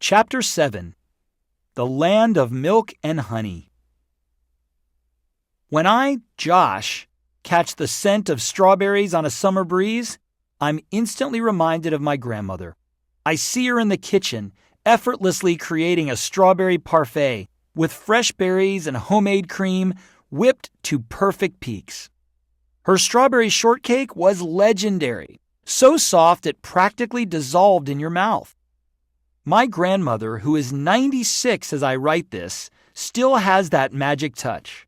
Chapter 7. The Land of Milk and Honey. When I, Josh, catch the scent of strawberries on a summer breeze, I'm instantly reminded of my grandmother. I see her in the kitchen, effortlessly creating a strawberry parfait with fresh berries and homemade cream whipped to perfect peaks. Her strawberry shortcake was legendary, so soft it practically dissolved in your mouth. My grandmother, who is 96 as I write this, still has that magic touch.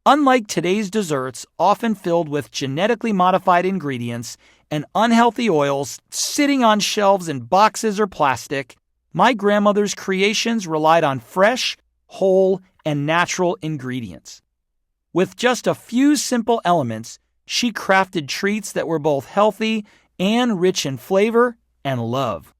Unlike today's desserts, often filled with genetically modified ingredients and unhealthy oils sitting on shelves in boxes or plastic, my grandmother's creations relied on fresh, whole, and natural ingredients. With just a few simple elements, she crafted treats that were both healthy and rich in flavor and love.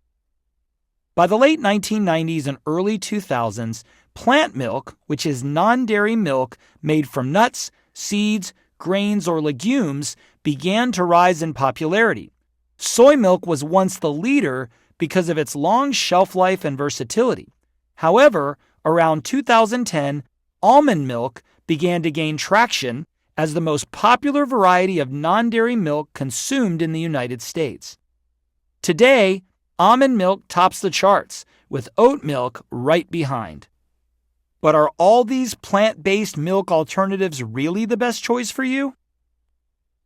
By the late 1990s and early 2000s, plant milk, which is non-dairy milk made from nuts, seeds, grains, or legumes, began to rise in popularity. Soy milk was once the leader because of its long shelf life and versatility. However, around 2010, almond milk began to gain traction as the most popular variety of non-dairy milk consumed in the United States. Today, almond milk tops the charts, with oat milk right behind. But are all these plant-based milk alternatives really the best choice for you?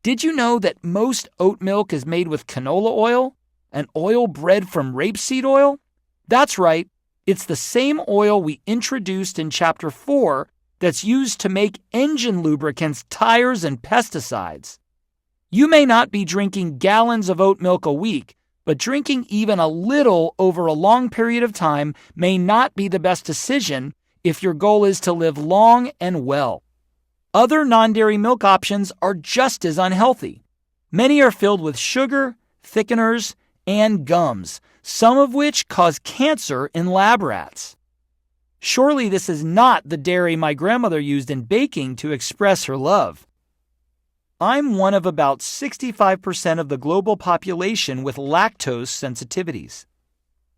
Did you know that most oat milk is made with canola oil, an oil bred from rapeseed oil? That's right, it's the same oil we introduced in Chapter 4 that's used to make engine lubricants, tires, and pesticides. You may not be drinking gallons of oat milk a week, but drinking even a little over a long period of time may not be the best decision if your goal is to live long and well. Other non-dairy milk options are just as unhealthy. Many are filled with sugar, thickeners, and gums, some of which cause cancer in lab rats. Surely this is not the dairy my grandmother used in baking to express her love. I'm one of about 65% of the global population with lactose sensitivities.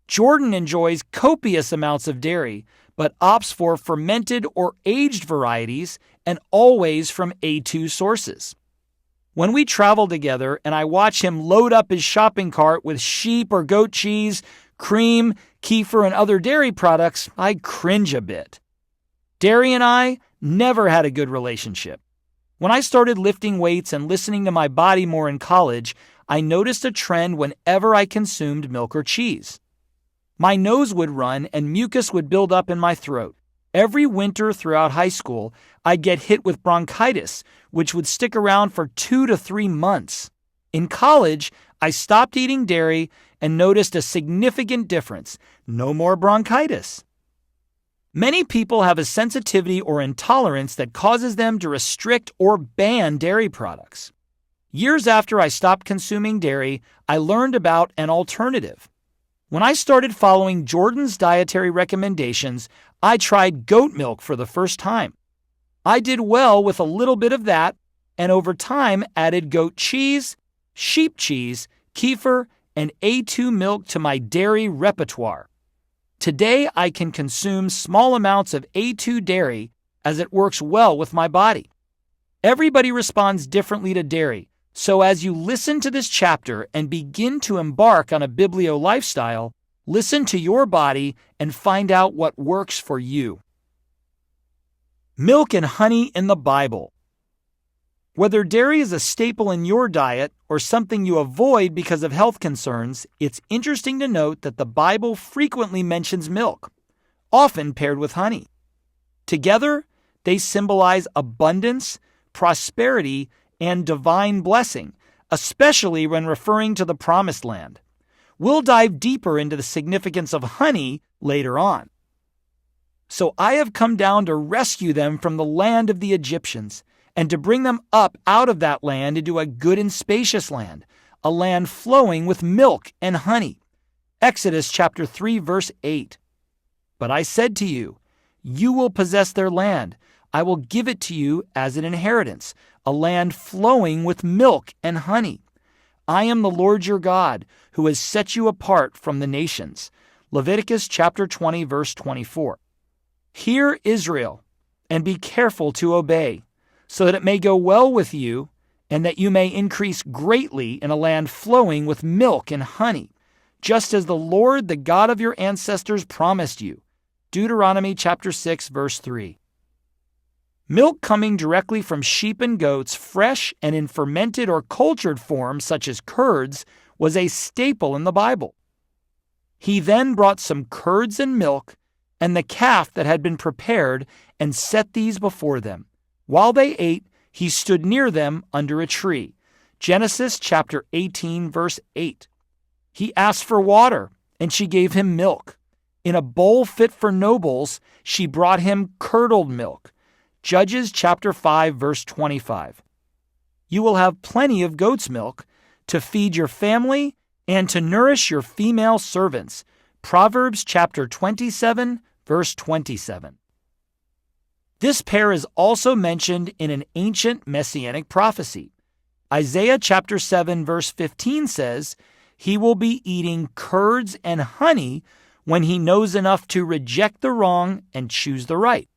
Jordan enjoys copious amounts of dairy, but opts for fermented or aged varieties and always from A2 sources. When we travel together and I watch him load up his shopping cart with sheep or goat cheese, cream, kefir, and other dairy products, I cringe a bit. Dairy and I never had a good relationship. When I started lifting weights and listening to my body more in college, I noticed a trend whenever I consumed milk or cheese. My nose would run and mucus would build up in my throat. Every winter throughout high school, I'd get hit with bronchitis, which would stick around for 2 to 3 months. In college, I stopped eating dairy and noticed a significant difference. No more bronchitis. Many people have a sensitivity or intolerance that causes them to restrict or ban dairy products. Years after I stopped consuming dairy, I learned about an alternative. When I started following Jordan's dietary recommendations, I tried goat milk for the first time. I did well with a little bit of that, and over time added goat cheese, sheep cheese, kefir, and A2 milk to my dairy repertoire. Today, I can consume small amounts of A2 dairy as it works well with my body. Everybody responds differently to dairy, so as you listen to this chapter and begin to embark on a Biblio lifestyle, listen to your body and find out what works for you. Milk and honey in the Bible. Whether dairy is a staple in your diet or something you avoid because of health concerns, it's interesting to note that the Bible frequently mentions milk, often paired with honey. Together, they symbolize abundance, prosperity, and divine blessing, especially when referring to the Promised Land. We'll dive deeper into the significance of honey later on. So I have come down to rescue them from the land of the Egyptians, and to bring them up out of that land into a good and spacious land, a land flowing with milk and honey. Exodus chapter 3, verse 8. But I said to you, you will possess their land. I will give it to you as an inheritance, a land flowing with milk and honey. I am the Lord your God, who has set you apart from the nations. Leviticus chapter 20, verse 24. Hear, Israel, and be careful to obey, so that it may go well with you, and that you may increase greatly in a land flowing with milk and honey, just as the Lord, the God of your ancestors, promised you. Deuteronomy chapter 6, verse 3. Milk coming directly from sheep and goats, fresh and in fermented or cultured form, such as curds, was a staple in the Bible. He then brought some curds and milk and the calf that had been prepared and set these before them. While they ate, he stood near them under a tree. Genesis chapter 18, verse 8. He asked for water, and she gave him milk. In a bowl fit for nobles, she brought him curdled milk. Judges chapter 5, verse 25. You will have plenty of goat's milk to feed your family and to nourish your female servants. Proverbs chapter 27, verse 27. This pair is also mentioned in an ancient messianic prophecy. Isaiah chapter 7, verse 15 says, he will be eating curds and honey when he knows enough to reject the wrong and choose the right.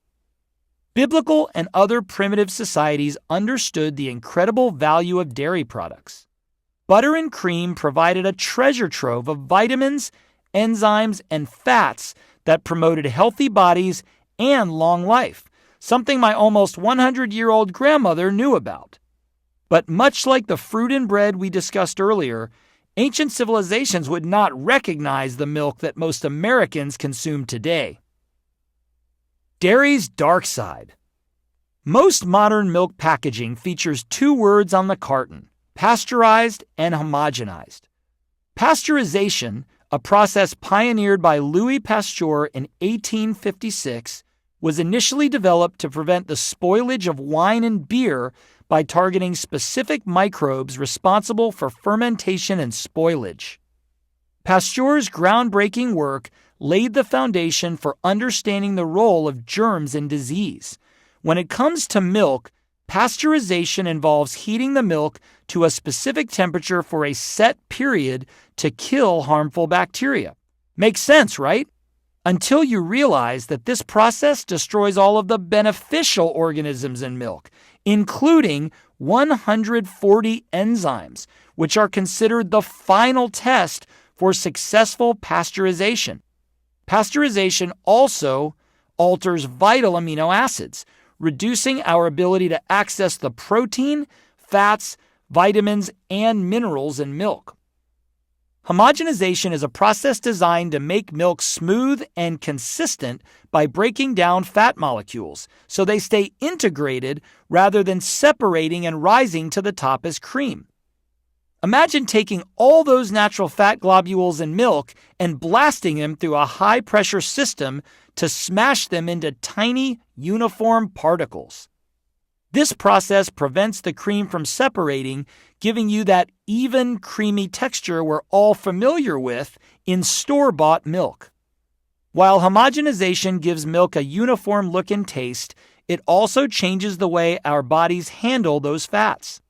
Biblical and other primitive societies understood the incredible value of dairy products. Butter and cream provided a treasure trove of vitamins, enzymes, and fats that promoted healthy bodies and long life, something my almost 100-year-old grandmother knew about. But much like the fruit and bread we discussed earlier, ancient civilizations would not recognize the milk that most Americans consume today. Dairy's dark side. Most modern milk packaging features two words on the carton: pasteurized and homogenized. Pasteurization, a process pioneered by Louis Pasteur in 1856, was initially developed to prevent the spoilage of wine and beer by targeting specific microbes responsible for fermentation and spoilage. Pasteur's groundbreaking work laid the foundation for understanding the role of germs in disease. When it comes to milk, pasteurization involves heating the milk to a specific temperature for a set period to kill harmful bacteria. Makes sense, right? Until you realize that this process destroys all of the beneficial organisms in milk, including 140 enzymes, which are considered the final test for successful pasteurization. Pasteurization also alters vital amino acids, reducing our ability to access the protein, fats, vitamins, and minerals in milk. Homogenization is a process designed to make milk smooth and consistent by breaking down fat molecules so they stay integrated rather than separating and rising to the top as cream. Imagine taking all those natural fat globules in milk and blasting them through a high-pressure system to smash them into tiny, uniform particles. This process prevents the cream from separating, giving you that even, creamy texture we're all familiar with in store-bought milk. While homogenization gives milk a uniform look and taste, it also changes the way our bodies handle those fats.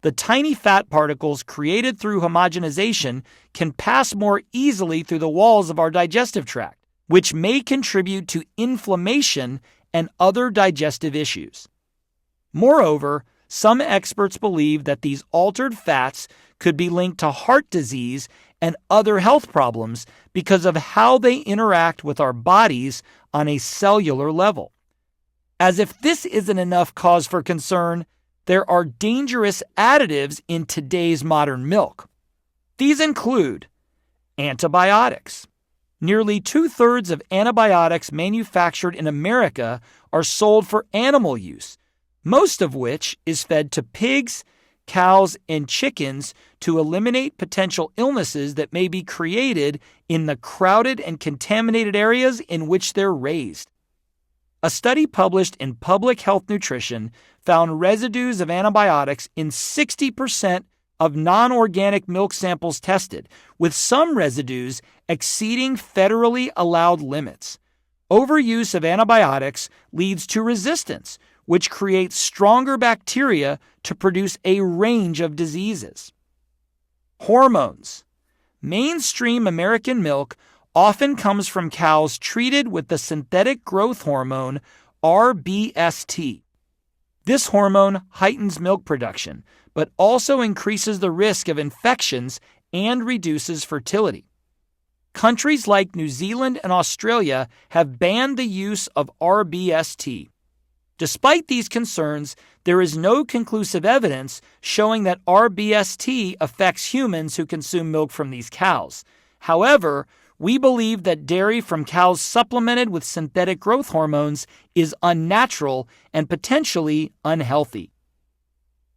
The tiny fat particles created through homogenization can pass more easily through the walls of our digestive tract, which may contribute to inflammation and other digestive issues. Moreover, some experts believe that these altered fats could be linked to heart disease and other health problems because of how they interact with our bodies on a cellular level. As if this isn't enough cause for concern, there are dangerous additives in today's modern milk. These include antibiotics. Nearly 2/3 of antibiotics manufactured in America are sold for animal use, most of which is fed to pigs, cows, and chickens to eliminate potential illnesses that may be created in the crowded and contaminated areas in which they're raised. A study published in Public Health Nutrition found residues of antibiotics in 60% of non-organic milk samples tested, with some residues exceeding federally allowed limits. Overuse of antibiotics leads to resistance, which creates stronger bacteria to produce a range of diseases. Hormones. Mainstream American milk often comes from cows treated with the synthetic growth hormone RBST. This hormone heightens milk production, but also increases the risk of infections and reduces fertility. Countries like New Zealand and Australia have banned the use of RBST. Despite these concerns, there is no conclusive evidence showing that RBST affects humans who consume milk from these cows. However, we believe that dairy from cows supplemented with synthetic growth hormones is unnatural and potentially unhealthy.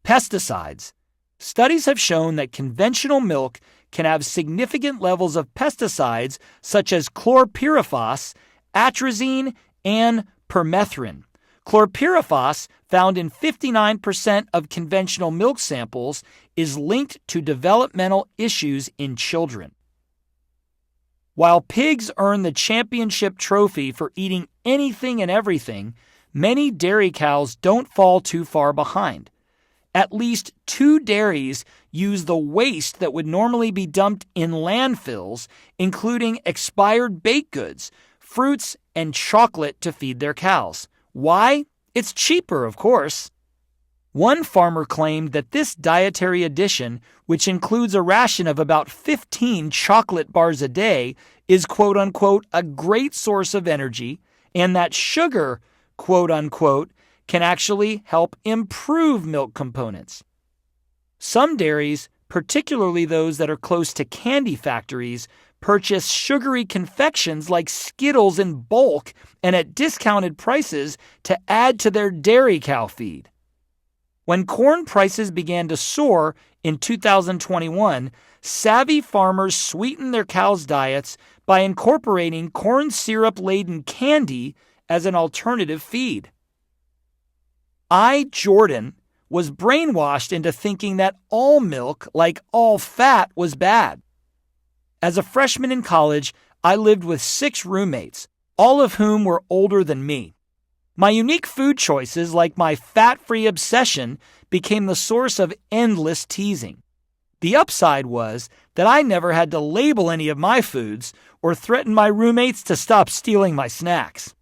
Pesticides. Studies have shown that conventional milk can have significant levels of pesticides such as chlorpyrifos, atrazine, and permethrin. Chlorpyrifos, found in 59% of conventional milk samples, is linked to developmental issues in children. While pigs earn the championship trophy for eating anything and everything, many dairy cows don't fall too far behind. At least 2 dairies use the waste that would normally be dumped in landfills, including expired baked goods, fruits, and chocolate to feed their cows. Why? It's cheaper, of course. One farmer claimed that this dietary addition, which includes a ration of about 15 chocolate bars a day, is quote-unquote a great source of energy, and that sugar, quote-unquote, can actually help improve milk components. Some dairies, particularly those that are close to candy factories, purchase sugary confections like Skittles in bulk and at discounted prices to add to their dairy cow feed. When corn prices began to soar in 2021, savvy farmers sweetened their cows' diets by incorporating corn syrup-laden candy as an alternative feed. Jordan, was brainwashed into thinking that all milk, like all fat, was bad. As a freshman in college, I lived with 6 roommates, all of whom were older than me. My unique food choices, like my fat-free obsession, became the source of endless teasing. The upside was that I never had to label any of my foods or threaten my roommates to stop stealing my snacks.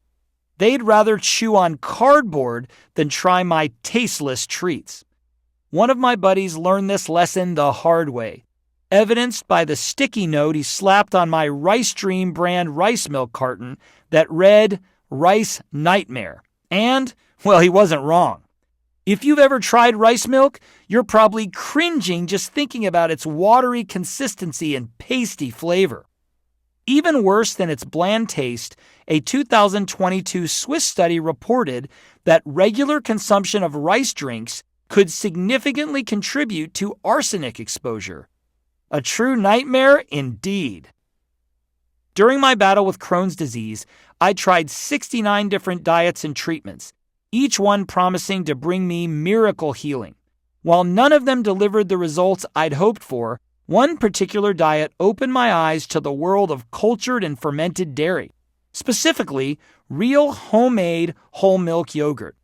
They'd rather chew on cardboard than try my tasteless treats. One of my buddies learned this lesson the hard way, evidenced by the sticky note he slapped on my Rice Dream brand rice milk carton that read, "Rice Nightmare." And, well, he wasn't wrong. If you've ever tried rice milk, you're probably cringing just thinking about its watery consistency and pasty flavor. Even worse than its bland taste, a 2022 Swiss study reported that regular consumption of rice drinks could significantly contribute to arsenic exposure. A true nightmare indeed. During my battle with Crohn's disease, I tried 69 different diets and treatments, each one promising to bring me miracle healing. While none of them delivered the results I'd hoped for, one particular diet opened my eyes to the world of cultured and fermented dairy, specifically real homemade whole milk yogurt.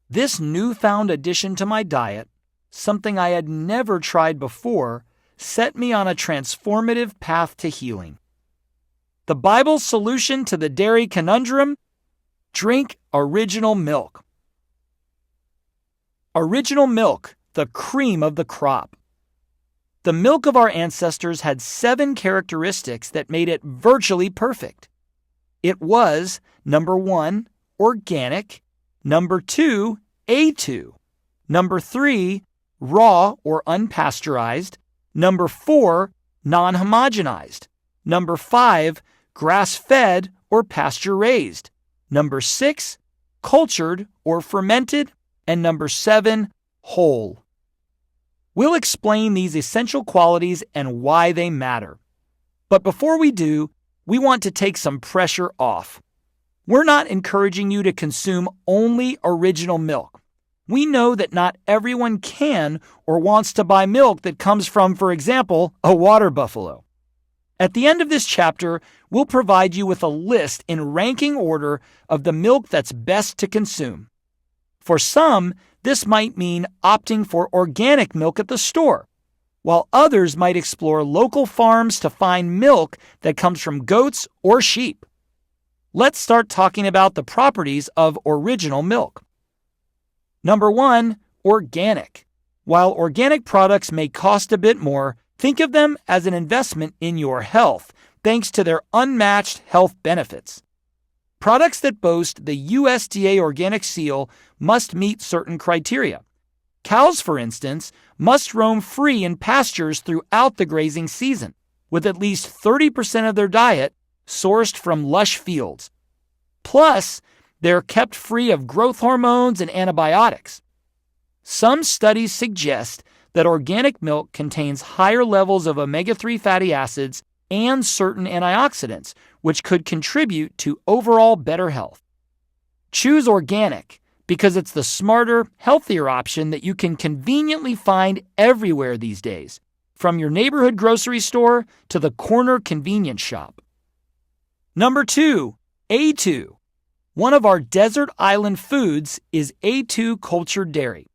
This newfound addition to my diet, something I had never tried before, set me on a transformative path to healing. The Bible's solution to the dairy conundrum? Drink original milk. Original milk, the cream of the crop. The milk of our ancestors had 7 characteristics that made it virtually perfect. It was, number 1, organic, number 2, A2, number 3, raw or unpasteurized, number 4, non-homogenized, number 5, grass-fed or pasture-raised, number 6, cultured or fermented, and number 7, whole. We'll explain these essential qualities and why they matter. But before we do, we want to take some pressure off. We're not encouraging you to consume only original milk. We know that not everyone can or wants to buy milk that comes from, for example, a water buffalo. At the end of this chapter, we'll provide you with a list in ranking order of the milk that's best to consume. For some, this might mean opting for organic milk at the store. while others might explore local farms to find milk that comes from goats or sheep. Let's start talking about the properties of original milk. Number 1, organic. While organic products may cost a bit more, think of them as an investment in your health, thanks to their unmatched health benefits. Products that boast the USDA organic seal must meet certain criteria. Cows, for instance, must roam free in pastures throughout the grazing season, with at least 30% of their diet sourced from lush fields. Plus, they're kept free of growth hormones and antibiotics. Some studies suggest that organic milk contains higher levels of omega-3 fatty acids and certain antioxidants, which could contribute to overall better health. Choose organic because it's the smarter, healthier option that you can conveniently find everywhere these days, from your neighborhood grocery store to the corner convenience shop. Number 2, A2. One of our desert island foods is A2 cultured dairy.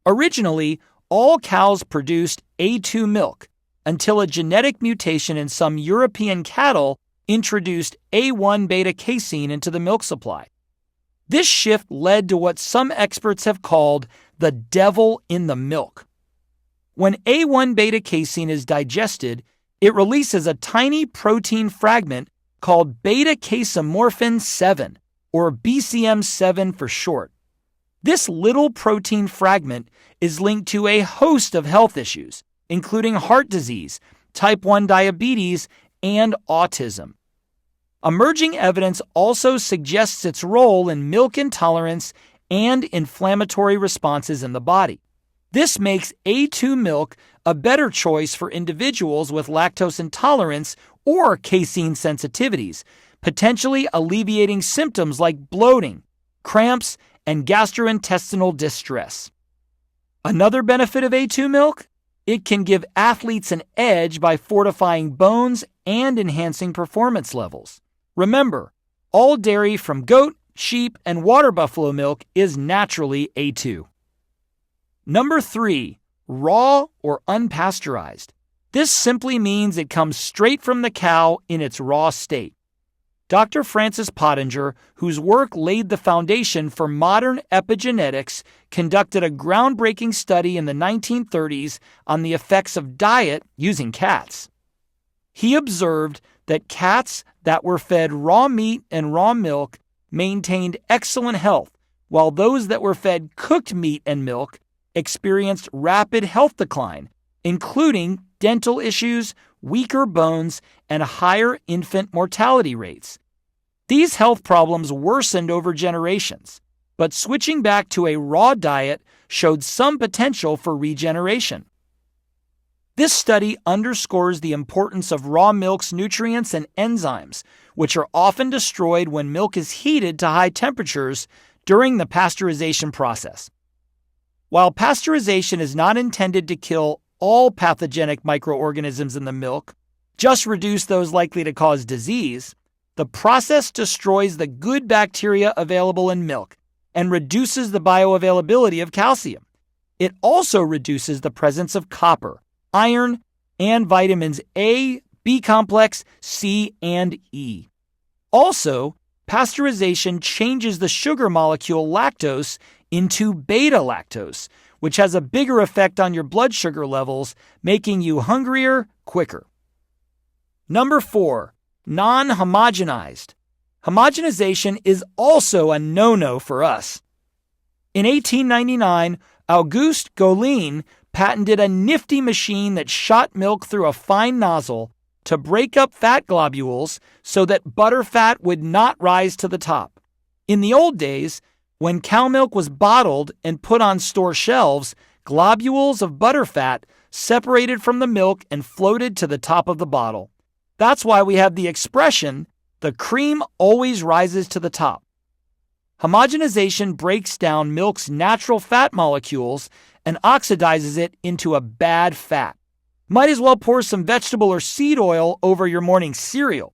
Originally, all cows produced A2 milk until a genetic mutation in some European cattle introduced A1 beta-casein into the milk supply. This shift led to what some experts have called the devil in the milk. When A1 beta-casein is digested, it releases a tiny protein fragment called beta-casomorphin 7, or BCM7 for short. This little protein fragment is linked to a host of health issues, including heart disease, type 1 diabetes, and autism. Emerging evidence also suggests its role in milk intolerance and inflammatory responses in the body. This makes A2 milk a better choice for individuals with lactose intolerance or casein sensitivities, potentially alleviating symptoms like bloating, cramps, and gastrointestinal distress. Another benefit of A2 milk? It can give athletes an edge by fortifying bones and enhancing performance levels. Remember, all dairy from goat, sheep, and water buffalo milk is naturally A2. Number 3, raw or unpasteurized. This simply means it comes straight from the cow in its raw state. Dr. Francis Pottinger, whose work laid the foundation for modern epigenetics, conducted a groundbreaking study in the 1930s on the effects of diet using cats. He observed that cats that were fed raw meat and raw milk maintained excellent health, while those that were fed cooked meat and milk experienced rapid health decline, including dental issues, weaker bones, and higher infant mortality rates. These health problems worsened over generations, but switching back to a raw diet showed some potential for regeneration. This study underscores the importance of raw milk's nutrients and enzymes, which are often destroyed when milk is heated to high temperatures during the pasteurization process. While pasteurization is not intended to kill all pathogenic microorganisms in the milk, just reduce those likely to cause disease, the process destroys the good bacteria available in milk and reduces the bioavailability of calcium. It also reduces the presence of copper, iron, and vitamins A, B complex, C, and E. Also, pasteurization changes the sugar molecule lactose into beta-lactose, which has a bigger effect on your blood sugar levels, making you hungrier quicker. Number 4, non-homogenized. Homogenization is also a no-no for us. In 1899, Auguste Gaulin patented a nifty machine that shot milk through a fine nozzle to break up fat globules so that butter fat would not rise to the top. In the old days, when cow milk was bottled and put on store shelves, globules of butter fat separated from the milk and floated to the top of the bottle. That's why we have the expression, the cream always rises to the top. Homogenization breaks down milk's natural fat molecules and oxidizes it into a bad fat. Might as well pour some vegetable or seed oil over your morning cereal.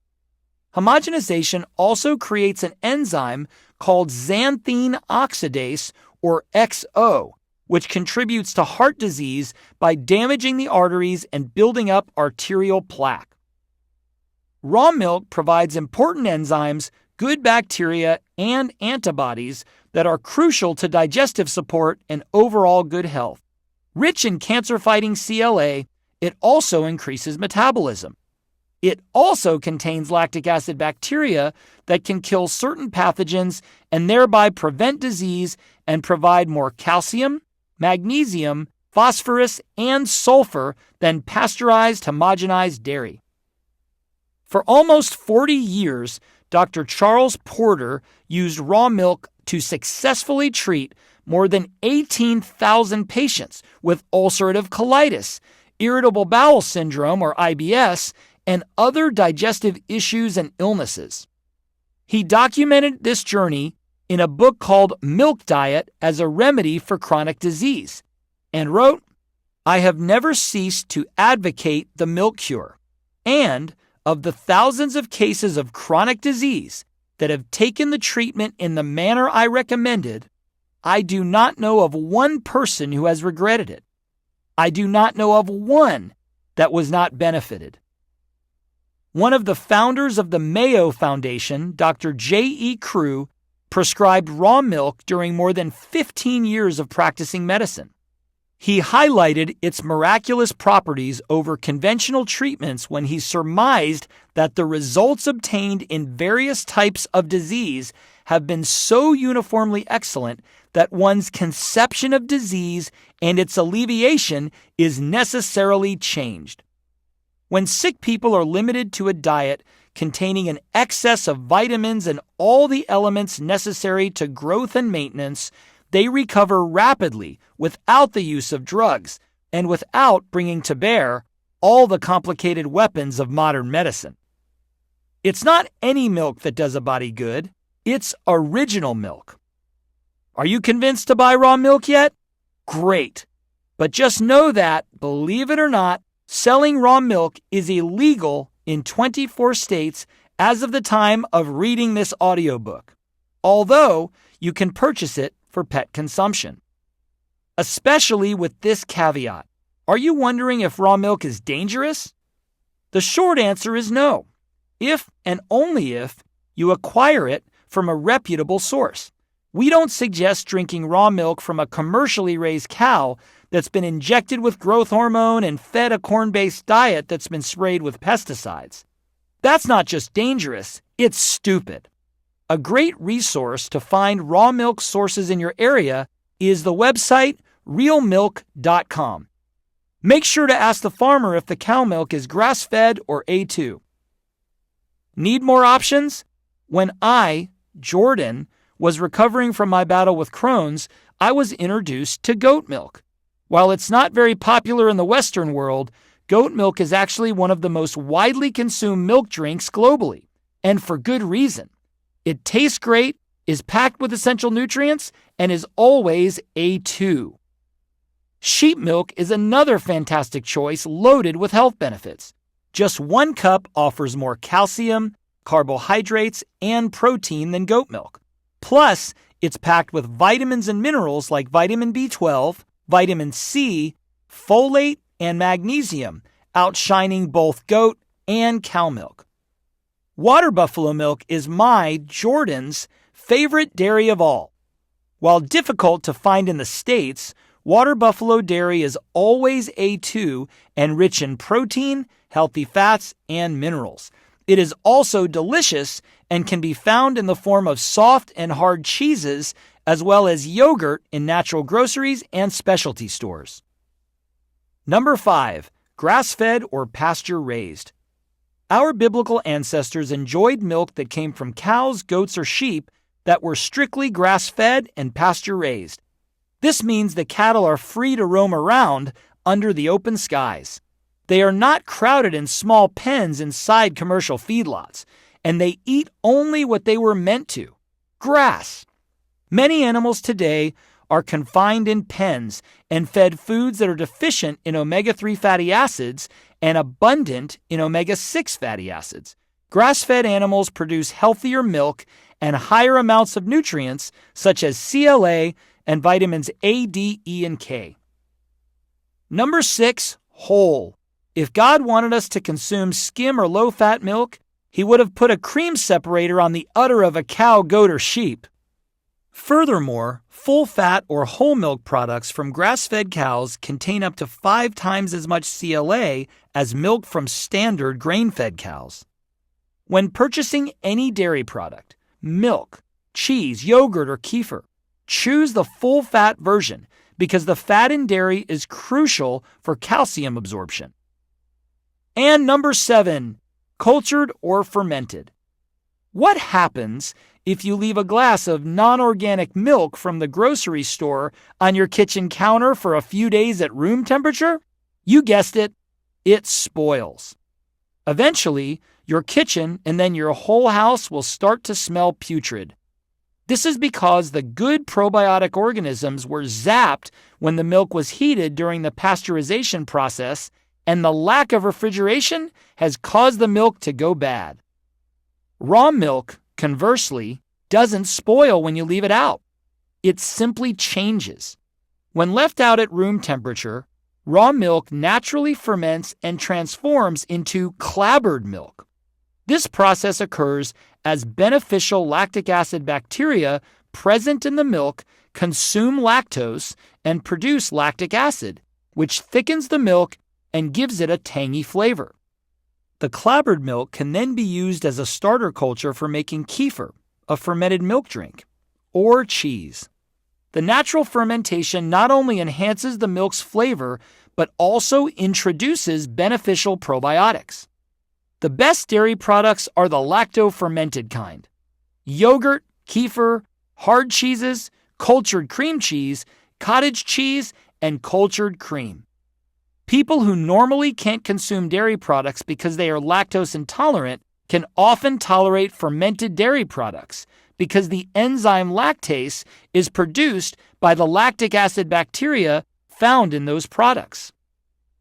Homogenization also creates an enzyme called xanthine oxidase, or XO, which contributes to heart disease by damaging the arteries and building up arterial plaque. Raw milk provides important enzymes, good bacteria, and antibodies that are crucial to digestive support and overall good health. Rich in cancer-fighting CLA, it also increases metabolism. It also contains lactic acid bacteria that can kill certain pathogens and thereby prevent disease and provide more calcium, magnesium, phosphorus, and sulfur than pasteurized homogenized dairy. For almost 40 years, Dr. Charles Porter used raw milk to successfully treat more than 18,000 patients with ulcerative colitis, irritable bowel syndrome or IBS, and other digestive issues and illnesses. He documented this journey in a book called Milk Diet as a Remedy for Chronic Disease, and wrote, "I have never ceased to advocate the milk cure, and of the thousands of cases of chronic disease that have taken the treatment in the manner I recommended, I do not know of one person who has regretted it. I do not know of one that was not benefited." One of the founders of the Mayo Foundation, Dr. J.E. Crew, prescribed raw milk during more than 15 years of practicing medicine. He highlighted its miraculous properties over conventional treatments when he surmised that the results obtained in various types of disease have been so uniformly excellent that one's conception of disease and its alleviation is necessarily changed. When sick people are limited to a diet containing an excess of vitamins and all the elements necessary to growth and maintenance, they recover rapidly without the use of drugs and without bringing to bear all the complicated weapons of modern medicine. It's not any milk that does a body good, it's original milk. Are you convinced to buy raw milk yet? Great. But just know that, believe it or not, selling raw milk is illegal in 24 states as of the time of reading this audiobook, although you can purchase it for pet consumption. Especially with this caveat. Are you wondering if raw milk is dangerous? The short answer is no, if and only if you acquire it from a reputable source. We don't suggest drinking raw milk from a commercially raised cow that's been injected with growth hormone and fed a corn-based diet that's been sprayed with pesticides. That's not just dangerous, it's stupid. A great resource to find raw milk sources in your area is the website realmilk.com. Make sure to ask the farmer if the cow milk is grass-fed or A2. Need more options? When I, Jordan, was recovering from my battle with Crohn's, I was introduced to goat milk. While it's not very popular in the Western world, goat milk is actually one of the most widely consumed milk drinks globally, and for good reason. It tastes great, is packed with essential nutrients, and is always A2. Sheep milk is another fantastic choice loaded with health benefits. Just 1 cup offers more calcium, carbohydrates, and protein than goat milk. Plus, it's packed with vitamins and minerals like vitamin B12, vitamin C, folate, and magnesium, outshining both goat and cow milk. Water buffalo milk is my, Jordan's, favorite dairy of all. While difficult to find in the States, water buffalo dairy is always A2 and rich in protein, healthy fats, and minerals. It is also delicious and can be found in the form of soft and hard cheeses, as well as yogurt in natural groceries and specialty stores. Number 5, grass-fed or pasture-raised. Our biblical ancestors enjoyed milk that came from cows, goats, or sheep that were strictly grass-fed and pasture-raised. This means the cattle are free to roam around under the open skies. They are not crowded in small pens inside commercial feedlots, and they eat only what they were meant to, grass. Many animals today are confined in pens and fed foods that are deficient in omega-3 fatty acids and abundant in omega-6 fatty acids. Grass-fed animals produce healthier milk and higher amounts of nutrients such as CLA and vitamins A, D, E, and K. Number 6, whole. If God wanted us to consume skim or low-fat milk, He would have put a cream separator on the udder of a cow, goat, or sheep. Furthermore, full-fat or whole milk products from grass-fed cows contain up to 5 times as much CLA as milk from standard grain-fed cows. When purchasing any dairy product, milk, cheese, yogurt, or kefir, choose the full-fat version because the fat in dairy is crucial for calcium absorption. And number 7, cultured or fermented. What happens if you leave a glass of non-organic milk from the grocery store on your kitchen counter for a few days at room temperature? You guessed it, it spoils. Eventually, your kitchen and then your whole house will start to smell putrid. This is because the good probiotic organisms were zapped when the milk was heated during the pasteurization process, and the lack of refrigeration has caused the milk to go bad. Raw milk, conversely, doesn't spoil when you leave it out. It simply changes. When left out at room temperature, raw milk naturally ferments and transforms into clabbered milk. This process occurs as beneficial lactic acid bacteria present in the milk consume lactose and produce lactic acid, which thickens the milk and gives it a tangy flavor. The clabbered milk can then be used as a starter culture for making kefir, a fermented milk drink, or cheese. The natural fermentation not only enhances the milk's flavor, but also introduces beneficial probiotics. The best dairy products are the lacto-fermented kind. Yogurt, kefir, hard cheeses, cultured cream cheese, cottage cheese, and cultured cream. People who normally can't consume dairy products because they are lactose intolerant can often tolerate fermented dairy products because the enzyme lactase is produced by the lactic acid bacteria found in those products.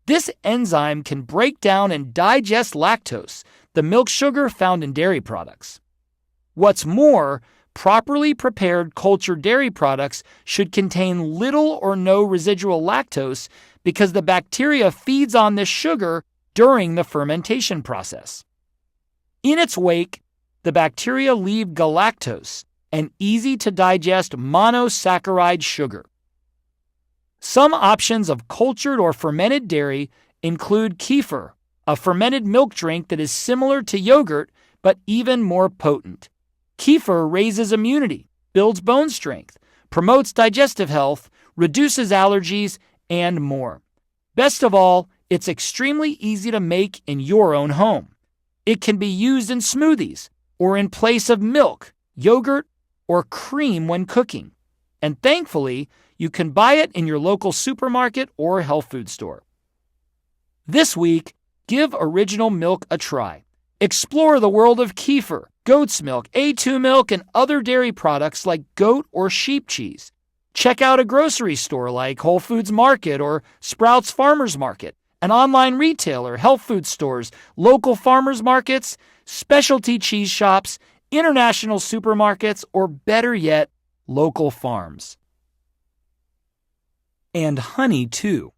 This enzyme can break down and digest lactose, the milk sugar found in dairy products. What's more, properly prepared cultured dairy products should contain little or no residual lactose because the bacteria feeds on this sugar during the fermentation process. In its wake, the bacteria leave galactose, an easy-to-digest monosaccharide sugar. Some options of cultured or fermented dairy include kefir, a fermented milk drink that is similar to yogurt but even more potent. Kefir raises immunity, builds bone strength, promotes digestive health, reduces allergies, and more. Best of all, it's extremely easy to make in your own home. It can be used in smoothies or in place of milk, yogurt, or cream when cooking. And thankfully, you can buy it in your local supermarket or health food store. This week, give original milk a try. Explore the world of kefir, goat's milk, A2 milk, and other dairy products like goat or sheep cheese. Check out a grocery store like Whole Foods Market or Sprouts Farmers Market, an online retailer, health food stores, local farmers markets, specialty cheese shops, international supermarkets, or better yet, local farms. And honey, too.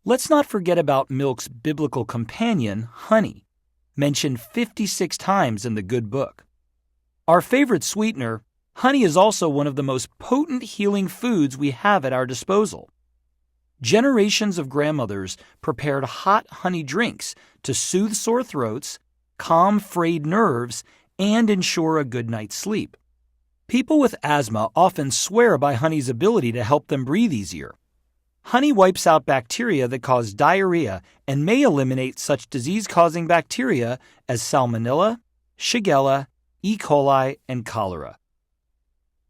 Let's not forget about milk's biblical companion, honey, mentioned 56 times in the Good Book. Our favorite sweetener, honey is also one of the most potent healing foods we have at our disposal. Generations of grandmothers prepared hot honey drinks to soothe sore throats, calm frayed nerves, and ensure a good night's sleep. People with asthma often swear by honey's ability to help them breathe easier. Honey wipes out bacteria that cause diarrhea and may eliminate such disease-causing bacteria as Salmonella, Shigella, E. coli, and cholera.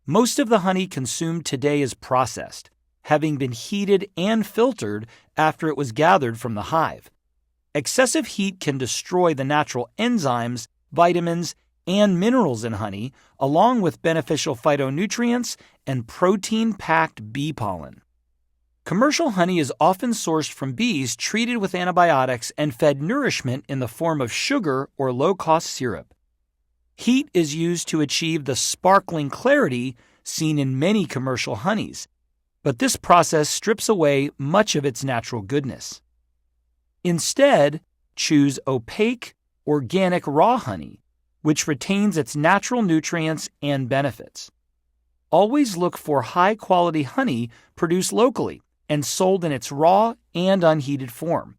Most of the honey consumed today is processed, having been heated and filtered after it was gathered from the hive. Excessive heat can destroy the natural enzymes, vitamins, and minerals in honey, along with beneficial phytonutrients and protein-packed bee pollen. Commercial honey is often sourced from bees treated with antibiotics and fed nourishment in the form of sugar or low-cost syrup. Heat is used to achieve the sparkling clarity seen in many commercial honeys, but this process strips away much of its natural goodness. Instead, choose opaque, organic raw honey, which retains its natural nutrients and benefits. Always look for high-quality honey produced locally and sold in its raw and unheated form.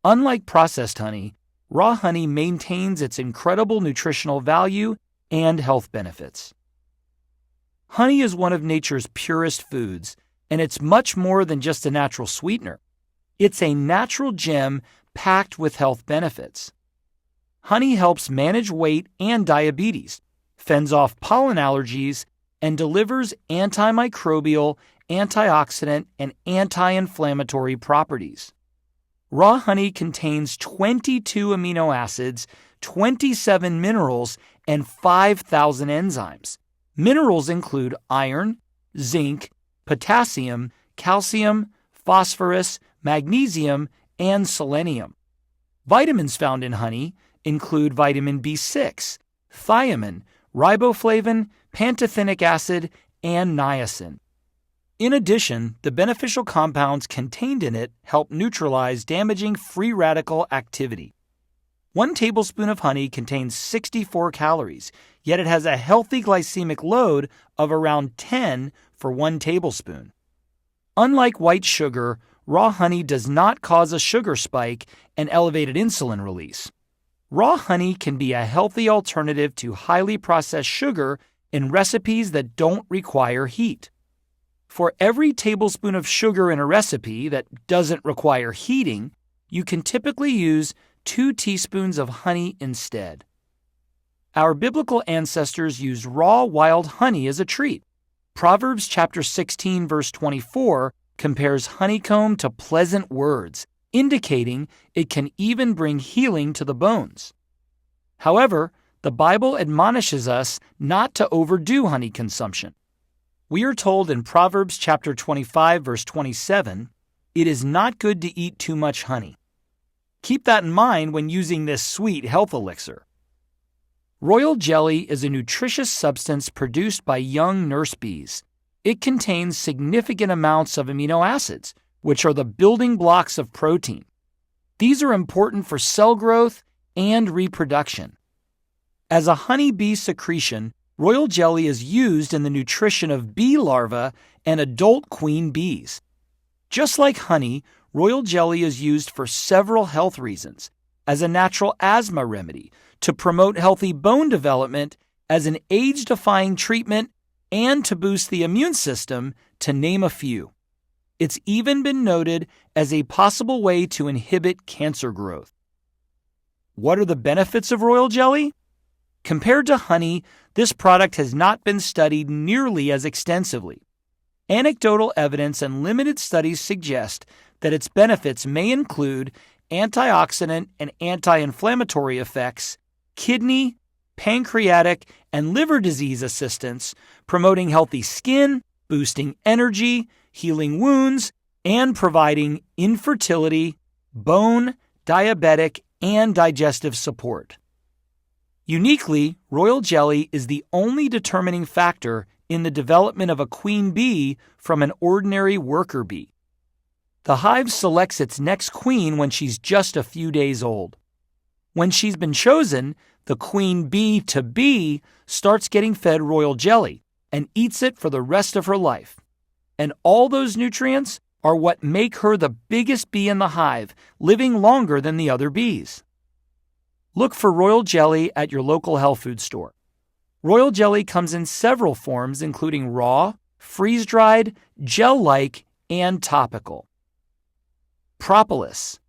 Unlike processed honey, raw honey maintains its incredible nutritional value and health benefits. Honey is one of nature's purest foods, and it's much more than just a natural sweetener. It's a natural gem packed with health benefits. Honey helps manage weight and diabetes, fends off pollen allergies, and delivers antimicrobial, antioxidant, and anti-inflammatory properties. Raw honey contains 22 amino acids, 27 minerals, and 5,000 enzymes. Minerals include iron, zinc, potassium, calcium, phosphorus, magnesium, and selenium. Vitamins found in honey include vitamin B6, thiamine, riboflavin, pantothenic acid, and niacin. In addition, the beneficial compounds contained in it help neutralize damaging free radical activity. 1 tablespoon of honey contains 64 calories, yet it has a healthy glycemic load of around 10 for 1 tablespoon. Unlike white sugar, raw honey does not cause a sugar spike and elevated insulin release. Raw honey can be a healthy alternative to highly processed sugar in recipes that don't require heat. For every tablespoon of sugar in a recipe that doesn't require heating, you can typically use 2 teaspoons of honey instead. Our biblical ancestors used raw wild honey as a treat. Proverbs chapter 16 verse 24 compares honeycomb to pleasant words, indicating it can even bring healing to the bones. However, the Bible admonishes us not to overdo honey consumption. We are told in Proverbs chapter 25 verse 27, "It is not good to eat too much honey." Keep that in mind when using this sweet health elixir. Royal jelly is a nutritious substance produced by young nurse bees. It contains significant amounts of amino acids, which are the building blocks of protein. These are important for cell growth and reproduction. As a honeybee secretion, royal jelly is used in the nutrition of bee larvae and adult queen bees. Just like honey, royal jelly is used for several health reasons: as a natural asthma remedy, to promote healthy bone development, as an age-defying treatment, and to boost the immune system, to name a few. It's even been noted as a possible way to inhibit cancer growth. What are the benefits of royal jelly? Compared to honey, this product has not been studied nearly as extensively. Anecdotal evidence and limited studies suggest that its benefits may include antioxidant and anti-inflammatory effects, kidney, pancreatic, and liver disease assistance, promoting healthy skin, boosting energy, healing wounds, and providing infertility, bone, diabetic, and digestive support. Uniquely, royal jelly is the only determining factor in the development of a queen bee from an ordinary worker bee. The hive selects its next queen when she's just a few days old. When she's been chosen, the queen bee-to-be starts getting fed royal jelly and eats it for the rest of her life. And all those nutrients are what make her the biggest bee in the hive, living longer than the other bees. Look for royal jelly at your local health food store. Royal jelly comes in several forms, including raw, freeze-dried, gel-like, and topical. Propolis.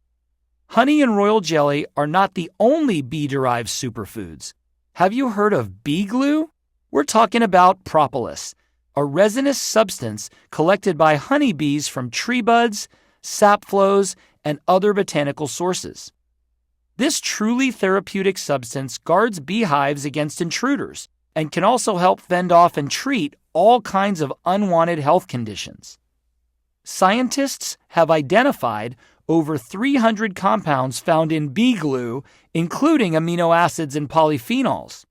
Honey and royal jelly are not the only bee-derived superfoods. Have you heard of bee glue? We're talking about propolis, a resinous substance collected by honeybees from tree buds, sap flows, and other botanical sources. This truly therapeutic substance guards beehives against intruders and can also help fend off and treat all kinds of unwanted health conditions. Scientists have identified over 300 compounds found in bee glue, including amino acids and polyphenols.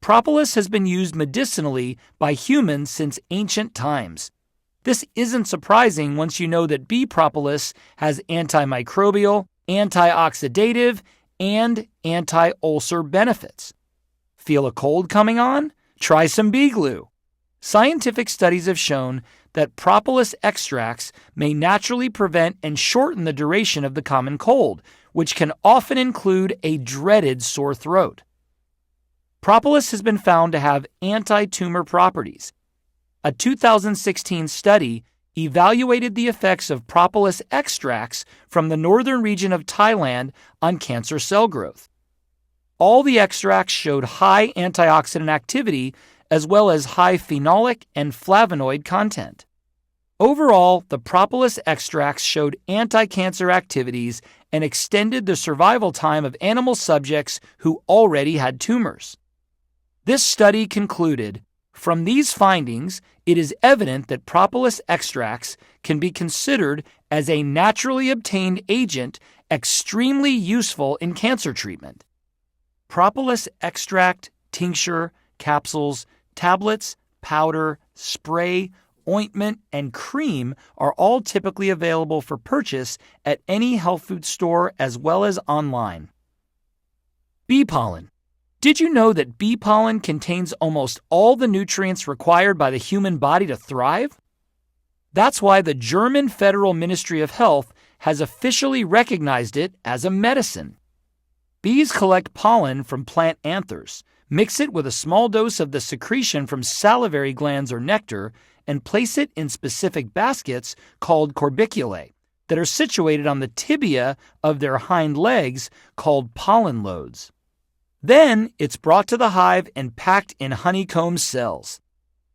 Propolis has been used medicinally by humans since ancient times. This isn't surprising once you know that bee propolis has antimicrobial, antioxidative, and anti-ulcer benefits. Feel a cold coming on? Try some bee glue. Scientific studies have shown that propolis extracts may naturally prevent and shorten the duration of the common cold, which can often include a dreaded sore throat. Propolis has been found to have anti-tumor properties. A 2016 study evaluated the effects of propolis extracts from the northern region of Thailand on cancer cell growth. All the extracts showed high antioxidant activity as well as high phenolic and flavonoid content. Overall, the propolis extracts showed anti-cancer activities and extended the survival time of animal subjects who already had tumors. This study concluded, from these findings, it is evident that propolis extracts can be considered as a naturally obtained agent extremely useful in cancer treatment. Propolis extract, tincture, capsules, tablets, powder, spray, ointment, and cream are all typically available for purchase at any health food store as well as online. Bee pollen. Did you know that bee pollen contains almost all the nutrients required by the human body to thrive? That's why the German Federal Ministry of Health has officially recognized it as a medicine. Bees collect pollen from plant anthers, mix it with a small dose of the secretion from salivary glands or nectar, and place it in specific baskets called corbiculae that are situated on the tibia of their hind legs called pollen loads. Then it's brought to the hive and packed in honeycomb cells.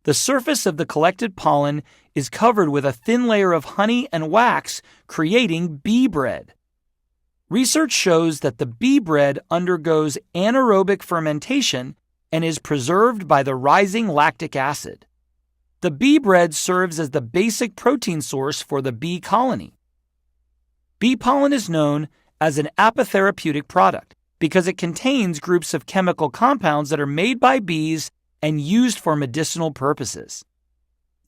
The surface of the collected pollen is covered with a thin layer of honey and wax, creating bee bread. Research shows that the bee bread undergoes anaerobic fermentation and is preserved by the rising lactic acid. The bee bread serves as the basic protein source for the bee colony. Bee pollen is known as an apitherapeutic product because it contains groups of chemical compounds that are made by bees and used for medicinal purposes.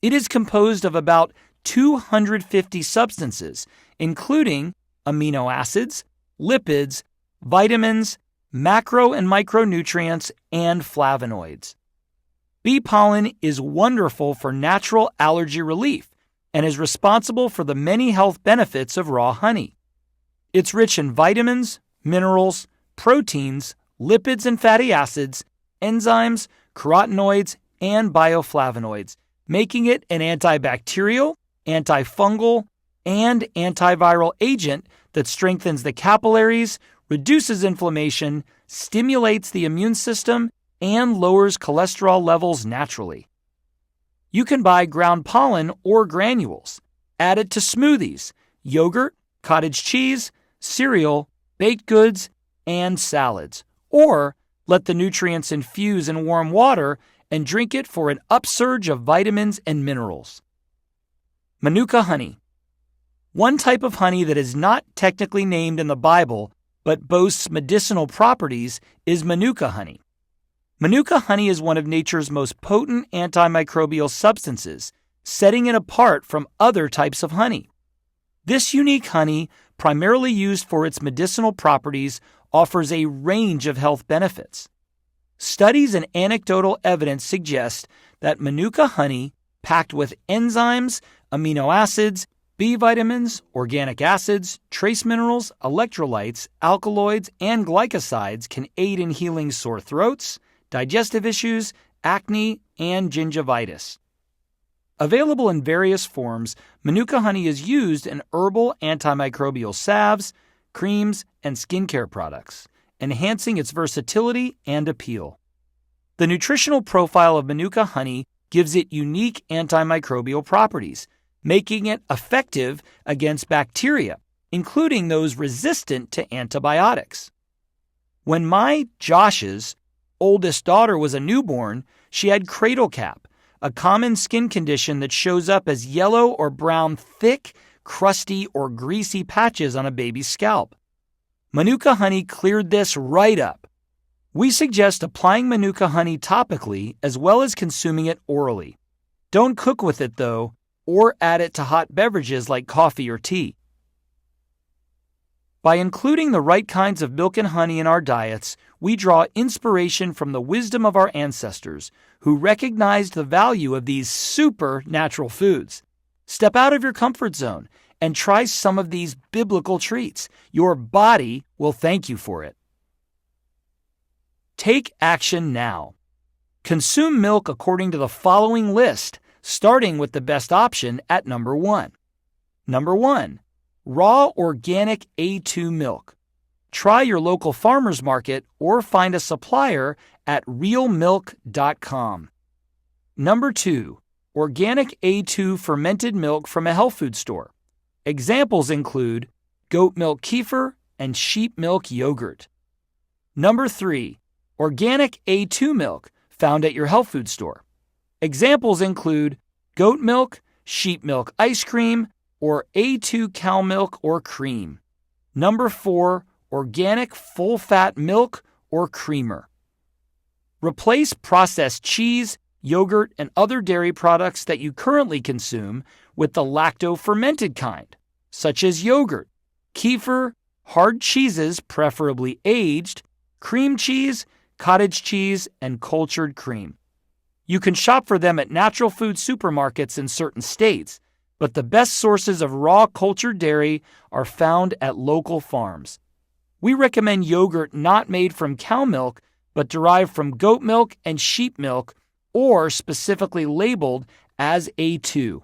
It is composed of about 250 substances, including amino acids, lipids, vitamins, macro and micronutrients, and flavonoids. Bee pollen is wonderful for natural allergy relief and is responsible for the many health benefits of raw honey. It's rich in vitamins, minerals, proteins, lipids and fatty acids, enzymes, carotenoids, and bioflavonoids, making it an antibacterial, antifungal, and antiviral agent that strengthens the capillaries, reduces inflammation, stimulates the immune system, and lowers cholesterol levels naturally. You can buy ground pollen or granules. Add it to smoothies, yogurt, cottage cheese, cereal, baked goods, and salads. Or let the nutrients infuse in warm water and drink it for an upsurge of vitamins and minerals. Manuka honey. One type of honey that is not technically named in the Bible but boasts medicinal properties is Manuka honey. Manuka honey is one of nature's most potent antimicrobial substances, setting it apart from other types of honey. This unique honey, primarily used for its medicinal properties, offers a range of health benefits. Studies and anecdotal evidence suggest that Manuka honey, packed with enzymes, amino acids, B vitamins, organic acids, trace minerals, electrolytes, alkaloids, and glycosides, can aid in healing sore throats, digestive issues, acne, and gingivitis. Available in various forms, Manuka honey is used in herbal antimicrobial salves, creams, and skincare products, enhancing its versatility and appeal. The nutritional profile of Manuka honey gives it unique antimicrobial properties, making it effective against bacteria, including those resistant to antibiotics. When my Josh's oldest daughter was a newborn, she had cradle cap, a common skin condition that shows up as yellow or brown thick, crusty, or greasy patches on a baby's scalp. Manuka honey cleared this right up. We suggest applying Manuka honey topically as well as consuming it orally. Don't cook with it, though, or add it to hot beverages like coffee or tea. By including the right kinds of milk and honey in our diets, we draw inspiration from the wisdom of our ancestors, who recognized the value of these super natural foods. Step out of your comfort zone and try some of these biblical treats. Your body will thank you for it. Take action now. Consume milk according to the following list, starting with the best option at number 1. Number 1. Raw organic A2 milk. Try your local farmer's market or find a supplier at realmilk.com. Number 2. Organic A2 fermented milk from a health food store. Examples include goat milk kefir and sheep milk yogurt. Number 3. Organic A2 milk found at your health food store. Examples include goat milk, sheep milk ice cream, or A2 cow milk or cream. Number 4, organic full-fat milk or creamer. Replace processed cheese, yogurt, and other dairy products that you currently consume with the lacto-fermented kind, such as yogurt, kefir, hard cheeses, preferably aged, cream cheese, cottage cheese, and cultured cream. You can shop for them at natural food supermarkets in certain states, but the best sources of raw cultured dairy are found at local farms. We recommend yogurt not made from cow milk, but derived from goat milk and sheep milk, or specifically labeled as A2.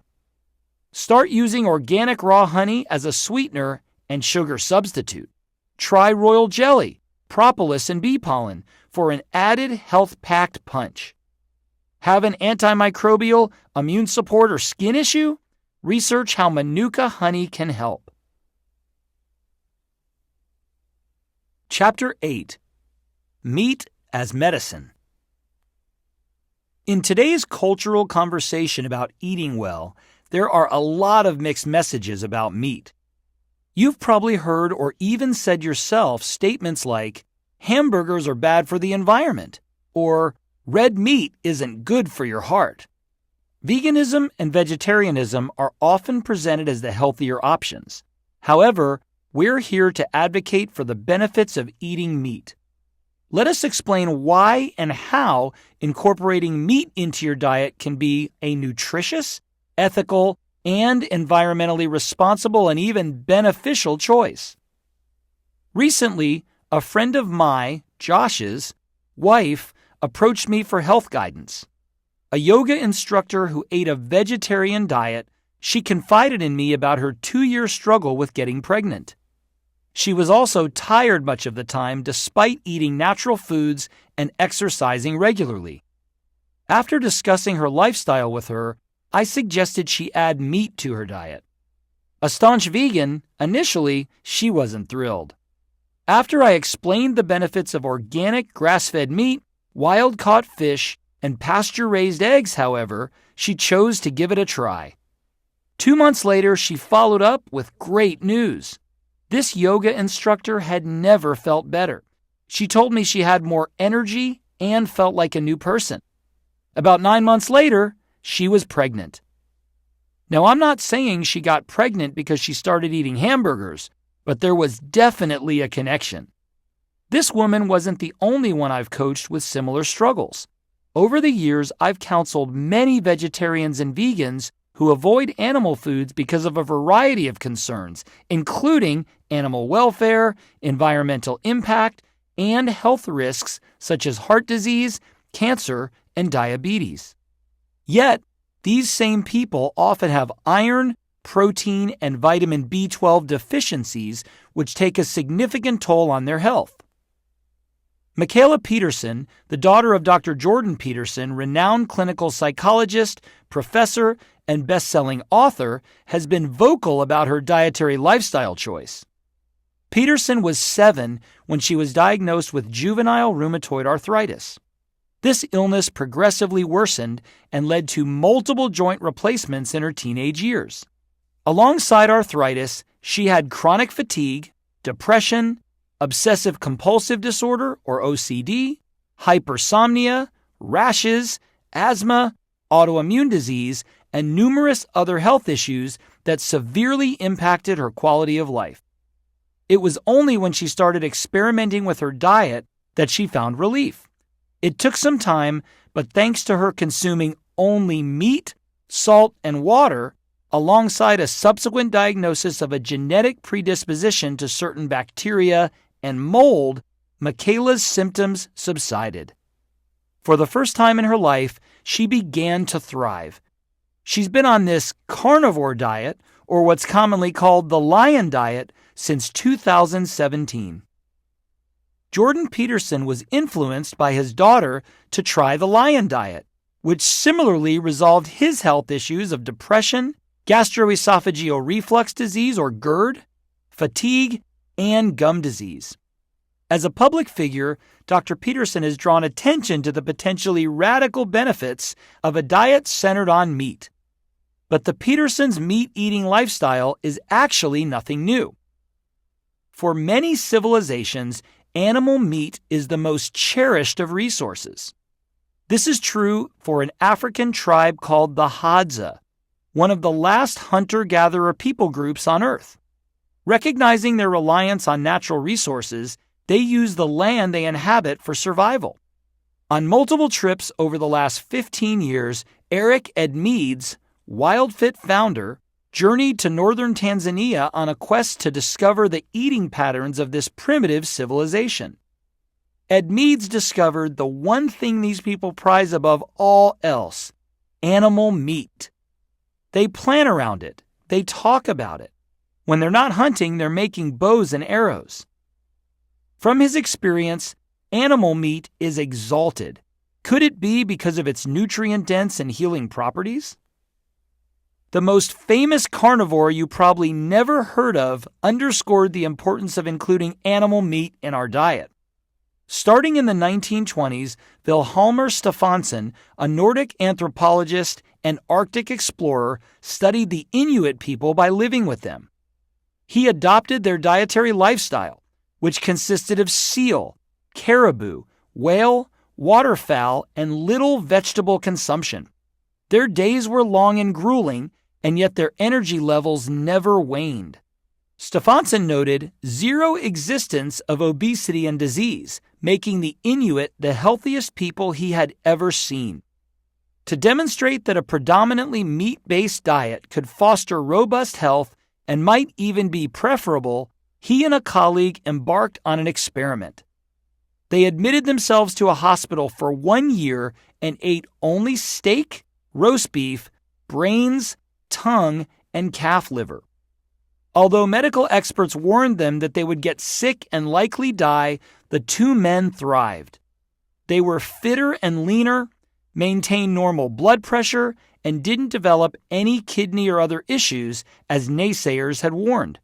Start using organic raw honey as a sweetener and sugar substitute. Try royal jelly, propolis, and bee pollen for an added health-packed punch. Have an antimicrobial, immune support, or skin issue? Research how Manuka honey can help. Chapter 8. Meat as Medicine. In today's cultural conversation about eating well, there are a lot of mixed messages about meat. You've probably heard or even said yourself statements like, hamburgers are bad for the environment, or red meat isn't good for your heart. Veganism and vegetarianism are often presented as the healthier options. However, we're here to advocate for the benefits of eating meat. Let us explain why and how incorporating meat into your diet can be a nutritious, ethical, and environmentally responsible and even beneficial choice. Recently, a friend of Josh's, wife approached me for health guidance. A yoga instructor who ate a vegetarian diet, she confided in me about her 2-year struggle with getting pregnant. She was also tired much of the time despite eating natural foods and exercising regularly. After discussing her lifestyle with her, I suggested she add meat to her diet. A staunch vegan, initially, she wasn't thrilled. After I explained the benefits of organic grass-fed meat, wild-caught fish, and pasture-raised eggs, however, she chose to give it a try. 2 months later, she followed up with great news. This yoga instructor had never felt better. She told me she had more energy and felt like a new person. About 9 months later, she was pregnant. Now, I'm not saying she got pregnant because she started eating hamburgers, but there was definitely a connection. This woman wasn't the only one I've coached with similar struggles. Over the years, I've counseled many vegetarians and vegans who avoid animal foods because of a variety of concerns, including animal welfare, environmental impact, and health risks such as heart disease, cancer, and diabetes. Yet, these same people often have iron, protein, and vitamin B12 deficiencies, which take a significant toll on their health. Michaela Peterson, the daughter of Dr. Jordan Peterson, renowned clinical psychologist, professor, and best-selling author, has been vocal about her dietary lifestyle choice. Peterson was 7 when she was diagnosed with juvenile rheumatoid arthritis. This illness progressively worsened and led to multiple joint replacements in her teenage years. Alongside arthritis, she had chronic fatigue, depression, obsessive compulsive disorder, or OCD, hypersomnia, rashes, asthma, autoimmune disease, and numerous other health issues that severely impacted her quality of life. It was only when she started experimenting with her diet that she found relief. It took some time, but thanks to her consuming only meat, salt, and water, alongside a subsequent diagnosis of a genetic predisposition to certain bacteria and mold, Michaela's symptoms subsided. For the first time in her life, she began to thrive. She's been on this carnivore diet, or what's commonly called the lion diet, since 2017. Jordan Peterson was influenced by his daughter to try the lion diet, which similarly resolved his health issues of depression, gastroesophageal reflux disease, or GERD, fatigue, and gum disease. As a public figure, Dr. Peterson has drawn attention to the potentially radical benefits of a diet centered on meat. But the Petersons' meat-eating lifestyle is actually nothing new. For many civilizations, animal meat is the most cherished of resources. This is true for an African tribe called the Hadza, one of the last hunter-gatherer people groups on Earth. Recognizing their reliance on natural resources, they use the land they inhabit for survival. On multiple trips over the last 15 years, Eric Edmeades, WildFit founder, journeyed to northern Tanzania on a quest to discover the eating patterns of this primitive civilization. Edmeades discovered the one thing these people prize above all else: animal meat. They plan around it. They talk about it. When they're not hunting, they're making bows and arrows. From his experience, animal meat is exalted. Could it be because of its nutrient-dense and healing properties? The most famous carnivore you probably never heard of underscored the importance of including animal meat in our diet. Starting in the 1920s, Vilhjalmur Stefansson, a Nordic anthropologist and Arctic explorer, studied the Inuit people by living with them. He adopted their dietary lifestyle, which consisted of seal, caribou, whale, waterfowl, and little vegetable consumption. Their days were long and grueling, and yet their energy levels never waned. Stefansson noted zero existence of obesity and disease, making the Inuit the healthiest people he had ever seen. To demonstrate that a predominantly meat-based diet could foster robust health and might even be preferable, he and a colleague embarked on an experiment. They admitted themselves to a hospital for 1 year and ate only steak, roast beef, brains, tongue, and calf liver. Although medical experts warned them that they would get sick and likely die, the two men thrived. They were fitter and leaner, maintained normal blood pressure, and didn't develop any kidney or other issues, as naysayers had warned.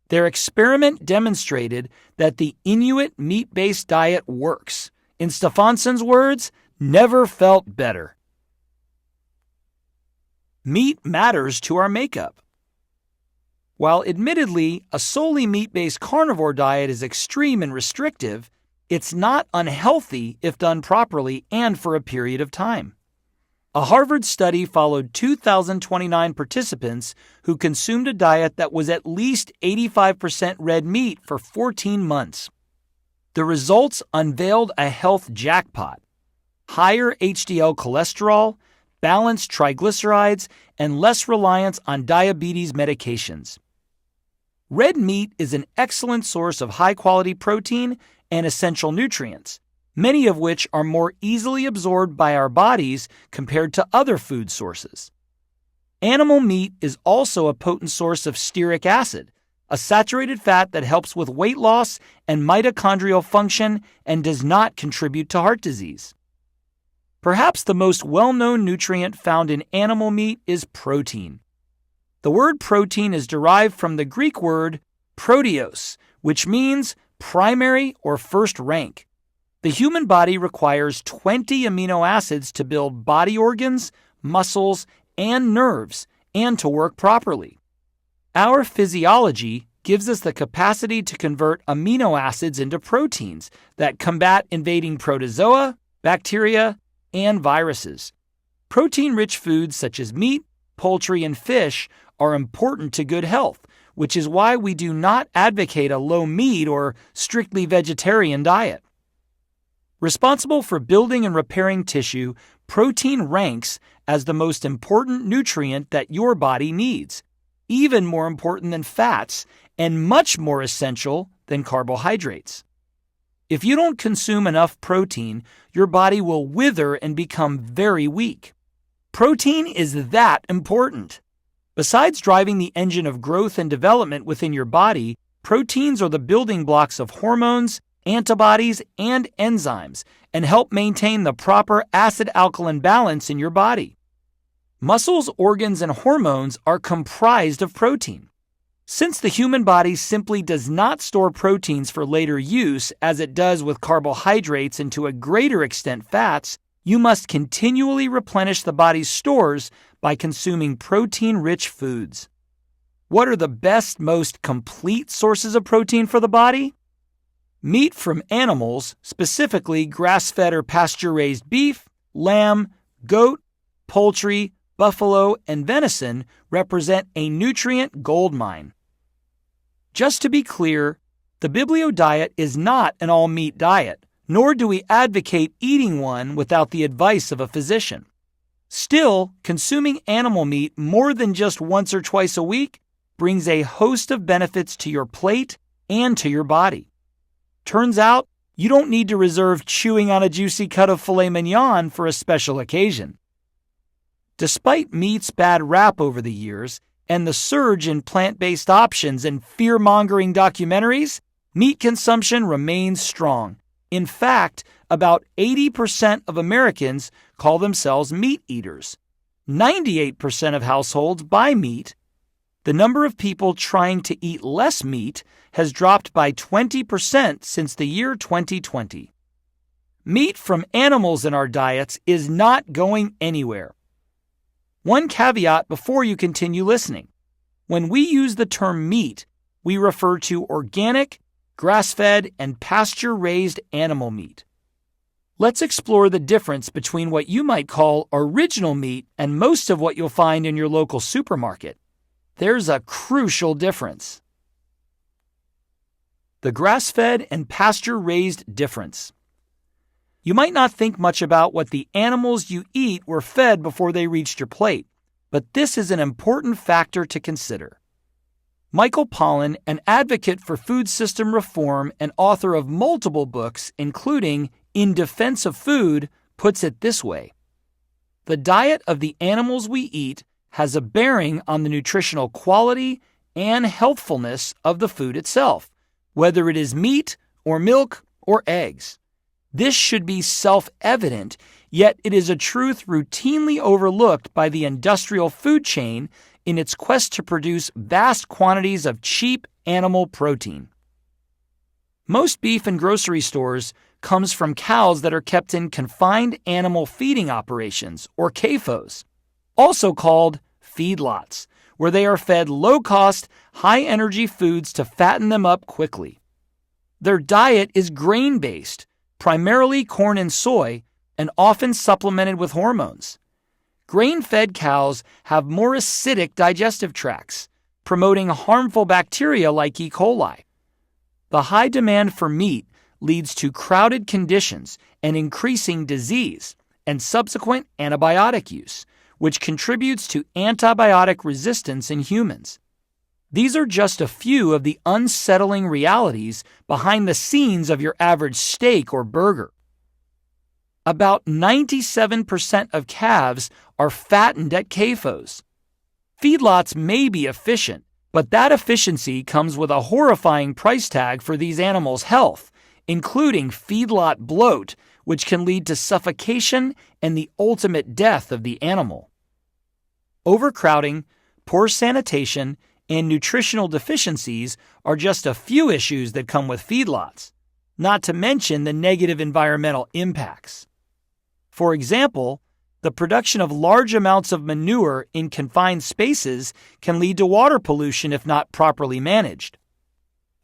Their experiment demonstrated that the Inuit meat-based diet works. In Stefansson's words, never felt better. Meat matters to our makeup. While admittedly a solely meat-based carnivore diet is extreme and restrictive, it's not unhealthy if done properly and for a period of time. A Harvard study followed 2,029 participants who consumed a diet that was at least 85% red meat for 14 months. The results unveiled a health jackpot: higher HDL cholesterol, balanced triglycerides, and less reliance on diabetes medications. Red meat is an excellent source of high-quality protein and essential nutrients, many of which are more easily absorbed by our bodies compared to other food sources. Animal meat is also a potent source of stearic acid, a saturated fat that helps with weight loss and mitochondrial function and does not contribute to heart disease. Perhaps the most well-known nutrient found in animal meat is protein. The word protein is derived from the Greek word proteos, which means primary or first rank. The human body requires 20 amino acids to build body organs, muscles, and nerves, and to work properly. Our physiology gives us the capacity to convert amino acids into proteins that combat invading protozoa, bacteria, and viruses. Protein-rich foods such as meat, poultry, and fish are important to good health, which is why we do not advocate a low-meat or strictly vegetarian diet. Responsible for building and repairing tissue, protein ranks as the most important nutrient that your body needs, even more important than fats and much more essential than carbohydrates. If you don't consume enough protein, your body will wither and become very weak. Protein is that important. Besides driving the engine of growth and development within your body, proteins are the building blocks of hormones, antibodies, and enzymes, and help maintain the proper acid-alkaline balance in your body. Muscles, organs, and hormones are comprised of protein. Since the human body simply does not store proteins for later use as it does with carbohydrates and to a greater extent fats, you must continually replenish the body's stores by consuming protein-rich foods. What are the best, most complete sources of protein for the body? Meat from animals, specifically grass-fed or pasture-raised beef, lamb, goat, poultry, buffalo, and venison, represent a nutrient goldmine. Just to be clear, the Biblio diet is not an all-meat diet, nor do we advocate eating one without the advice of a physician. Still, consuming animal meat more than just once or twice a week brings a host of benefits to your plate and to your body. Turns out, you don't need to reserve chewing on a juicy cut of filet mignon for a special occasion. Despite meat's bad rap over the years, and the surge in plant-based options and fear-mongering documentaries, meat consumption remains strong. In fact, about 80% of Americans call themselves meat eaters. 98% of households buy meat. The number of people trying to eat less meat has dropped by 20% since the year 2020. Meat from animals in our diets is not going anywhere. One caveat before you continue listening. When we use the term meat, we refer to organic, grass-fed, and pasture-raised animal meat. Let's explore the difference between what you might call original meat and most of what you'll find in your local supermarket. There's a crucial difference. The grass-fed and pasture-raised difference. You might not think much about what the animals you eat were fed before they reached your plate, but this is an important factor to consider. Michael Pollan, an advocate for food system reform and author of multiple books, including In Defense of Food, puts it this way: the diet of the animals we eat has a bearing on the nutritional quality and healthfulness of the food itself, whether it is meat or milk or eggs. This should be self-evident, yet it is a truth routinely overlooked by the industrial food chain in its quest to produce vast quantities of cheap animal protein. Most beef in grocery stores comes from cows that are kept in confined animal feeding operations, or CAFOs, also called feedlots, where they are fed low-cost, high-energy foods to fatten them up quickly. Their diet is grain-based, primarily corn and soy, and often supplemented with hormones. Grain-fed cows have more acidic digestive tracts, promoting harmful bacteria like E. coli. The high demand for meat leads to crowded conditions and increasing disease and subsequent antibiotic use, which contributes to antibiotic resistance in humans. These are just a few of the unsettling realities behind the scenes of your average steak or burger. About 97% of calves are fattened at CAFOs. Feedlots may be efficient, but that efficiency comes with a horrifying price tag for these animals' health, including feedlot bloat, which can lead to suffocation and the ultimate death of the animal. Overcrowding, poor sanitation, and nutritional deficiencies are just a few issues that come with feedlots, not to mention the negative environmental impacts. For example, the production of large amounts of manure in confined spaces can lead to water pollution if not properly managed.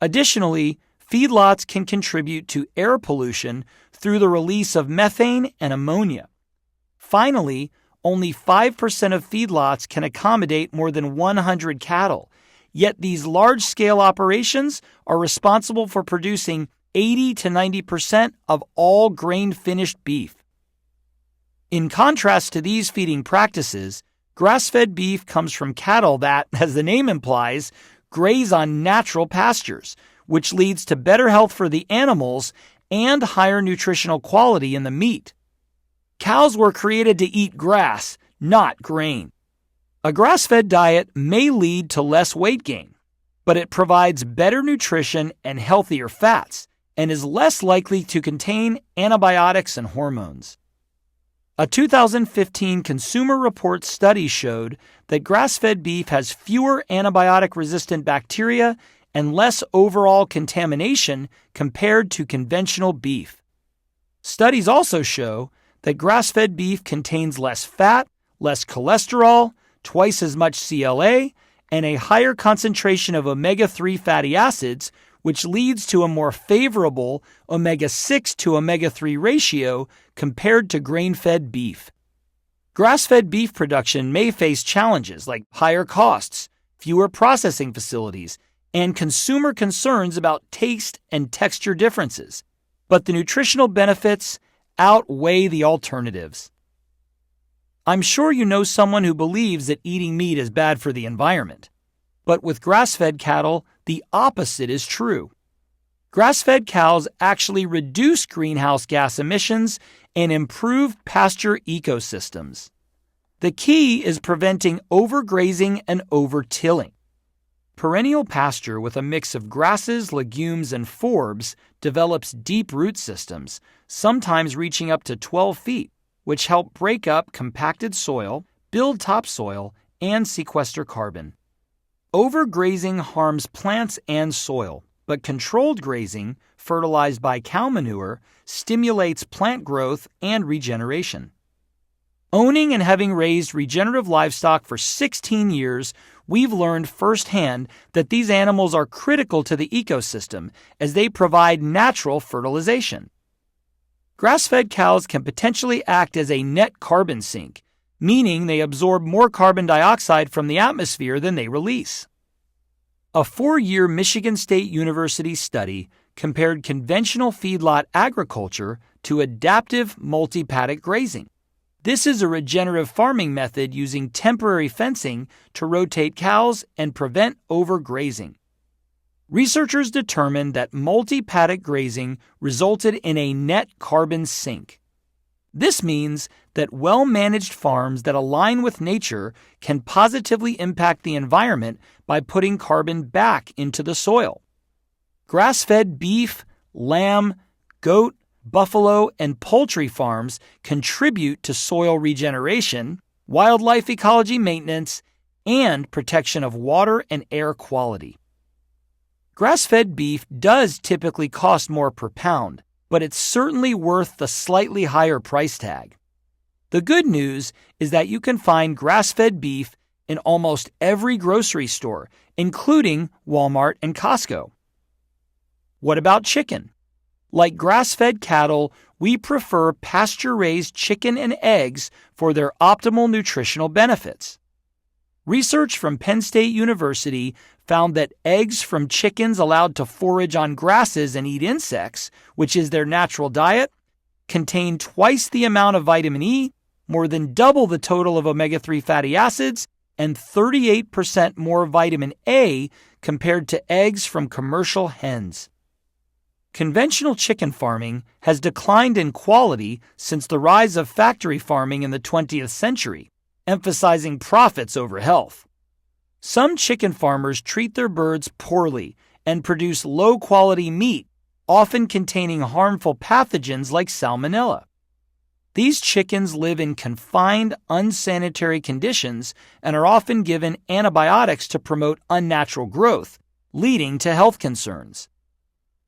Additionally, feedlots can contribute to air pollution through the release of methane and ammonia. Finally, only 5% of feedlots can accommodate more than 100 cattle, yet these large-scale operations are responsible for producing 80 to 90% of all grain-finished beef. In contrast to these feeding practices, grass-fed beef comes from cattle that, as the name implies, graze on natural pastures, which leads to better health for the animals and higher nutritional quality in the meat. Cows were created to eat grass, not grain. A grass-fed diet may lead to less weight gain, but it provides better nutrition and healthier fats, and is less likely to contain antibiotics and hormones. A 2015 Consumer Reports study showed that grass-fed beef has fewer antibiotic-resistant bacteria and less overall contamination compared to conventional beef. Studies also show that grass-fed beef contains less fat, less cholesterol, twice as much CLA, and a higher concentration of omega-3 fatty acids, which leads to a more favorable omega-6 to omega-3 ratio compared to grain-fed beef. Grass-fed beef production may face challenges like higher costs, fewer processing facilities, and consumer concerns about taste and texture differences, but the nutritional benefits outweigh the alternatives. I'm sure you know someone who believes that eating meat is bad for the environment. But with grass-fed cattle, the opposite is true. Grass-fed cows actually reduce greenhouse gas emissions and improve pasture ecosystems. The key is preventing overgrazing and overtilling. Perennial pasture with a mix of grasses, legumes, and forbs develops deep root systems, sometimes reaching up to 12 feet, which help break up compacted soil, build topsoil, and sequester carbon. Overgrazing harms plants and soil, but controlled grazing, fertilized by cow manure, stimulates plant growth and regeneration. Owning and having raised regenerative livestock for 16 years, we've learned firsthand that these animals are critical to the ecosystem as they provide natural fertilization. Grass-fed cows can potentially act as a net carbon sink, meaning they absorb more carbon dioxide from the atmosphere than they release. A 4-year Michigan State University study compared conventional feedlot agriculture to adaptive multi-paddock grazing. This is a regenerative farming method using temporary fencing to rotate cows and prevent overgrazing. Researchers determined that multi-paddock grazing resulted in a net carbon sink. This means that well-managed farms that align with nature can positively impact the environment by putting carbon back into the soil. Grass-fed beef, lamb, goat, buffalo, and poultry farms contribute to soil regeneration, wildlife ecology maintenance, and protection of water and air quality. Grass-fed beef does typically cost more per pound, but it's certainly worth the slightly higher price tag. The good news is that you can find grass-fed beef in almost every grocery store, including Walmart and Costco. What about chicken? Like grass-fed cattle, we prefer pasture-raised chicken and eggs for their optimal nutritional benefits. Research from Penn State University found that eggs from chickens allowed to forage on grasses and eat insects, which is their natural diet, contain twice the amount of vitamin E, more than double the total of omega-3 fatty acids, and 38% more vitamin A compared to eggs from commercial hens. Conventional chicken farming has declined in quality since the rise of factory farming in the 20th century, emphasizing profits over health. Some chicken farmers treat their birds poorly and produce low-quality meat, often containing harmful pathogens like salmonella. These chickens live in confined, unsanitary conditions and are often given antibiotics to promote unnatural growth, leading to health concerns.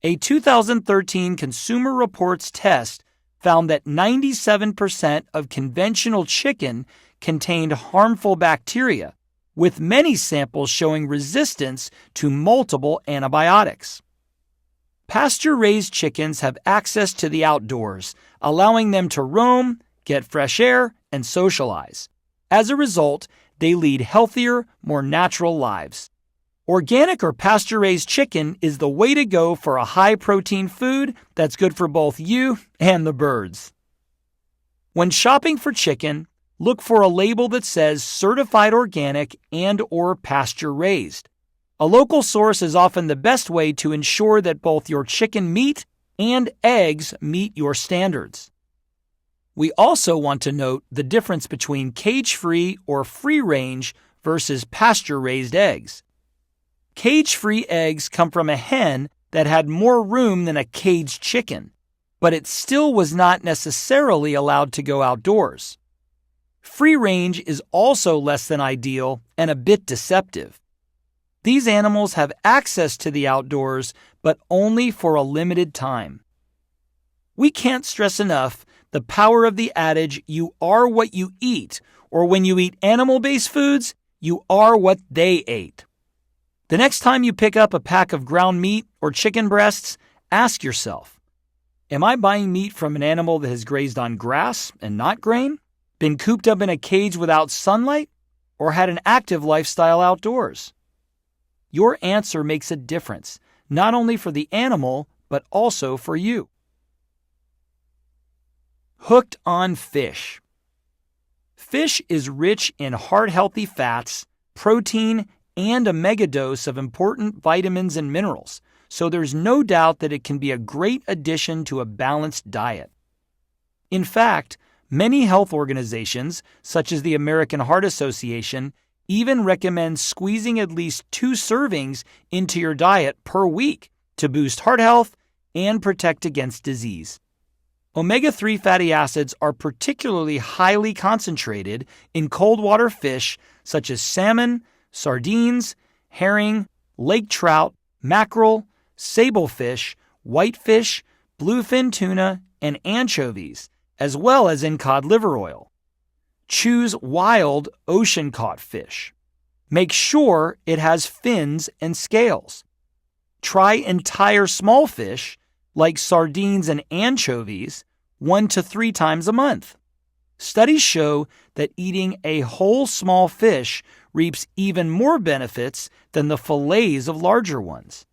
A 2013 Consumer Reports test found that 97% of conventional chicken contained harmful bacteria, with many samples showing resistance to multiple antibiotics. Pasture-raised chickens have access to the outdoors, allowing them to roam, get fresh air, and socialize. As a result, they lead healthier, more natural lives. Organic or pasture-raised chicken is the way to go for a high-protein food that's good for both you and the birds. When shopping for chicken, look for a label that says certified organic and/or pasture-raised. A local source is often the best way to ensure that both your chicken meat and eggs meet your standards. We also want to note the difference between cage-free or free-range versus pasture-raised eggs. Cage-free eggs come from a hen that had more room than a caged chicken, but it still was not necessarily allowed to go outdoors. Free range is also less than ideal and a bit deceptive. These animals have access to the outdoors, but only for a limited time. We can't stress enough the power of the adage, "You are what you eat," or when you eat animal-based foods, you are what they ate. The next time you pick up a pack of ground meat or chicken breasts, ask yourself, am I buying meat from an animal that has grazed on grass and not grain, been cooped up in a cage without sunlight, or had an active lifestyle outdoors? Your answer makes a difference, not only for the animal, but also for you. Hooked on fish. Fish is rich in heart-healthy fats, protein, and a megadose of important vitamins and minerals, so there's no doubt that it can be a great addition to a balanced diet. In fact, many health organizations, such as the American Heart Association, even recommend squeezing at least 2 servings into your diet per week to boost heart health and protect against disease. Omega-3 fatty acids are particularly highly concentrated in cold water fish such as salmon, sardines, herring, lake trout, mackerel, sablefish, whitefish, bluefin tuna, and anchovies, as well as in cod liver oil. Choose wild ocean-caught fish. Make sure it has fins and scales. Try entire small fish, like sardines and anchovies, 1 to 3 times a month. Studies show that eating a whole small fish reaps even more benefits than the fillets of larger ones.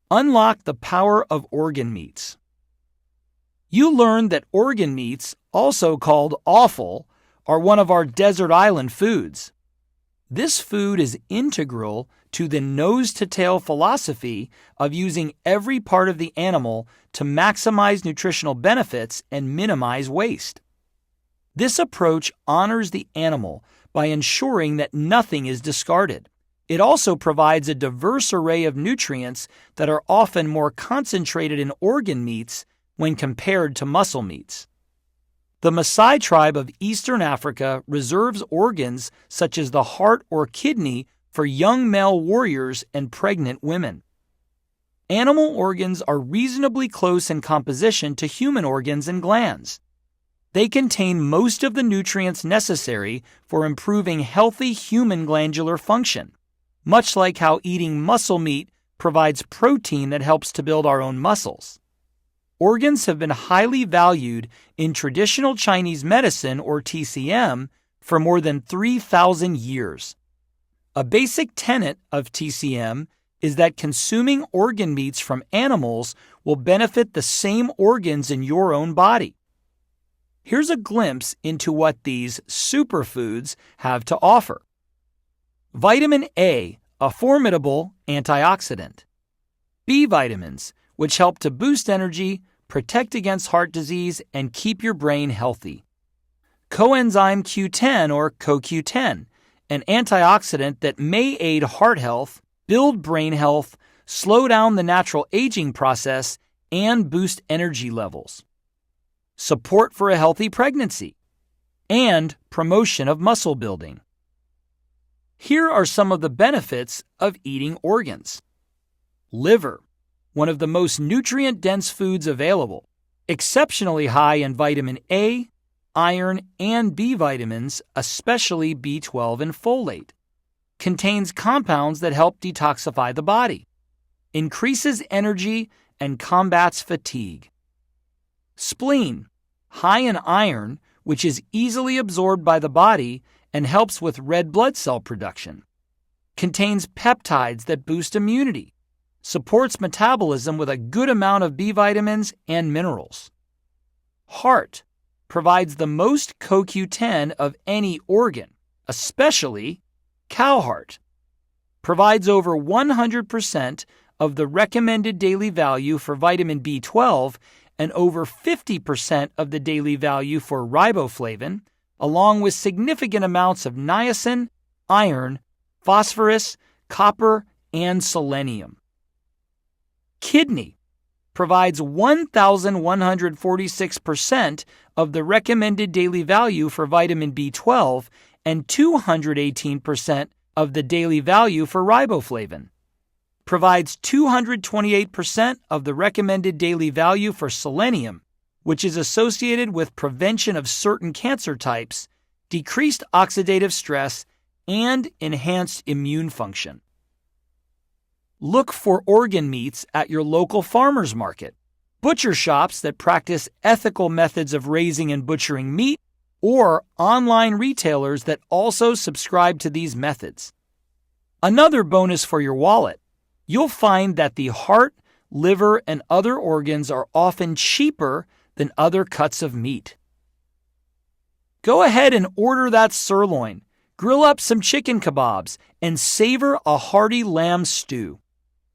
Unlock the power of organ meats. You learned that organ meats, also called offal, are one of our desert island foods. This food is integral to the nose-to-tail philosophy of using every part of the animal to maximize nutritional benefits and minimize waste. This approach honors the animal by ensuring that nothing is discarded. It also provides a diverse array of nutrients that are often more concentrated in organ meats when compared to muscle meats. The Maasai tribe of Eastern Africa reserves organs such as the heart or kidney for young male warriors and pregnant women. Animal organs are reasonably close in composition to human organs and glands. They contain most of the nutrients necessary for improving healthy human glandular function, much like how eating muscle meat provides protein that helps to build our own muscles. Organs have been highly valued in traditional Chinese medicine, or TCM, for more than 3,000 years. A basic tenet of TCM is that consuming organ meats from animals will benefit the same organs in your own body. Here's a glimpse into what these superfoods have to offer. Vitamin A, a formidable antioxidant. B vitamins, which help to boost energy, protect against heart disease, and keep your brain healthy. Coenzyme Q10 or CoQ10, an antioxidant that may aid heart health, build brain health, slow down the natural aging process, and boost energy levels. Support for a healthy pregnancy, and promotion of muscle building. Here are some of the benefits of eating organs. Liver, one of the most nutrient-dense foods available, exceptionally high in vitamin A, iron, and B vitamins, especially B12 and folate. Contains compounds that help detoxify the body. increases energy and combats fatigue. Spleen, high in iron, which is easily absorbed by the body and helps with red blood cell production. Contains peptides that boost immunity, supports metabolism with a good amount of B vitamins and minerals. Heart provides the most CoQ10 of any organ, especially cow heart. Provides over 100% of the recommended daily value for vitamin B12 and over 50% of the daily value for riboflavin, along with significant amounts of niacin, iron, phosphorus, copper, and selenium. Kidney provides 1,146% of the recommended daily value for vitamin B12 and 218% of the daily value for riboflavin. Provides 228% of the recommended daily value for selenium, which is associated with prevention of certain cancer types, decreased oxidative stress, and enhanced immune function. Look for organ meats at your local farmer's market, butcher shops that practice ethical methods of raising and butchering meat, or online retailers that also subscribe to these methods. Another bonus for your wallet, you'll find that the heart, liver, and other organs are often cheaper than other cuts of meat. Go ahead and order that sirloin, grill up some chicken kebabs, and savor a hearty lamb stew.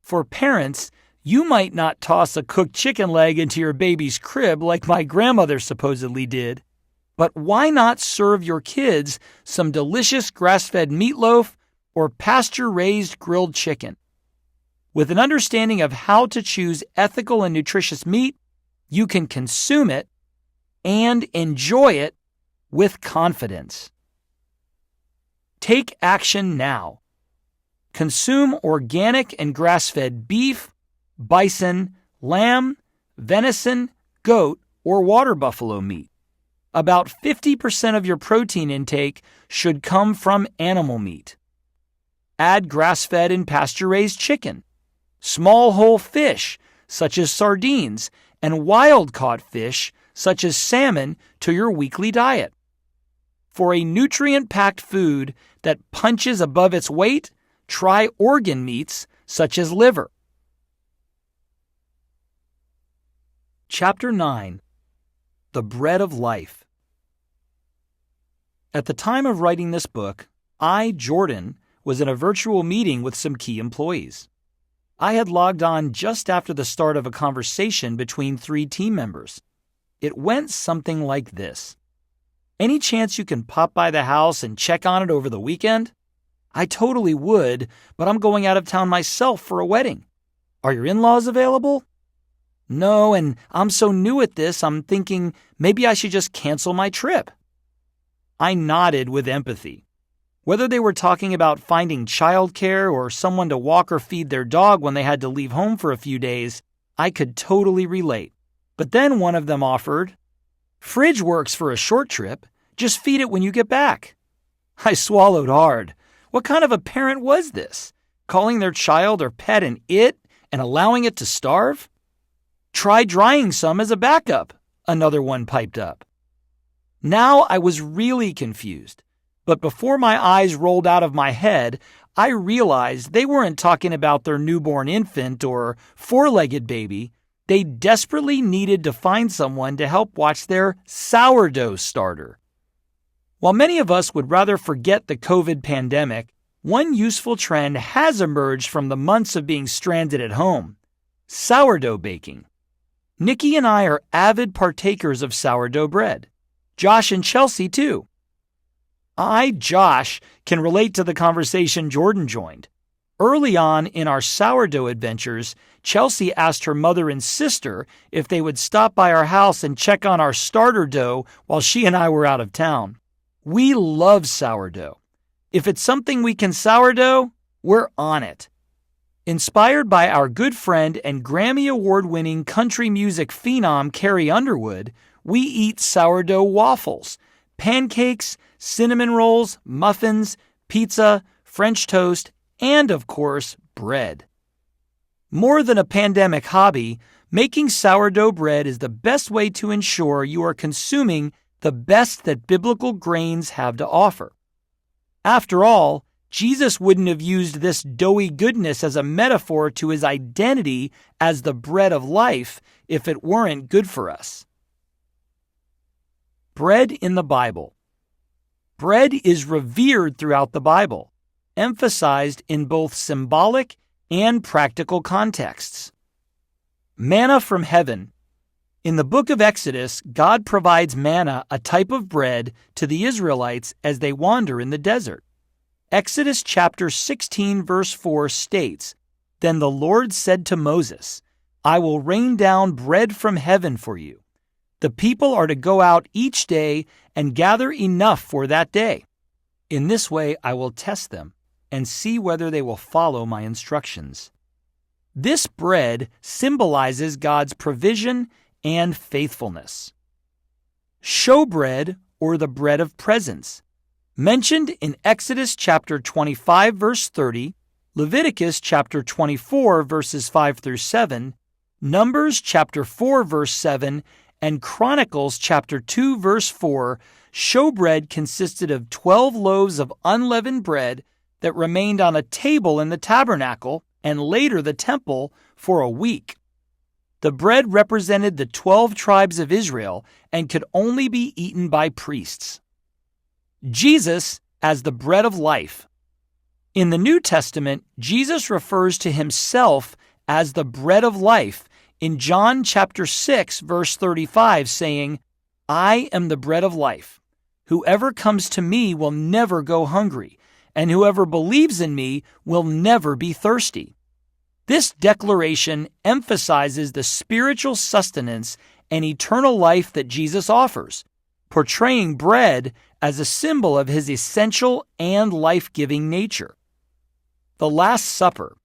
For parents, you might not toss a cooked chicken leg into your baby's crib like my grandmother supposedly did, but why not serve your kids some delicious grass-fed meatloaf or pasture-raised grilled chicken? With an understanding of how to choose ethical and nutritious meat, you can consume it and enjoy it with confidence. Take action now. Consume organic and grass-fed beef, bison, lamb, venison, goat, or water buffalo meat. About 50% of your protein intake should come from animal meat. Add grass-fed and pasture-raised chicken, small whole fish, such as sardines, and wild-caught fish, such as salmon, to your weekly diet. For a nutrient-packed food that punches above its weight, try organ meats, such as liver. Chapter 9. The Bread of Life. At the time of writing this book, I, Jordan, was in a virtual meeting with some key employees. I had logged on just after the start of a conversation between 3 team members. It went something like this. Any chance you can pop by the house and check on it over the weekend? I totally would, but I'm going out of town myself for a wedding. Are your in-laws available? No, and I'm so new at this, I'm thinking maybe I should just cancel my trip. I nodded with empathy. Whether they were talking about finding childcare or someone to walk or feed their dog when they had to leave home for a few days, I could totally relate. But then one of them offered, "Fridge works for a short trip. Just feed it when you get back." I swallowed hard. What kind of a parent was this? Calling their child or pet an it and allowing it to starve? Try drying some as a backup, another one piped up. Now I was really confused. But before my eyes rolled out of my head, I realized they weren't talking about their newborn infant or 4-legged baby. They desperately needed to find someone to help watch their sourdough starter. While many of us would rather forget the COVID pandemic, one useful trend has emerged from the months of being stranded at home: sourdough baking. Nikki and I are avid partakers of sourdough bread. Josh and Chelsea, too. Josh, can relate to the conversation Jordan joined. Early on in our sourdough adventures, Chelsea asked her mother and sister if they would stop by our house and check on our starter dough while she and I were out of town. We love sourdough. If it's something we can sourdough, we're on it. Inspired by our good friend and Grammy Award-winning country music phenom Carrie Underwood, we eat sourdough waffles, pancakes, cinnamon rolls, muffins, pizza, French toast, and, of course, bread. More than a pandemic hobby, making sourdough bread is the best way to ensure you are consuming the best that biblical grains have to offer. After all, Jesus wouldn't have used this doughy goodness as a metaphor to his identity as the bread of life if it weren't good for us. Bread in the Bible. Bread is revered throughout the Bible, emphasized in both symbolic and practical contexts. Manna from heaven. In the book of Exodus, God provides manna, a type of bread, to the Israelites as they wander in the desert. Exodus chapter 16 verse 4 states, "Then the Lord said to Moses, I will rain down bread from heaven for you. The people are to go out each day and gather enough for that day. In this way I will test them and see whether they will follow my instructions." This bread symbolizes God's provision and faithfulness. Showbread, or the bread of presence. Mentioned in Exodus chapter 25 verse 30, Leviticus chapter 24 verses 5 through 7, Numbers chapter 4 verse 7, and Chronicles chapter 2 verse 4, showbread consisted of 12 loaves of unleavened bread that remained on a table in the tabernacle and later the temple for a week. The bread represented the 12 tribes of Israel and could only be eaten by priests. Jesus as the bread of life. In the New Testament, Jesus refers to himself as the bread of life in John chapter 6 verse 35, saying, "I am the bread of life. Whoever comes to me will never go hungry, and whoever believes in me will never be thirsty." This declaration emphasizes the spiritual sustenance and eternal life that Jesus offers, portraying bread as a symbol of his essential and life-giving nature. The Last Supper.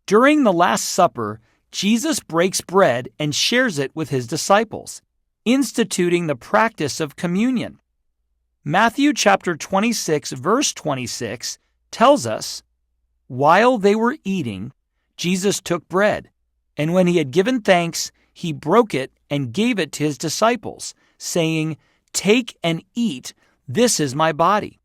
During the Last Supper, Jesus breaks bread and shares it with his disciples, instituting the practice of communion. Matthew chapter 26 verse 26 tells us, "While they were eating, Jesus took bread, and when he had given thanks, he broke it and gave it to his disciples, saying, 'Take and eat, this is my body.'"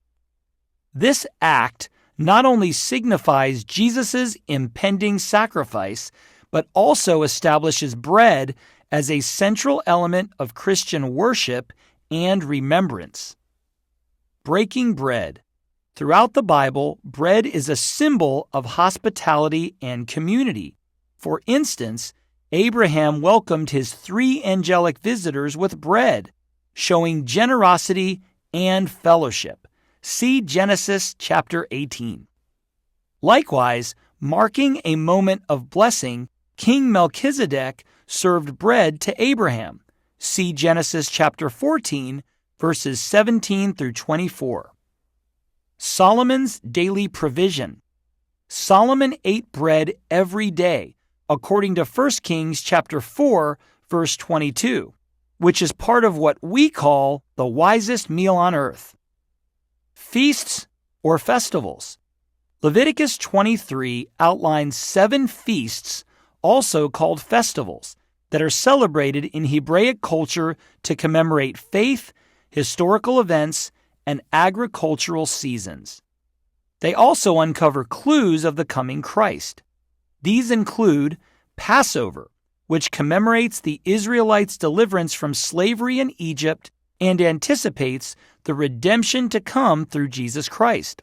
This act not only signifies Jesus' impending sacrifice, but also establishes bread as a central element of Christian worship and remembrance. Breaking bread. Throughout the Bible, bread is a symbol of hospitality and community. For instance, Abraham welcomed his 3 angelic visitors with bread, showing generosity and fellowship. See Genesis chapter 18. Likewise, marking a moment of blessing, King Melchizedek served bread to Abraham. See Genesis chapter 14, verses 17 through 24. Solomon's daily provision. Solomon ate bread every day, according to 1 Kings chapter 4, verse 22, which is part of what we call the wisest meal on earth. Feasts or festivals. Leviticus 23 outlines 7 feasts, also called festivals, that are celebrated in Hebraic culture to commemorate faith, historical events, and agricultural seasons. They also uncover clues of the coming Christ. These include Passover, which commemorates the Israelites' deliverance from slavery in Egypt and anticipates the redemption to come through Jesus Christ.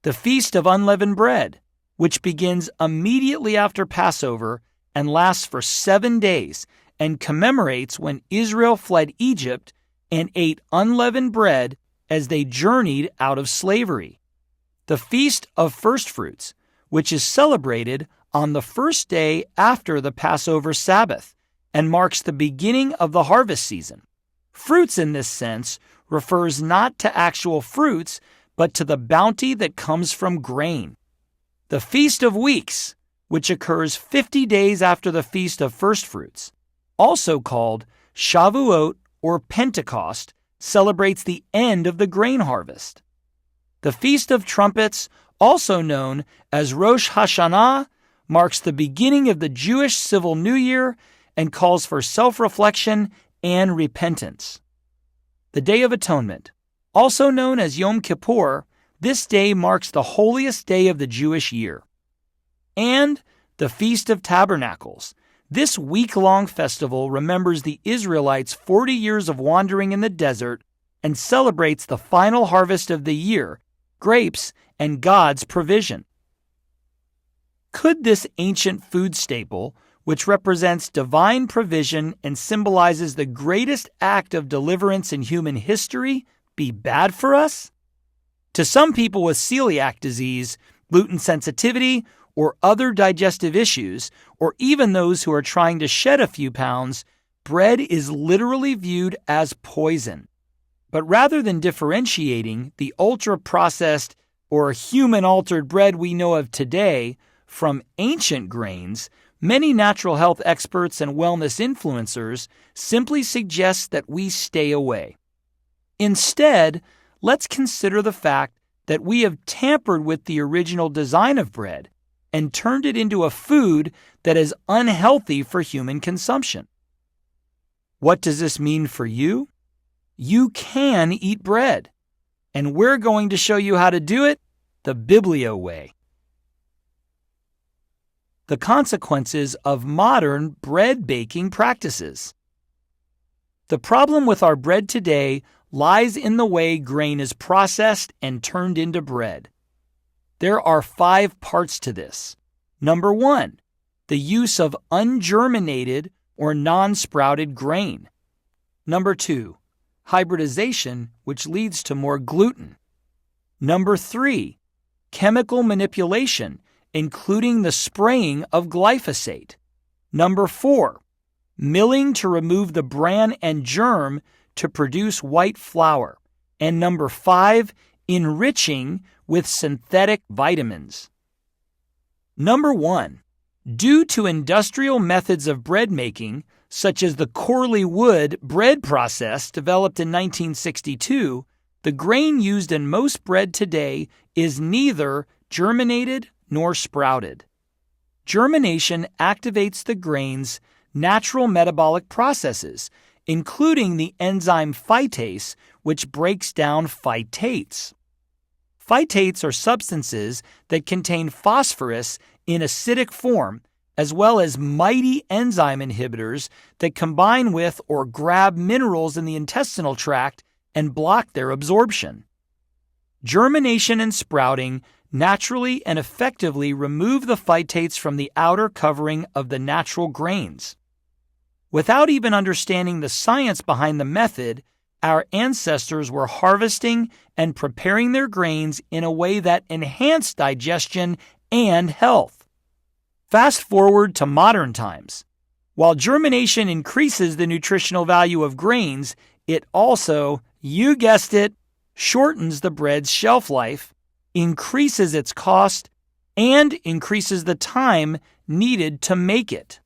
The Feast of Unleavened Bread, which begins immediately after Passover and lasts for 7 days and commemorates when Israel fled Egypt and ate unleavened bread as they journeyed out of slavery. The Feast of Firstfruits, which is celebrated on the first day after the Passover Sabbath and marks the beginning of the harvest season. Fruits in this sense refers not to actual fruits, but to the bounty that comes from grain. The Feast of Weeks, which occurs 50 days after the Feast of Firstfruits, also called Shavuot or Pentecost, celebrates the end of the grain harvest. The Feast of Trumpets, also known as Rosh Hashanah marks the beginning of the Jewish civil new year and calls for self-reflection and repentance. The Day of Atonement, also known as Yom Kippur, this day marks the holiest day of the Jewish year. And the Feast of Tabernacles. This week-long festival remembers the Israelites' 40 years of wandering in the desert and celebrates the final harvest of the year, grapes, and God's provision. Could this ancient food staple, which represents divine provision and symbolizes the greatest act of deliverance in human history, be bad for us? To some people with celiac disease, gluten sensitivity, or other digestive issues, or even those who are trying to shed a few pounds, bread is literally viewed as poison. But rather than differentiating the ultra-processed or human-altered bread we know of today from ancient grains, many natural health experts and wellness influencers simply suggest that we stay away. Instead, let's consider the fact that we have tampered with the original design of bread and turned it into a food that is unhealthy for human consumption. What does this mean for you? You can eat bread, and we're going to show you how to do it the Biblio way. The consequences of modern bread baking practices. The problem with our bread today lies in the way grain is processed and turned into bread. There are 5 parts to this. Number 1, the use of ungerminated or non-sprouted grain. Number 2, hybridization, which leads to more gluten. Number 3, chemical manipulation, including the spraying of glyphosate. Number 4, milling to remove the bran and germ to produce white flour. And number 5, enriching with synthetic vitamins. Number 1, due to industrial methods of bread making, such as the Corley wood bread process developed in 1962, the grain used in most bread today is neither germinated nor sprouted. Germination activates the grain's natural metabolic processes, including the enzyme phytase, which breaks down phytates. Phytates are substances that contain phosphorus in acidic form, as well as mighty enzyme inhibitors that combine with or grab minerals in the intestinal tract and block their absorption. Germination and sprouting naturally and effectively remove the phytates from the outer covering of the natural grains. Without even understanding the science behind the method, our ancestors were harvesting and preparing their grains in a way that enhanced digestion and health. Fast forward to modern times. While germination increases the nutritional value of grains, it also, you guessed it, shortens the bread's shelf life, increases its cost, and increases the time needed to make it.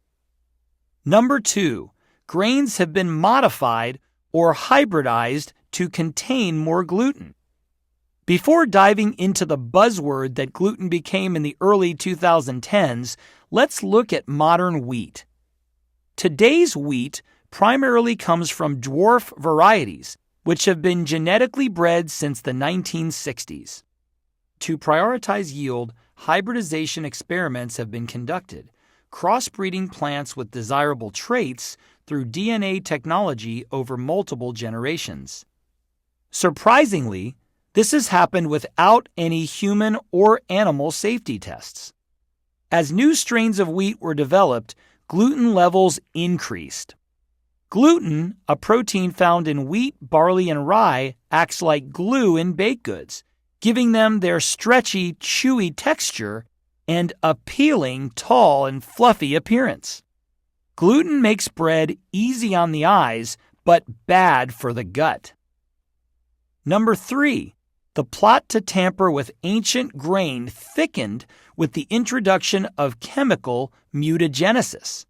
Number 2, grains have been modified or hybridized to contain more gluten. Before diving into the buzzword that gluten became in the early 2010s, let's look at modern wheat. Today's wheat primarily comes from dwarf varieties, which have been genetically bred since the 1960s. To prioritize yield, hybridization experiments have been conducted, crossbreeding plants with desirable traits through DNA technology over multiple generations. Surprisingly, this has happened without any human or animal safety tests. As new strains of wheat were developed, gluten levels increased. Gluten, a protein found in wheat, barley, and rye, acts like glue in baked goods, giving them their stretchy, chewy texture and appealing, tall, and fluffy appearance. Gluten makes bread easy on the eyes, but bad for the gut. Number 3, the plot to tamper with ancient grain thickened with the introduction of chemical mutagenesis.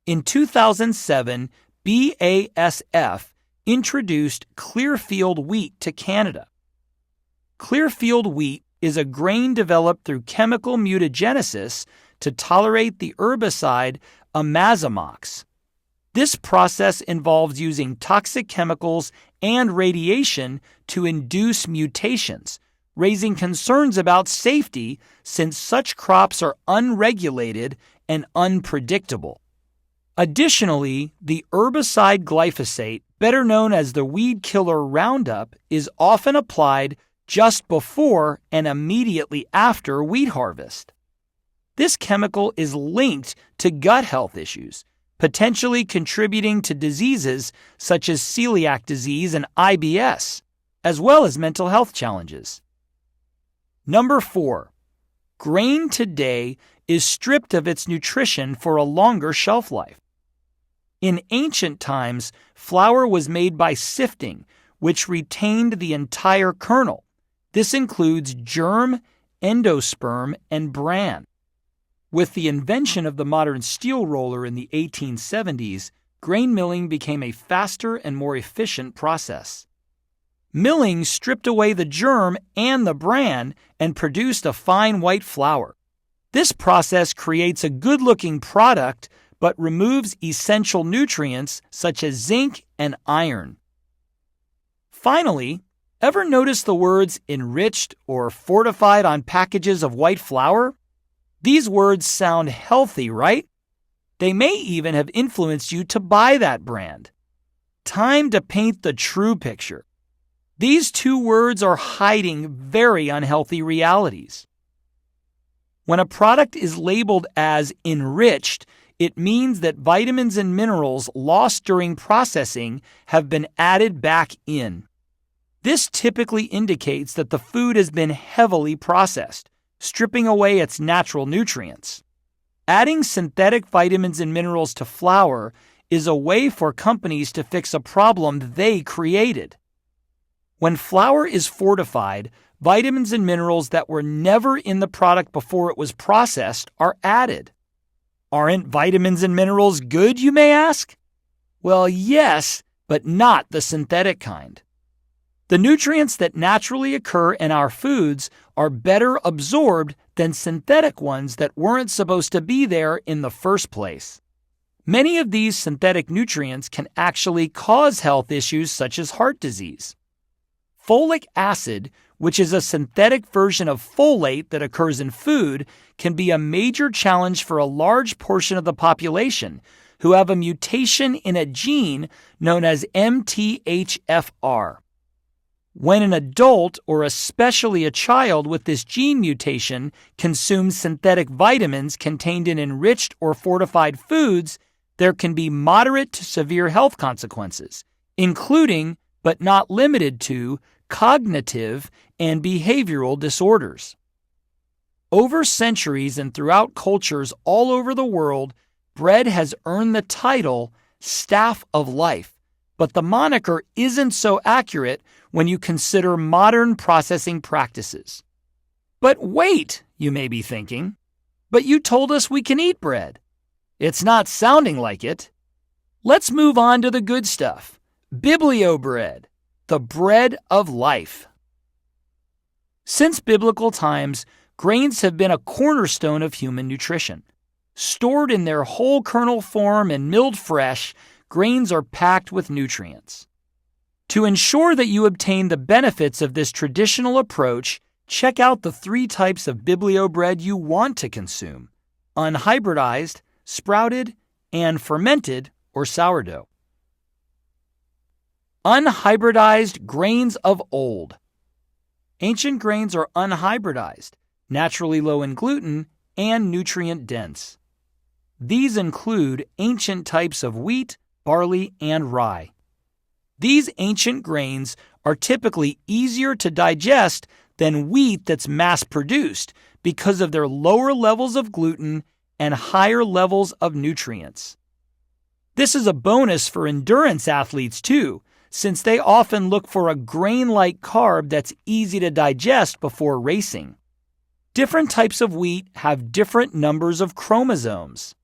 In 2007, BASF introduced Clearfield wheat to Canada. Clearfield wheat is a grain developed through chemical mutagenesis to tolerate the herbicide imazamox. This process involves using toxic chemicals and radiation to induce mutations, raising concerns about safety since such crops are unregulated and unpredictable. Additionally, the herbicide glyphosate, better known as the weed killer Roundup, is often applied just before and immediately after wheat harvest. This chemical is linked to gut health issues, potentially contributing to diseases such as celiac disease and IBS, as well as mental health challenges. Number 4. Grain today is stripped of its nutrition for a longer shelf life. In ancient times, flour was made by sifting, which retained the entire kernel. This includes germ, endosperm, and bran. With the invention of the modern steel roller in the 1870s, grain milling became a faster and more efficient process. Milling stripped away the germ and the bran and produced a fine white flour. This process creates a good-looking product but removes essential nutrients such as zinc and iron. Finally, ever notice the words enriched or fortified on packages of white flour? These words sound healthy, right? They may even have influenced you to buy that brand. Time to paint the true picture. These two words are hiding very unhealthy realities. When a product is labeled as enriched, it means that vitamins and minerals lost during processing have been added back in. This typically indicates that the food has been heavily processed, stripping away its natural nutrients. Adding synthetic vitamins and minerals to flour is a way for companies to fix a problem they created. When flour is fortified, vitamins and minerals that were never in the product before it was processed are added. Aren't vitamins and minerals good, you may ask? Well, yes, but not the synthetic kind. The nutrients that naturally occur in our foods are better absorbed than synthetic ones that weren't supposed to be there in the first place. Many of these synthetic nutrients can actually cause health issues such as heart disease. Folic acid, which is a synthetic version of folate that occurs in food, can be a major challenge for a large portion of the population who have a mutation in a gene known as MTHFR. When an adult, or especially a child with this gene mutation, consumes synthetic vitamins contained in enriched or fortified foods, there can be moderate to severe health consequences, including, but not limited to, cognitive and behavioral disorders. Over centuries and throughout cultures all over the world, bread has earned the title Staff of Life, but the moniker isn't so accurate when you consider modern processing practices. But wait, you may be thinking, but you told us we can eat bread. It's not sounding like it. Let's move on to the good stuff. Biblio bread, the bread of life. Since biblical times, grains have been a cornerstone of human nutrition. Stored in their whole kernel form and milled fresh, grains are packed with nutrients. To ensure that you obtain the benefits of this traditional approach, check out the 3 types of Biblio bread you want to consume: unhybridized, sprouted, and fermented or sourdough. Unhybridized grains of old. Ancient grains are unhybridized, naturally low in gluten, and nutrient dense. These include ancient types of wheat, barley, and rye. These ancient grains are typically easier to digest than wheat that's mass-produced because of their lower levels of gluten and higher levels of nutrients. This is a bonus for endurance athletes too, since they often look for a grain-like carb that's easy to digest before racing. Different types of wheat have different numbers of chromosomes.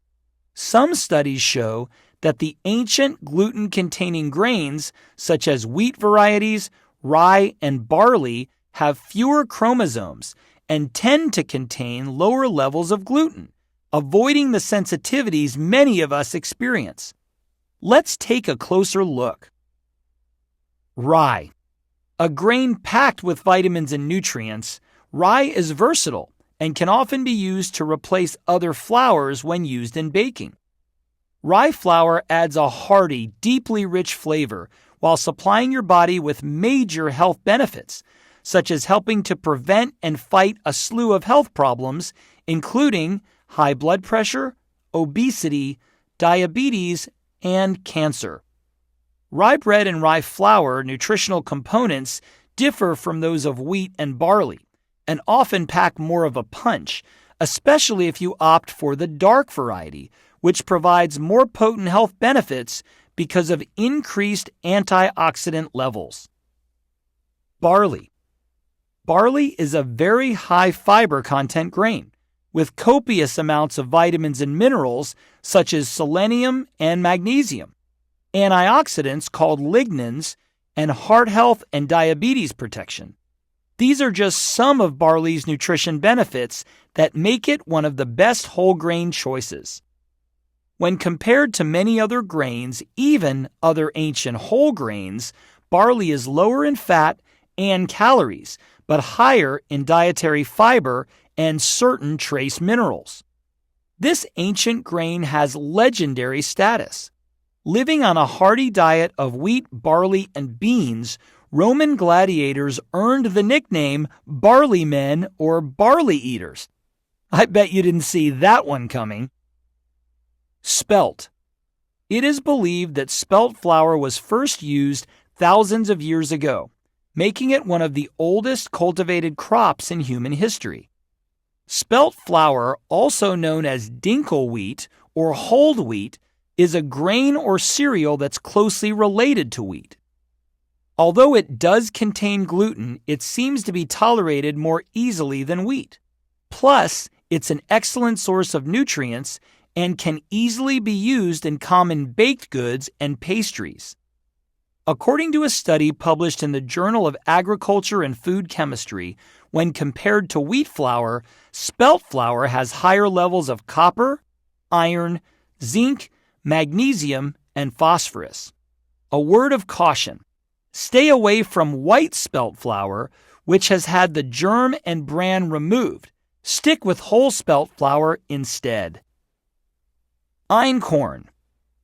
Some studies show that the ancient gluten-containing grains, such as wheat varieties, rye, and barley, have fewer chromosomes and tend to contain lower levels of gluten, avoiding the sensitivities many of us experience. Let's take a closer look. Rye. A grain packed with vitamins and nutrients, rye is versatile and can often be used to replace other flours when used in baking. Rye flour adds a hearty, deeply rich flavor while supplying your body with major health benefits, such as helping to prevent and fight a slew of health problems, including high blood pressure, obesity, diabetes, and cancer. Rye bread and rye flour nutritional components differ from those of wheat and barley, and often pack more of a punch, especially if you opt for the dark variety, which provides more potent health benefits because of increased antioxidant levels. Barley. Barley is a very high fiber content grain, with copious amounts of vitamins and minerals such as selenium and magnesium, antioxidants called lignans, and heart health and diabetes protection. These are just some of barley's nutrition benefits that make it one of the best whole grain choices. When compared to many other grains, even other ancient whole grains, barley is lower in fat and calories, but higher in dietary fiber and certain trace minerals. This ancient grain has legendary status. Living on a hearty diet of wheat, barley, and beans, Roman gladiators earned the nickname barley men or barley eaters. I bet you didn't see that one coming. Spelt. It is believed that spelt flour was first used thousands of years ago, making it one of the oldest cultivated crops in human history. Spelt flour, also known as dinkel wheat or whole wheat, is a grain or cereal that's closely related to wheat. Although it does contain gluten, it seems to be tolerated more easily than wheat. Plus, it's an excellent source of nutrients and can easily be used in common baked goods and pastries. According to a study published in the Journal of Agriculture and Food Chemistry, when compared to wheat flour, spelt flour has higher levels of copper, iron, zinc, magnesium, and phosphorus. A word of caution: stay away from white spelt flour, which has had the germ and bran removed. Stick with whole spelt flour instead. Einkorn.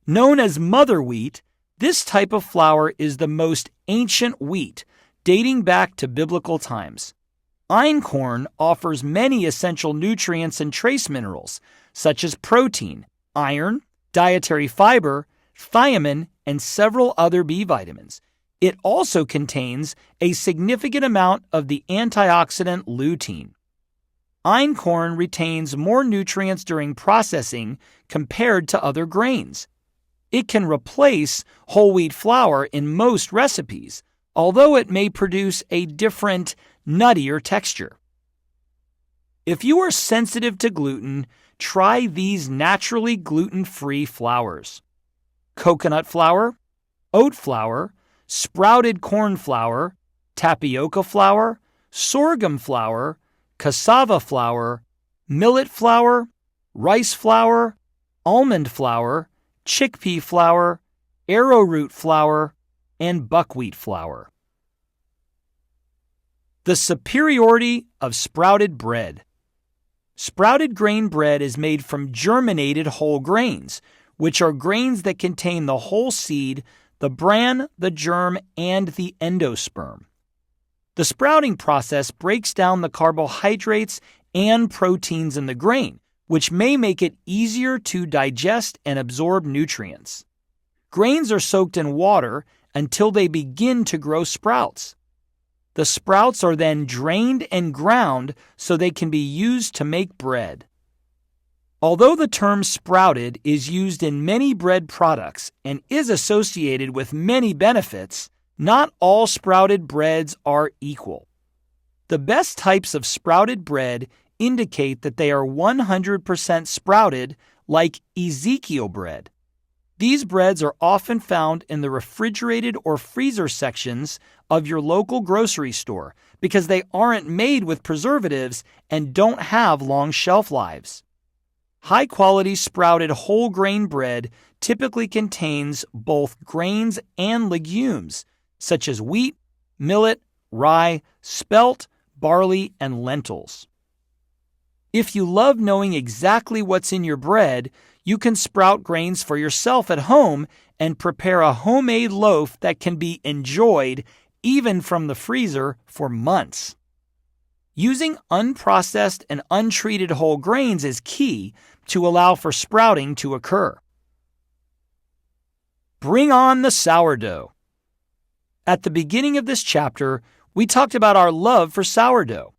Known as mother wheat, this type of flour is the most ancient wheat, dating back to biblical times. Einkorn offers many essential nutrients and trace minerals, such as protein, iron, dietary fiber, thiamine, and several other B vitamins. It also contains a significant amount of the antioxidant lutein. Einkorn retains more nutrients during processing compared to other grains. It can replace whole wheat flour in most recipes, although it may produce a different, nuttier texture. If you are sensitive to gluten, try these naturally gluten-free flours: coconut flour, oat flour, sprouted corn flour, tapioca flour, sorghum flour, cassava flour, millet flour, rice flour, almond flour, chickpea flour, arrowroot flour, and buckwheat flour. The superiority of sprouted bread. Sprouted grain bread is made from germinated whole grains, which are grains that contain the whole seed, the bran, the germ, and the endosperm. The sprouting process breaks down the carbohydrates and proteins in the grain, which may make it easier to digest and absorb nutrients. Grains are soaked in water until they begin to grow sprouts. The sprouts are then drained and ground so they can be used to make bread. Although the term sprouted is used in many bread products and is associated with many benefits, not all sprouted breads are equal. The best types of sprouted bread indicate that they are 100% sprouted, like Ezekiel bread. These breads are often found in the refrigerated or freezer sections of your local grocery store because they aren't made with preservatives and don't have long shelf lives. High-quality sprouted whole grain bread typically contains both grains and legumes, such as wheat, millet, rye, spelt, barley, and lentils. If you love knowing exactly what's in your bread, you can sprout grains for yourself at home and prepare a homemade loaf that can be enjoyed even from the freezer for months. Using unprocessed and untreated whole grains is key to allow for sprouting to occur. Bring on the sourdough. At the beginning of this chapter, we talked about our love for sourdough.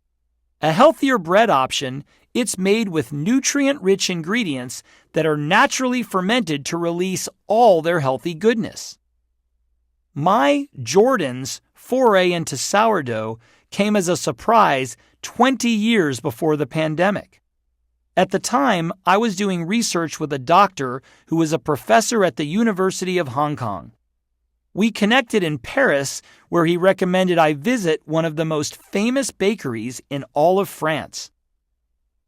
A healthier bread option, it's made with nutrient-rich ingredients that are naturally fermented to release all their healthy goodness. My, Jordan's, foray into sourdough came as a surprise 20 years before the pandemic. At the time, I was doing research with a doctor who was a professor at the University of Hong Kong. We connected in Paris, where he recommended I visit one of the most famous bakeries in all of France.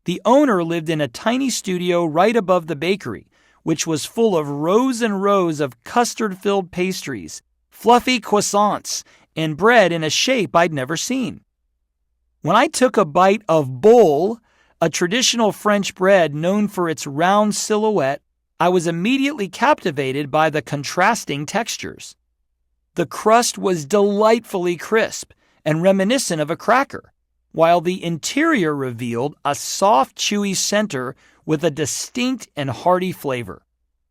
The owner lived in a tiny studio right above the bakery, which was full of rows and rows of custard-filled pastries, fluffy croissants, and bread in a shape I'd never seen. When I took a bite of boule, a traditional French bread known for its round silhouette, I was immediately captivated by the contrasting textures. The crust was delightfully crisp and reminiscent of a cracker, while the interior revealed a soft, chewy center with a distinct and hearty flavor.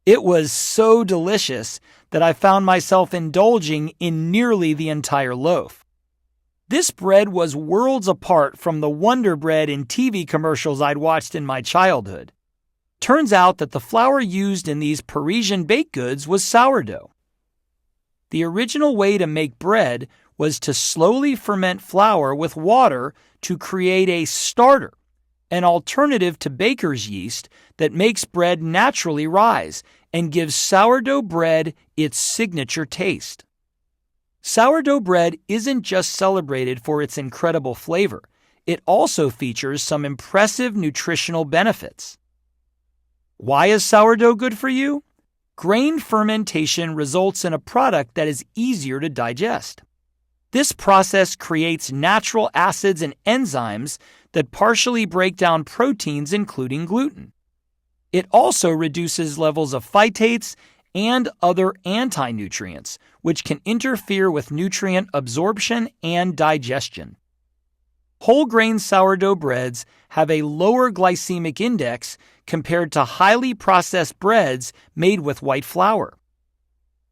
It was so delicious that I found myself indulging in nearly the entire loaf. This bread was worlds apart from the Wonder Bread in TV commercials I'd watched in my childhood. Turns out that the flour used in these Parisian baked goods was sourdough. The original way to make bread was to slowly ferment flour with water to create a starter, an alternative to baker's yeast that makes bread naturally rise and gives sourdough bread its signature taste. Sourdough bread isn't just celebrated for its incredible flavor, it also features some impressive nutritional benefits. Why is sourdough good for you? Grain fermentation results in a product that is easier to digest. This process creates natural acids and enzymes that partially break down proteins, including gluten. It also reduces levels of phytates and other anti-nutrients, which can interfere with nutrient absorption and digestion. Whole grain sourdough breads have a lower glycemic index compared to highly processed breads made with white flour.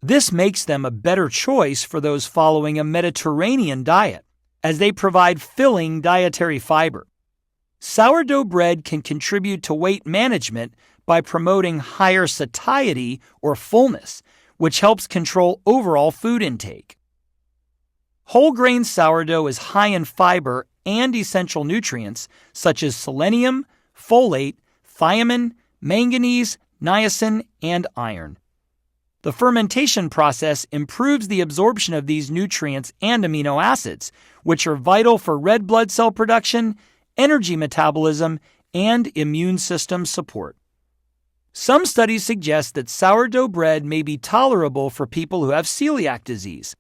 This makes them a better choice for those following a Mediterranean diet, as they provide filling dietary fiber. Sourdough bread can contribute to weight management by promoting higher satiety or fullness, which helps control overall food intake. Whole grain sourdough is high in fiber and essential nutrients such as selenium, folate, thiamine, manganese, niacin, and iron. The fermentation process improves the absorption of these nutrients and amino acids, which are vital for red blood cell production, energy metabolism, and immune system support. Some studies suggest that sourdough bread may be tolerable for people who have celiac disease.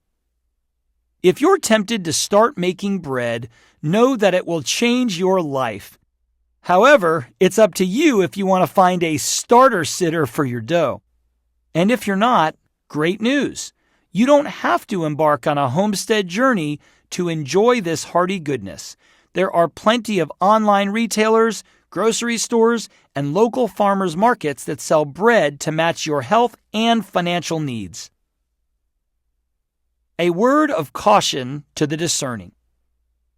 If you're tempted to start making bread, know that it will change your life. However, it's up to you if you want to find a starter sitter for your dough. And if you're not, great news. You don't have to embark on a homestead journey to enjoy this hearty goodness. There are plenty of online retailers, grocery stores, and local farmers markets that sell bread to match your health and financial needs. A word of caution to the discerning.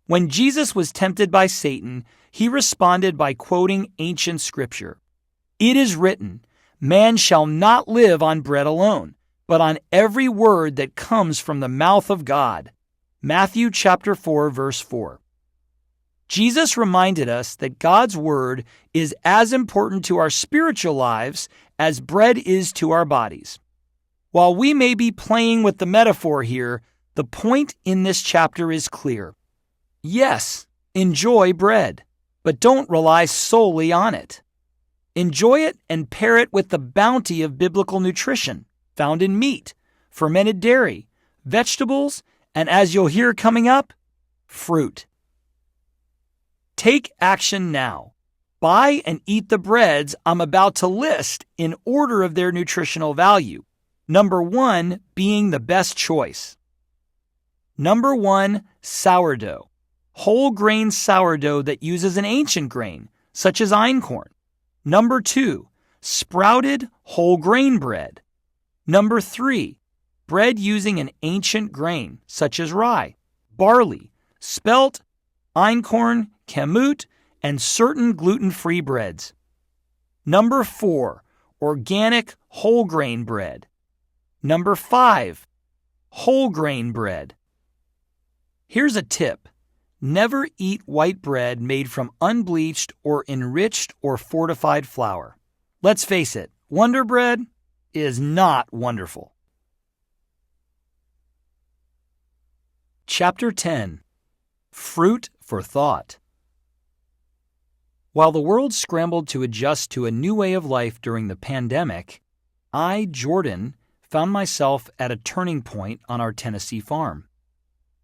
When Jesus was tempted by Satan, he responded by quoting ancient scripture. It is written, "Man shall not live on bread alone, but on every word that comes from the mouth of God." Matthew chapter 4, verse 4. Jesus reminded us that God's word is as important to our spiritual lives as bread is to our bodies. While we may be playing with the metaphor here, the point in this chapter is clear. Yes, enjoy bread, but don't rely solely on it. Enjoy it and pair it with the bounty of biblical nutrition found in meat, fermented dairy, vegetables, and as you'll hear coming up, fruit. Take action now. Buy and eat the breads I'm about to list in order of their nutritional value. Number 1 being the best choice. Number 1, sourdough. Whole grain sourdough that uses an ancient grain, such as einkorn. Number 2, sprouted whole grain bread. Number 3, bread using an ancient grain, such as rye, barley, spelt, einkorn, kamut, and certain gluten-free breads. Number 4, organic whole grain bread. Number 5, whole grain bread. Here's a tip. Never eat white bread made from unbleached or enriched or fortified flour. Let's face it, Wonder Bread is not wonderful. Chapter 10. Fruit for Thought. While the world scrambled to adjust to a new way of life during the pandemic, I, Jordan, found myself at a turning point on our Tennessee farm.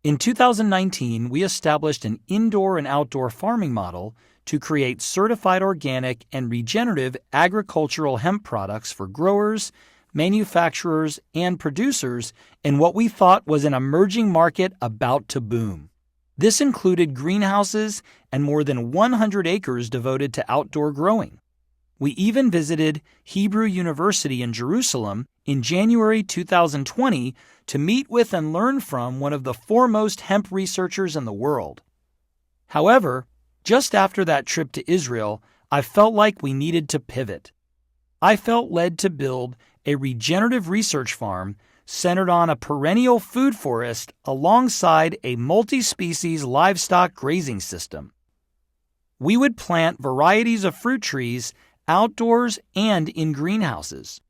In 2019, we established an indoor and outdoor farming model to create certified organic and regenerative agricultural hemp products for growers, manufacturers, and producers in what we thought was an emerging market about to boom. This included greenhouses and more than 100 acres devoted to outdoor growing. We even visited Hebrew University in Jerusalem in January 2020 to meet with and learn from one of the foremost hemp researchers in the world. However, just after that trip to Israel, I felt like we needed to pivot. I felt led to build a regenerative research farm centered on a perennial food forest alongside a multi-species livestock grazing system. We would plant varieties of fruit trees outdoors and in greenhouses.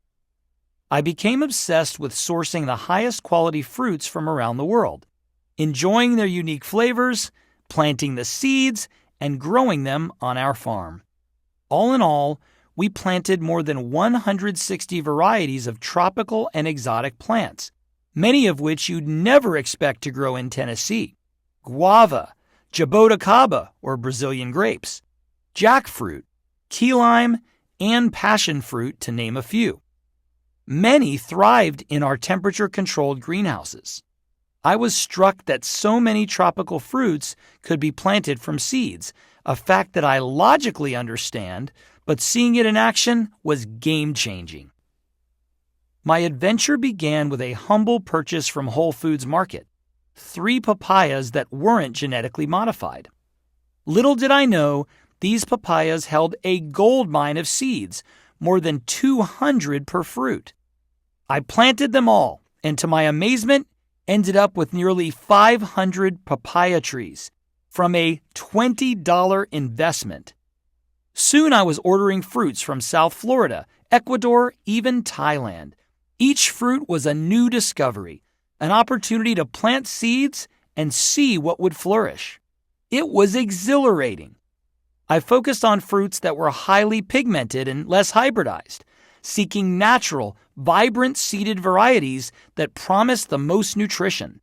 I became obsessed with sourcing the highest quality fruits from around the world, enjoying their unique flavors, planting the seeds, and growing them on our farm. All in all, we planted more than 160 varieties of tropical and exotic plants, many of which you'd never expect to grow in Tennessee. Guava, jaboticaba or Brazilian grapes, jackfruit, key lime, and passion fruit, to name a few. Many thrived in our temperature-controlled greenhouses. I was struck that so many tropical fruits could be planted from seeds, a fact that I logically understand, but seeing it in action was game-changing. My adventure began with a humble purchase from Whole Foods Market, 3 papayas that weren't genetically modified. Little did I know, these papayas held a gold mine of seeds, more than 200 per fruit. I planted them all, and to my amazement, ended up with nearly 500 papaya trees from a $20 investment. Soon I was ordering fruits from South Florida, Ecuador, even Thailand. Each fruit was a new discovery, an opportunity to plant seeds and see what would flourish. It was exhilarating. I focused on fruits that were highly pigmented and less hybridized, seeking natural, vibrant seeded varieties that promised the most nutrition.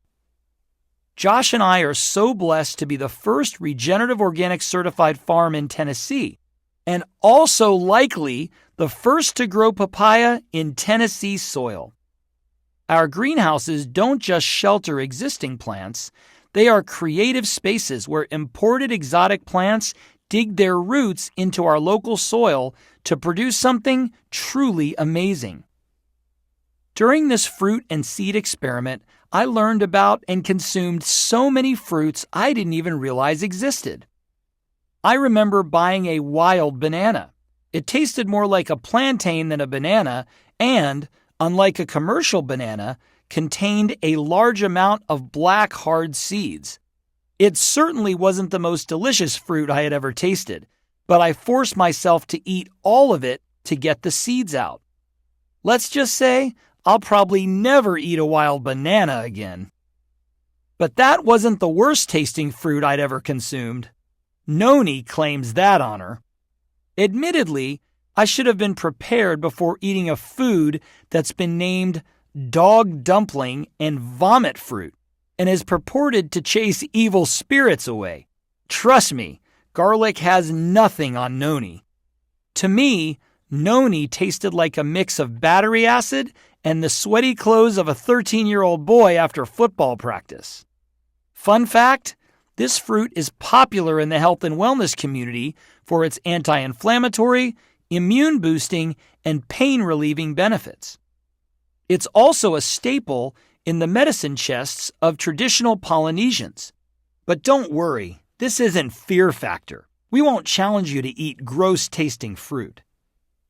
Josh and I are so blessed to be the first regenerative organic certified farm in Tennessee, and also likely the first to grow papaya in Tennessee soil. Our greenhouses don't just shelter existing plants, they are creative spaces where imported exotic plants dig their roots into our local soil to produce something truly amazing. During this fruit and seed experiment, I learned about and consumed so many fruits I didn't even realize existed. I remember buying a wild banana. It tasted more like a plantain than a banana and, unlike a commercial banana, contained a large amount of black hard seeds. It certainly wasn't the most delicious fruit I had ever tasted, but I forced myself to eat all of it to get the seeds out. Let's just say I'll probably never eat a wild banana again. But that wasn't the worst tasting fruit I'd ever consumed. Noni claims that honor. Admittedly, I should have been prepared before eating a food that's been named dog dumpling and vomit fruit and is purported to chase evil spirits away. Trust me, garlic has nothing on noni. To me, noni tasted like a mix of battery acid and the sweaty clothes of a 13-year-old boy after football practice. Fun fact, this fruit is popular in the health and wellness community for its anti-inflammatory, immune-boosting, and pain-relieving benefits. It's also a staple in the medicine chests of traditional Polynesians. But don't worry, this isn't Fear Factor. We won't challenge you to eat gross-tasting fruit.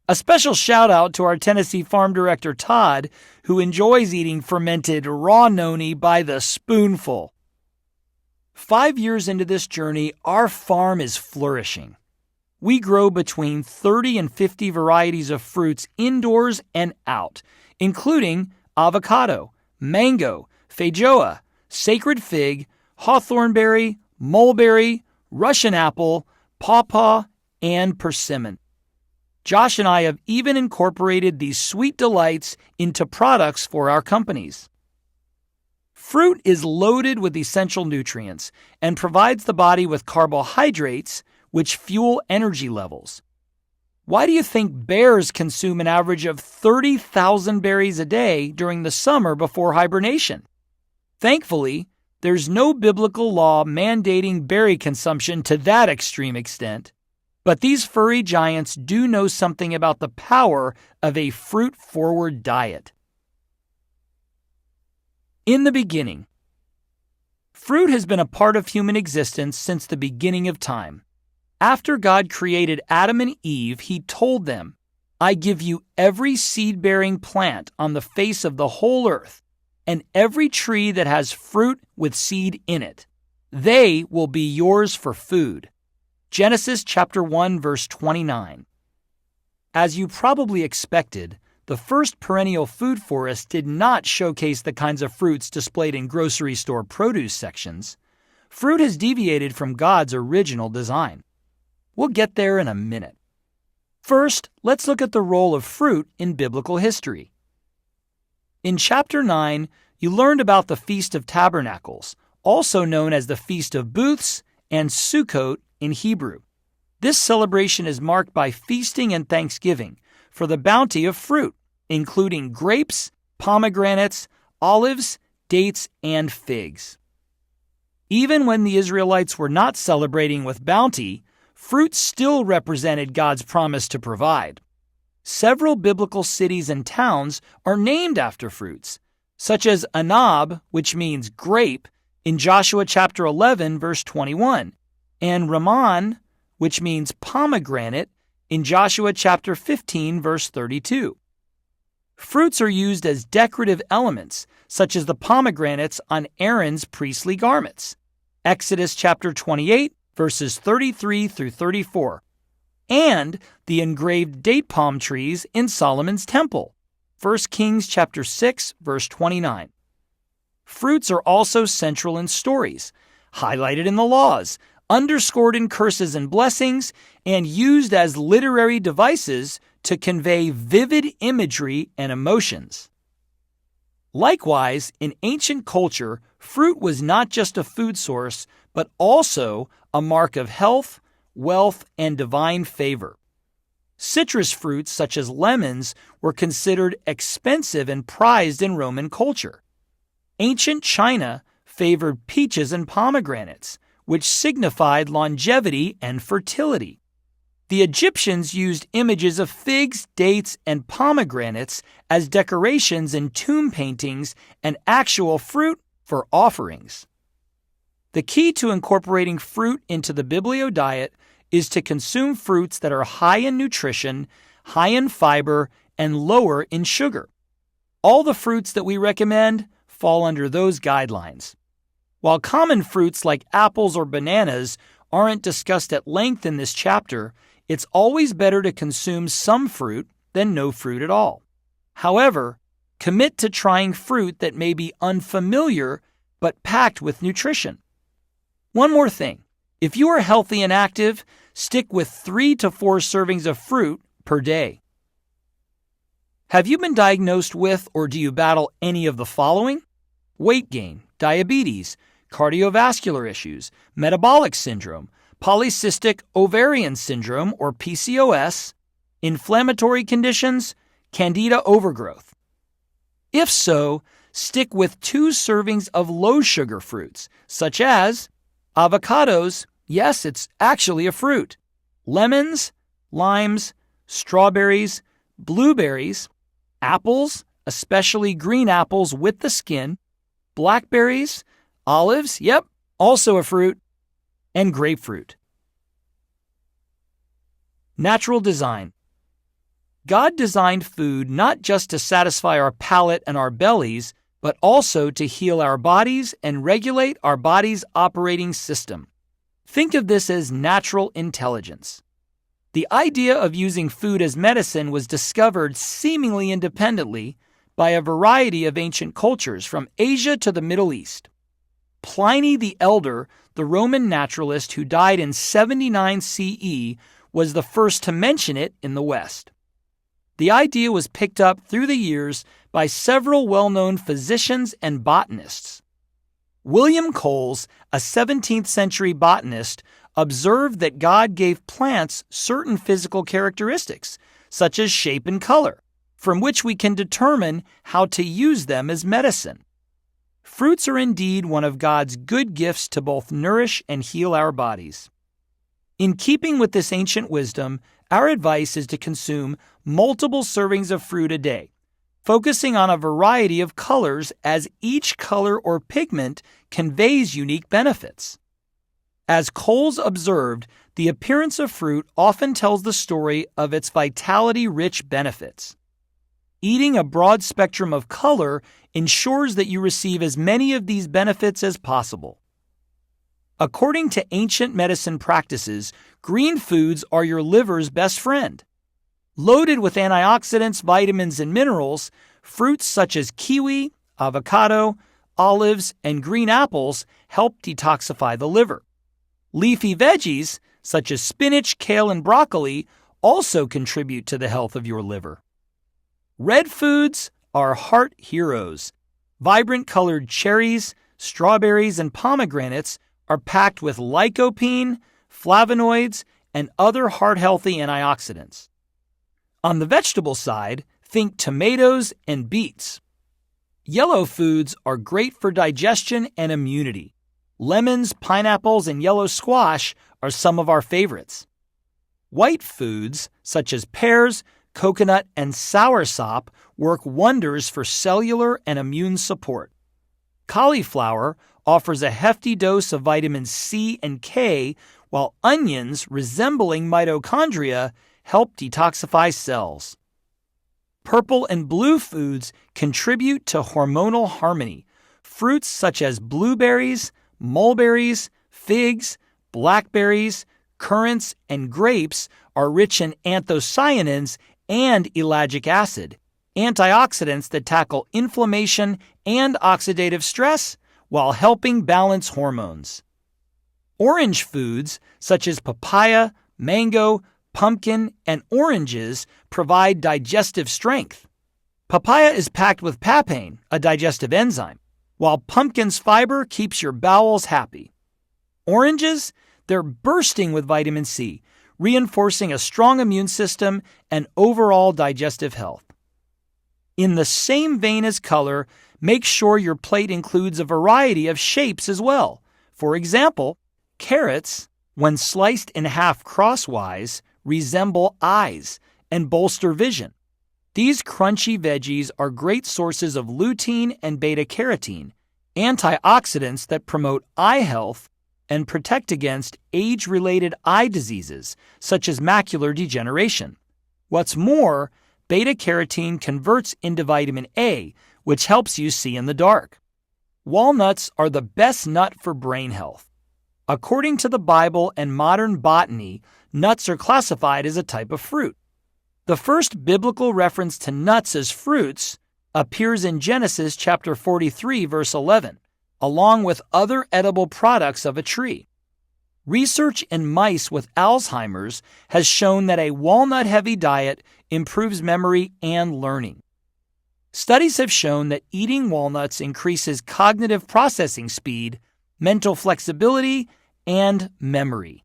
A special shout-out to our Tennessee farm director, Todd, who enjoys eating fermented raw noni by the spoonful. 5 years into this journey, our farm is flourishing. We grow between 30 and 50 varieties of fruits indoors and out, including avocado, mango, feijoa, sacred fig, hawthornberry, mulberry, Russian apple, pawpaw, and persimmon. Josh and I have even incorporated these sweet delights into products for our companies. Fruit is loaded with essential nutrients and provides the body with carbohydrates, which fuel energy levels. Why do you think bears consume an average of 30,000 berries a day during the summer before hibernation? Thankfully, there's no biblical law mandating berry consumption to that extreme extent, but these furry giants do know something about the power of a fruit-forward diet. In the beginning, fruit has been a part of human existence since the beginning of time. After God created Adam and Eve, he told them, "I give you every seed-bearing plant on the face of the whole earth, and every tree that has fruit with seed in it. They will be yours for food." Genesis chapter 1, verse 29. As you probably expected, the first perennial food forest did not showcase the kinds of fruits displayed in grocery store produce sections. Fruit has deviated from God's original design. We'll get there in a minute. First, let's look at the role of fruit in biblical history. In chapter 9, you learned about the Feast of Tabernacles, also known as the Feast of Booths and Sukkot in Hebrew. This celebration is marked by feasting and thanksgiving for the bounty of fruit, including grapes, pomegranates, olives, dates, and figs. Even when the Israelites were not celebrating with bounty, fruit still represented God's promise to provide. Several biblical cities and towns are named after fruits, such as Anab, which means grape, in Joshua chapter 11, verse 21, and Ramon, which means pomegranate, in Joshua chapter 15, verse 32. Fruits are used as decorative elements, such as the pomegranates on Aaron's priestly garments. Exodus chapter 28, verses 33 through 34, and the engraved date palm trees in Solomon's temple. 1 Kings chapter 6, verse 29. Fruits are also central in stories, highlighted in the laws, underscored in curses and blessings, and used as literary devices to convey vivid imagery and emotions. Likewise, in ancient culture, fruit was not just a food source, but also a mark of health, wealth, and divine favor. Citrus fruits, such as lemons, were considered expensive and prized in Roman culture. Ancient China favored peaches and pomegranates, which signified longevity and fertility. The Egyptians used images of figs, dates, and pomegranates as decorations in tomb paintings and actual fruit for offerings. The key to incorporating fruit into the Biblio diet is to consume fruits that are high in nutrition, high in fiber, and lower in sugar. All the fruits that we recommend fall under those guidelines. While common fruits like apples or bananas aren't discussed at length in this chapter, it's always better to consume some fruit than no fruit at all. However, commit to trying fruit that may be unfamiliar but packed with nutrition. One more thing. If you are healthy and active, stick with 3 to 4 servings of fruit per day. Have you been diagnosed with or do you battle any of the following? Weight gain, diabetes, cardiovascular issues, metabolic syndrome, polycystic ovarian syndrome or PCOS, inflammatory conditions, candida overgrowth. If so, stick with 2 servings of low-sugar fruits, such as avocados, yes, it's actually a fruit, lemons, limes, strawberries, blueberries, apples, especially green apples with the skin, blackberries, olives, yep, also a fruit, and grapefruit. Natural design. God designed food not just to satisfy our palate and our bellies, but also to heal our bodies and regulate our body's operating system. Think of this as natural intelligence. The idea of using food as medicine was discovered seemingly independently by a variety of ancient cultures from Asia to the Middle East. Pliny the Elder, the Roman naturalist who died in 79 CE, was the first to mention it in the West. The idea was picked up through the years by several well-known physicians and botanists. William Coles, a 17th century botanist, observed that God gave plants certain physical characteristics, such as shape and color, from which we can determine how to use them as medicine. Fruits are indeed one of God's good gifts to both nourish and heal our bodies. In keeping with this ancient wisdom, our advice is to consume multiple servings of fruit a day, focusing on a variety of colors as each color or pigment conveys unique benefits. As Coles observed, the appearance of fruit often tells the story of its vitality-rich benefits. Eating a broad spectrum of color ensures that you receive as many of these benefits as possible. According to ancient medicine practices, green foods are your liver's best friend. Loaded with antioxidants, vitamins, and minerals, fruits such as kiwi, avocado, olives, and green apples help detoxify the liver. Leafy veggies, such as spinach, kale, and broccoli, also contribute to the health of your liver. Red foods are heart heroes. Vibrant colored cherries, strawberries, and pomegranates are packed with lycopene, flavonoids, and other heart-healthy antioxidants. On the vegetable side, think tomatoes and beets. Yellow foods are great for digestion and immunity. Lemons, pineapples, and yellow squash are some of our favorites. White foods, such as pears, coconut, and soursop, work wonders for cellular and immune support. Cauliflower offers a hefty dose of vitamins C and K, while onions, resembling mitochondria, help detoxify cells. Purple and blue foods contribute to hormonal harmony. Fruits such as blueberries, mulberries, figs, blackberries, currants, and grapes are rich in anthocyanins and ellagic acid, antioxidants that tackle inflammation and oxidative stress while helping balance hormones. Orange foods such as papaya, mango, pumpkin, and oranges provide digestive strength. Papaya is packed with papain, a digestive enzyme, while pumpkin's fiber keeps your bowels happy. Oranges, they're bursting with vitamin C, reinforcing a strong immune system and overall digestive health. In the same vein as color, make sure your plate includes a variety of shapes as well. For example, carrots, when sliced in half crosswise, resemble eyes and bolster vision. These crunchy veggies are great sources of lutein and beta-carotene, antioxidants that promote eye health and protect against age-related eye diseases, such as macular degeneration. What's more, beta-carotene converts into vitamin A, which helps you see in the dark. Walnuts are the best nut for brain health. According to the Bible and modern botany, nuts are classified as a type of fruit. The first biblical reference to nuts as fruits appears in Genesis chapter 43, verse 11, along with other edible products of a tree. Research in mice with Alzheimer's has shown that a walnut-heavy diet improves memory and learning. Studies have shown that eating walnuts increases cognitive processing speed, mental flexibility, and memory.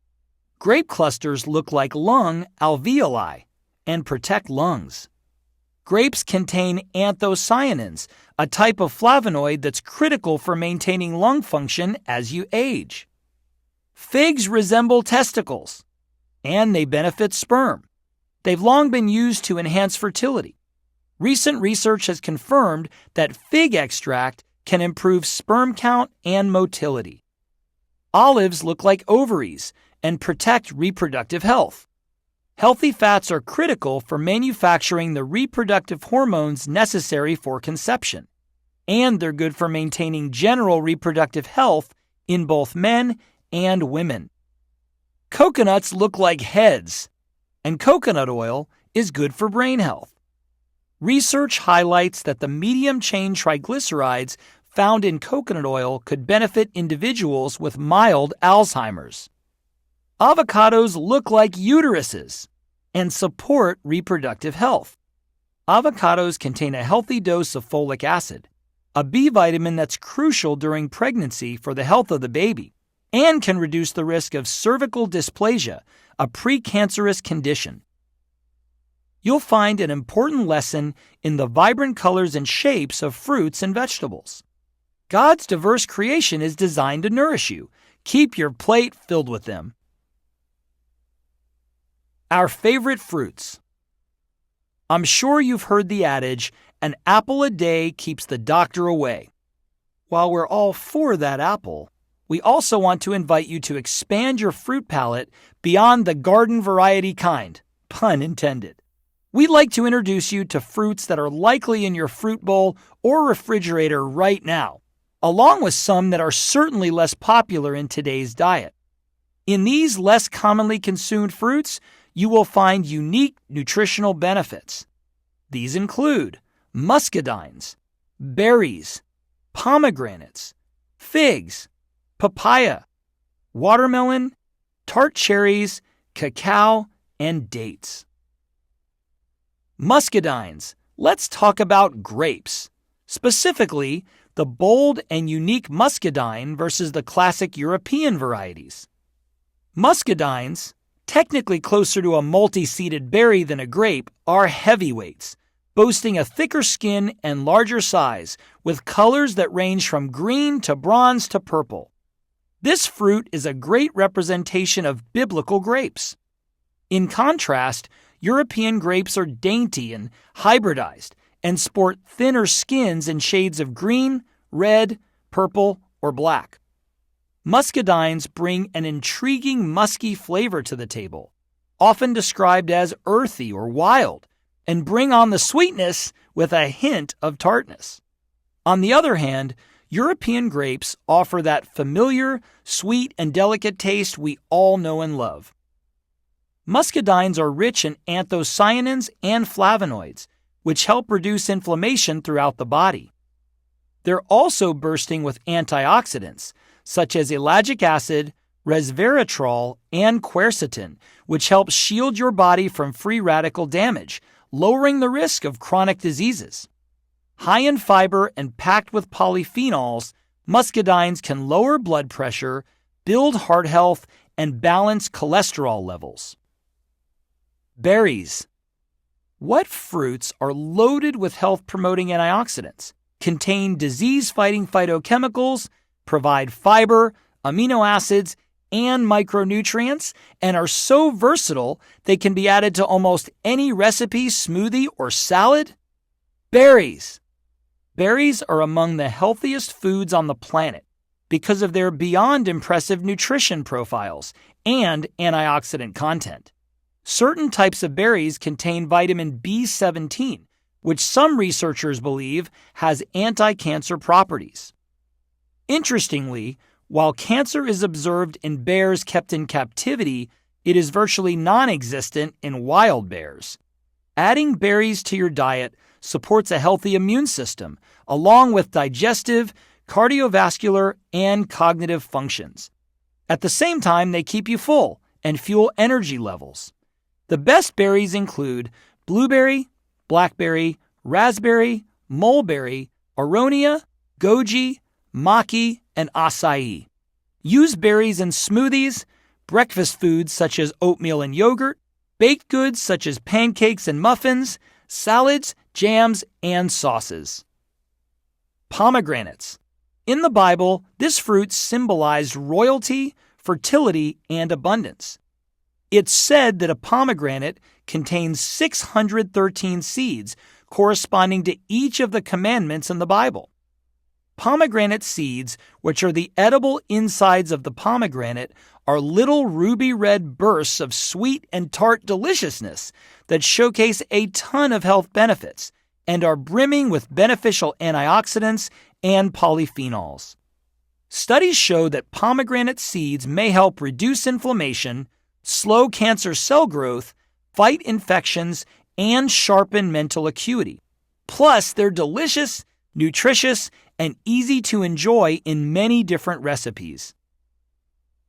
Grape clusters look like lung alveoli and protect lungs. Grapes contain anthocyanins, a type of flavonoid that's critical for maintaining lung function as you age. Figs resemble testicles, and they benefit sperm. They've long been used to enhance fertility. Recent research has confirmed that fig extract can improve sperm count and motility. Olives look like ovaries and protect reproductive health. Healthy fats are critical for manufacturing the reproductive hormones necessary for conception, and they're good for maintaining general reproductive health in both men and women. Coconuts look like heads, and coconut oil is good for brain health. Research highlights that the medium-chain triglycerides found in coconut oil could benefit individuals with mild Alzheimer's. Avocados look like uteruses and support reproductive health. Avocados contain a healthy dose of folic acid, a B vitamin that's crucial during pregnancy for the health of the baby, and can reduce the risk of cervical dysplasia, a precancerous condition. You'll find an important lesson in the vibrant colors and shapes of fruits and vegetables. God's diverse creation is designed to nourish you. Keep your plate filled with them. Our favorite fruits. I'm sure you've heard the adage, an apple a day keeps the doctor away. While we're all for that apple, we also want to invite you to expand your fruit palette beyond the garden variety kind, pun intended. We'd like to introduce you to fruits that are likely in your fruit bowl or refrigerator right now, along with some that are certainly less popular in today's diet. In these less commonly consumed fruits, you will find unique nutritional benefits. These include muscadines, berries, pomegranates, figs, papaya, watermelon, tart cherries, cacao, and dates. Muscadines. Let's talk about grapes. Specifically, the bold and unique muscadine versus the classic European varieties. Muscadines, technically closer to a multi-seeded berry than a grape, are heavyweights, boasting a thicker skin and larger size, with colors that range from green to bronze to purple. This fruit is a great representation of biblical grapes. In contrast, European grapes are dainty and hybridized and sport thinner skins in shades of green, red, purple, or black. Muscadines bring an intriguing musky flavor to the table, often described as earthy or wild, and bring on the sweetness with a hint of tartness. On the other hand, European grapes offer that familiar, sweet, and delicate taste we all know and love. Muscadines are rich in anthocyanins and flavonoids, which help reduce inflammation throughout the body. They're also bursting with antioxidants, such as ellagic acid, resveratrol, and quercetin, which help shield your body from free radical damage, lowering the risk of chronic diseases. High in fiber and packed with polyphenols, muscadines can lower blood pressure, build heart health, and balance cholesterol levels. Berries. What fruits are loaded with health-promoting antioxidants, contain disease-fighting phytochemicals, provide fiber, amino acids, and micronutrients, and are so versatile they can be added to almost any recipe, smoothie, or salad? Berries. Berries are among the healthiest foods on the planet because of their beyond impressive nutrition profiles and antioxidant content. Certain types of berries contain vitamin B17, which some researchers believe has anti-cancer properties. Interestingly, while cancer is observed in bears kept in captivity, it is virtually non-existent in wild bears. Adding berries to your diet supports a healthy immune system, along with digestive, cardiovascular, and cognitive functions. At the same time, they keep you full and fuel energy levels. The best berries include blueberry, blackberry, raspberry, mulberry, aronia, goji, maki, and acai. Use berries in smoothies, breakfast foods such as oatmeal and yogurt, baked goods such as pancakes and muffins, salads, jams, and sauces. Pomegranates. In the Bible, this fruit symbolized royalty, fertility, and abundance. It's said that a pomegranate contains 613 seeds corresponding to each of the commandments in the Bible. Pomegranate seeds, which are the edible insides of the pomegranate, are little ruby red bursts of sweet and tart deliciousness that showcase a ton of health benefits and are brimming with beneficial antioxidants and polyphenols. Studies show that pomegranate seeds may help reduce inflammation, slow cancer cell growth, fight infections, and sharpen mental acuity. Plus, they're delicious, nutritious, and easy to enjoy in many different recipes.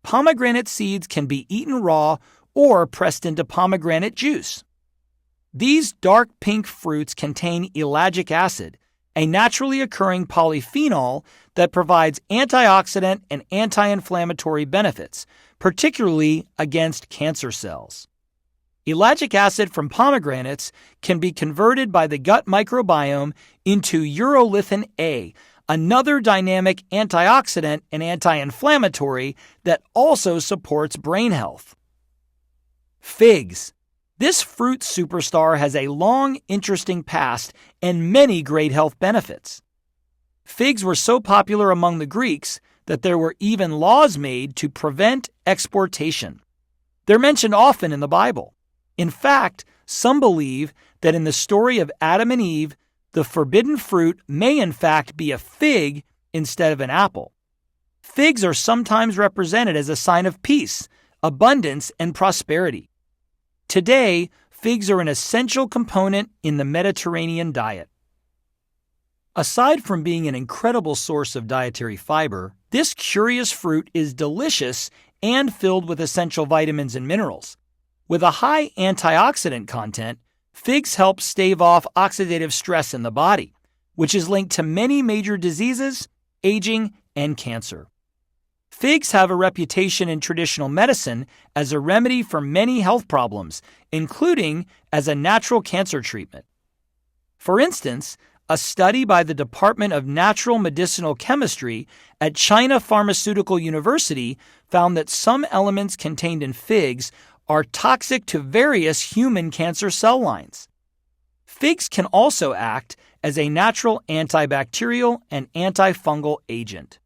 Pomegranate seeds can be eaten raw or pressed into pomegranate juice. These dark pink fruits contain ellagic acid, a naturally occurring polyphenol that provides antioxidant and anti-inflammatory benefits, particularly against cancer cells. Ellagic acid from pomegranates can be converted by the gut microbiome into urolithin A, another dynamic antioxidant and anti-inflammatory that also supports brain health. Figs. This fruit superstar has a long, interesting past and many great health benefits. Figs were so popular among the Greeks that there were even laws made to prevent exportation. They're mentioned often in the Bible. In fact, some believe that in the story of Adam and Eve, the forbidden fruit may in fact be a fig instead of an apple. Figs are sometimes represented as a sign of peace, abundance, and prosperity. Today, figs are an essential component in the Mediterranean diet. Aside from being an incredible source of dietary fiber, this curious fruit is delicious and filled with essential vitamins and minerals. With a high antioxidant content, figs help stave off oxidative stress in the body, which is linked to many major diseases, aging, and cancer. Figs have a reputation in traditional medicine as a remedy for many health problems, including as a natural cancer treatment. For instance, a study by the Department of Natural Medicinal Chemistry at China Pharmaceutical University found that some elements contained in figs are toxic to various human cancer cell lines. Figs can also act as a natural antibacterial and antifungal agent.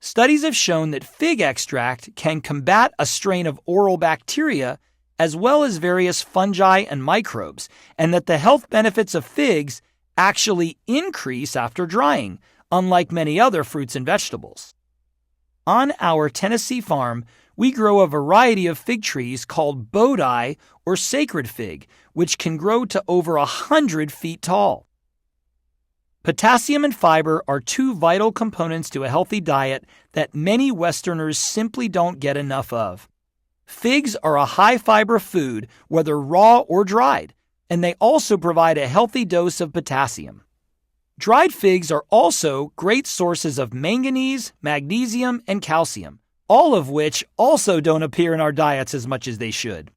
Studies have shown that fig extract can combat a strain of oral bacteria as well as various fungi and microbes, and that the health benefits of figs actually increase after drying, unlike many other fruits and vegetables. On our Tennessee farm, we grow a variety of fig trees called Bodhi or sacred fig, which can grow to over 100 feet tall. Potassium and fiber are two vital components to a healthy diet that many Westerners simply don't get enough of. Figs are a high-fiber food, whether raw or dried, and they also provide a healthy dose of potassium. Dried figs are also great sources of manganese, magnesium, and calcium, all of which also don't appear in our diets as much as they should.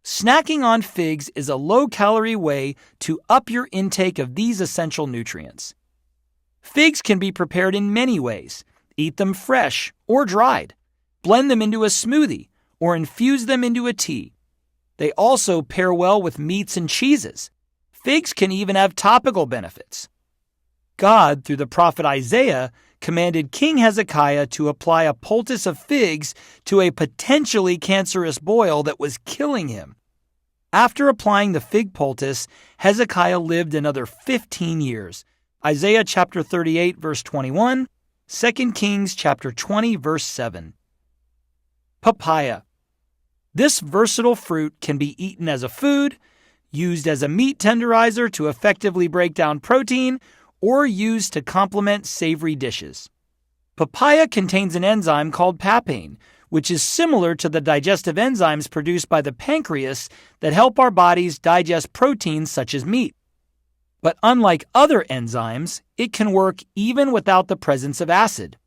Snacking on figs is a low-calorie way to up your intake of these essential nutrients. Figs can be prepared in many ways. Eat them fresh or dried. Blend them into a smoothie or infuse them into a tea. They also pair well with meats and cheeses. Figs can even have topical benefits. God, through the prophet Isaiah, commanded King Hezekiah to apply a poultice of figs to a potentially cancerous boil that was killing him. After applying the fig poultice, Hezekiah lived another 15 years. Isaiah chapter 38, verse 21, 2 Kings chapter 20, verse 7. Papaya. This versatile fruit can be eaten as a food, used as a meat tenderizer to effectively break down protein, or used to complement savory dishes. Papaya contains an enzyme called papain, which is similar to the digestive enzymes produced by the pancreas that help our bodies digest proteins such as meat. But unlike other enzymes, it can work even without the presence of acid.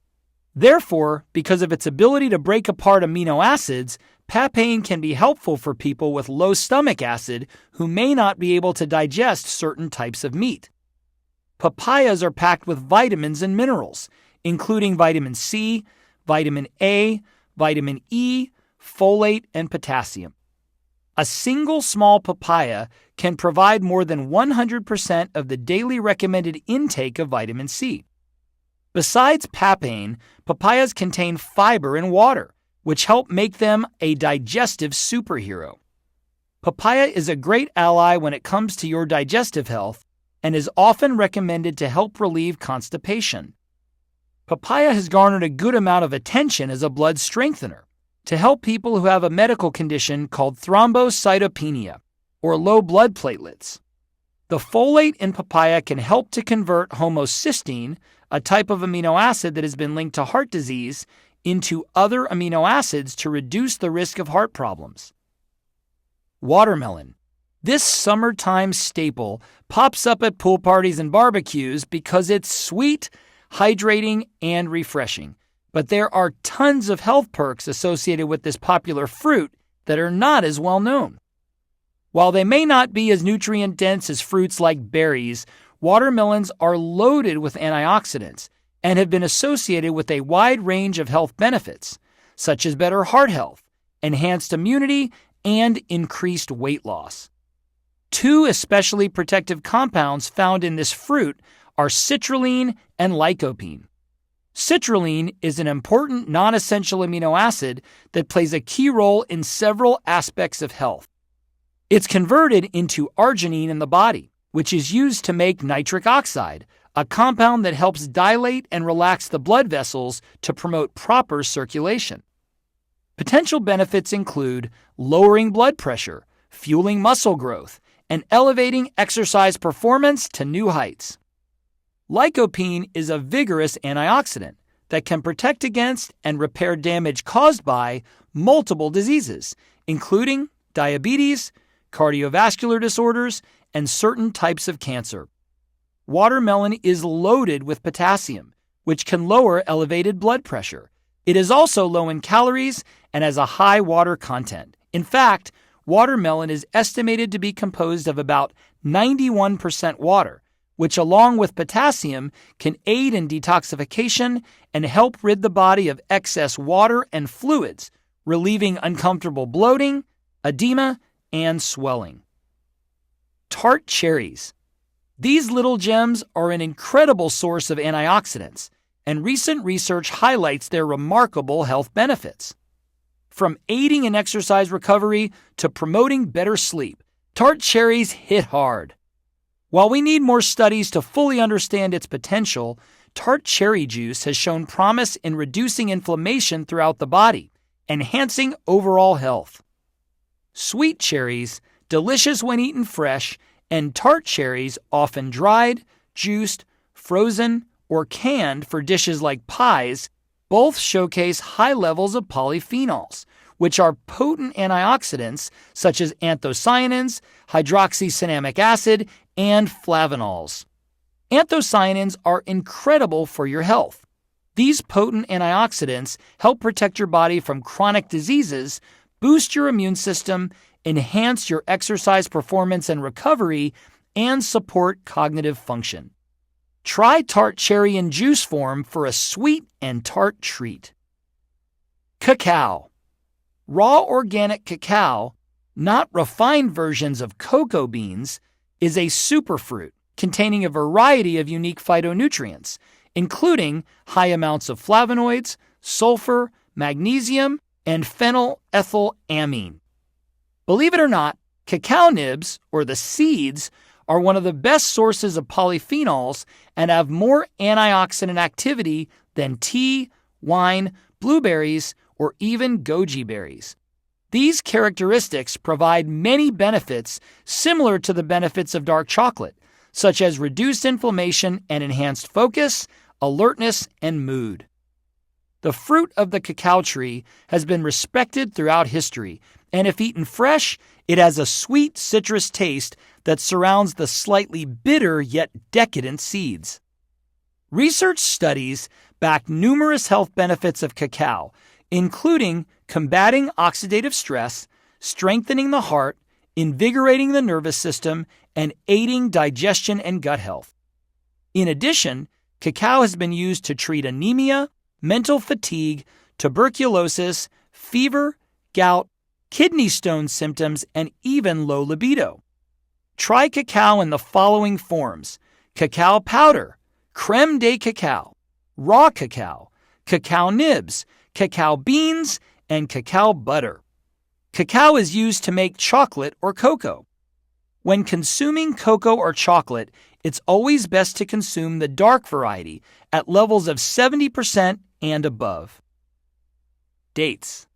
Therefore, because of its ability to break apart amino acids, papain can be helpful for people with low stomach acid who may not be able to digest certain types of meat. Papayas are packed with vitamins and minerals, including vitamin C, vitamin A, vitamin E, folate, and potassium. A single small papaya can provide more than 100% of the daily recommended intake of vitamin C. Besides papain, papayas contain fiber and water, which help make them a digestive superhero. Papaya is a great ally when it comes to your digestive health and is often recommended to help relieve constipation. Papaya has garnered a good amount of attention as a blood strengthener to help people who have a medical condition called thrombocytopenia, or low blood platelets. The folate in papaya can help to convert homocysteine, a type of amino acid that has been linked to heart disease, into other amino acids to reduce the risk of heart problems. Watermelon. This summertime staple pops up at pool parties and barbecues because it's sweet, hydrating, and refreshing. But there are tons of health perks associated with this popular fruit that are not as well known. While they may not be as nutrient-dense as fruits like berries, watermelons are loaded with antioxidants and have been associated with a wide range of health benefits, such as better heart health, enhanced immunity, and increased weight loss. Two especially protective compounds found in this fruit are citrulline and lycopene. Citrulline is an important non-essential amino acid that plays a key role in several aspects of health. It's converted into arginine in the body, which is used to make nitric oxide, a compound that helps dilate and relax the blood vessels to promote proper circulation. Potential benefits include lowering blood pressure, fueling muscle growth, and elevating exercise performance to new heights. Lycopene is a vigorous antioxidant that can protect against and repair damage caused by multiple diseases, including diabetes, cardiovascular disorders, and certain types of cancer. Watermelon is loaded with potassium, which can lower elevated blood pressure. It is also low in calories and has a high water content. In fact, watermelon is estimated to be composed of about 91% water, which along with potassium can aid in detoxification and help rid the body of excess water and fluids, relieving uncomfortable bloating, edema, and swelling. Tart cherries. These little gems are an incredible source of antioxidants, and recent research highlights their remarkable health benefits. From aiding in exercise recovery to promoting better sleep, tart cherries hit hard. While we need more studies to fully understand its potential, tart cherry juice has shown promise in reducing inflammation throughout the body, enhancing overall health. Sweet cherries, delicious when eaten fresh, and tart cherries, often dried, juiced, frozen, or canned for dishes like pies, both showcase high levels of polyphenols, which are potent antioxidants such as anthocyanins, hydroxycinnamic acid, and flavonols. Anthocyanins are incredible for your health. These potent antioxidants help protect your body from chronic diseases, boost your immune system, enhance your exercise performance and recovery, and support cognitive function. Try tart cherry in juice form for a sweet and tart treat. Cacao. Raw organic cacao, not refined versions of cocoa beans, is a superfruit containing a variety of unique phytonutrients, including high amounts of flavonoids, sulfur, magnesium, and phenylethylamine. Believe it or not, cacao nibs, or the seeds, are one of the best sources of polyphenols and have more antioxidant activity than tea, wine, blueberries, or even goji berries. These characteristics provide many benefits similar to the benefits of dark chocolate, such as reduced inflammation and enhanced focus, alertness, and mood. The fruit of the cacao tree has been respected throughout history, and if eaten fresh, it has a sweet citrus taste that surrounds the slightly bitter yet decadent seeds. Research studies back numerous health benefits of cacao, including combating oxidative stress, strengthening the heart, invigorating the nervous system, and aiding digestion and gut health. In addition, cacao has been used to treat anemia, mental fatigue, tuberculosis, fever, gout, kidney stone symptoms, and even low libido. Try cacao in the following forms: cacao powder, creme de cacao, raw cacao, cacao nibs, cacao beans, and cacao butter. Cacao is used to make chocolate or cocoa. When consuming cocoa or chocolate, it's always best to consume the dark variety at levels of 70% and above. Dates.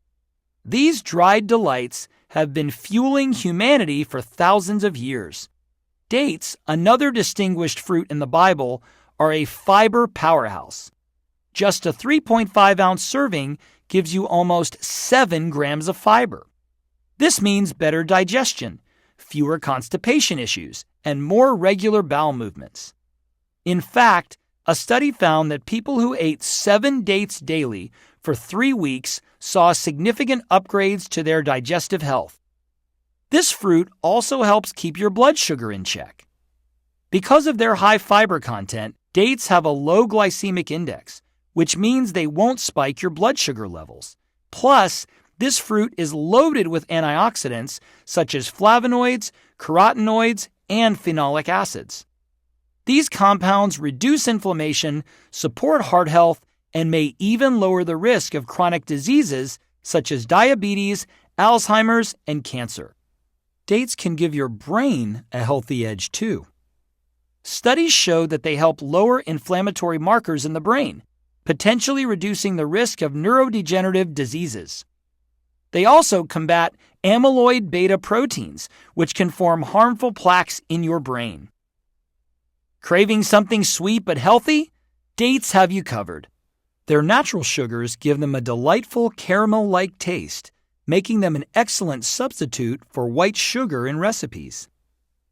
These dried delights have been fueling humanity for thousands of years. Dates, another distinguished fruit in the Bible, are a fiber powerhouse. Just a 3.5-ounce serving gives you almost 7 grams of fiber. This means better digestion, fewer constipation issues, and more regular bowel movements. In fact, a study found that people who ate 7 dates daily for 3 weeks saw significant upgrades to their digestive health. This fruit also helps keep your blood sugar in check. Because of their high fiber content, dates have a low glycemic index, which means they won't spike your blood sugar levels. Plus, this fruit is loaded with antioxidants such as flavonoids, carotenoids, and phenolic acids. These compounds reduce inflammation, support heart health, and may even lower the risk of chronic diseases such as diabetes, Alzheimer's, and cancer. Dates can give your brain a healthy edge too. Studies show that they help lower inflammatory markers in the brain, potentially reducing the risk of neurodegenerative diseases. They also combat amyloid beta proteins, which can form harmful plaques in your brain. Craving something sweet but healthy? Dates have you covered. Their natural sugars give them a delightful caramel-like taste, making them an excellent substitute for white sugar in recipes.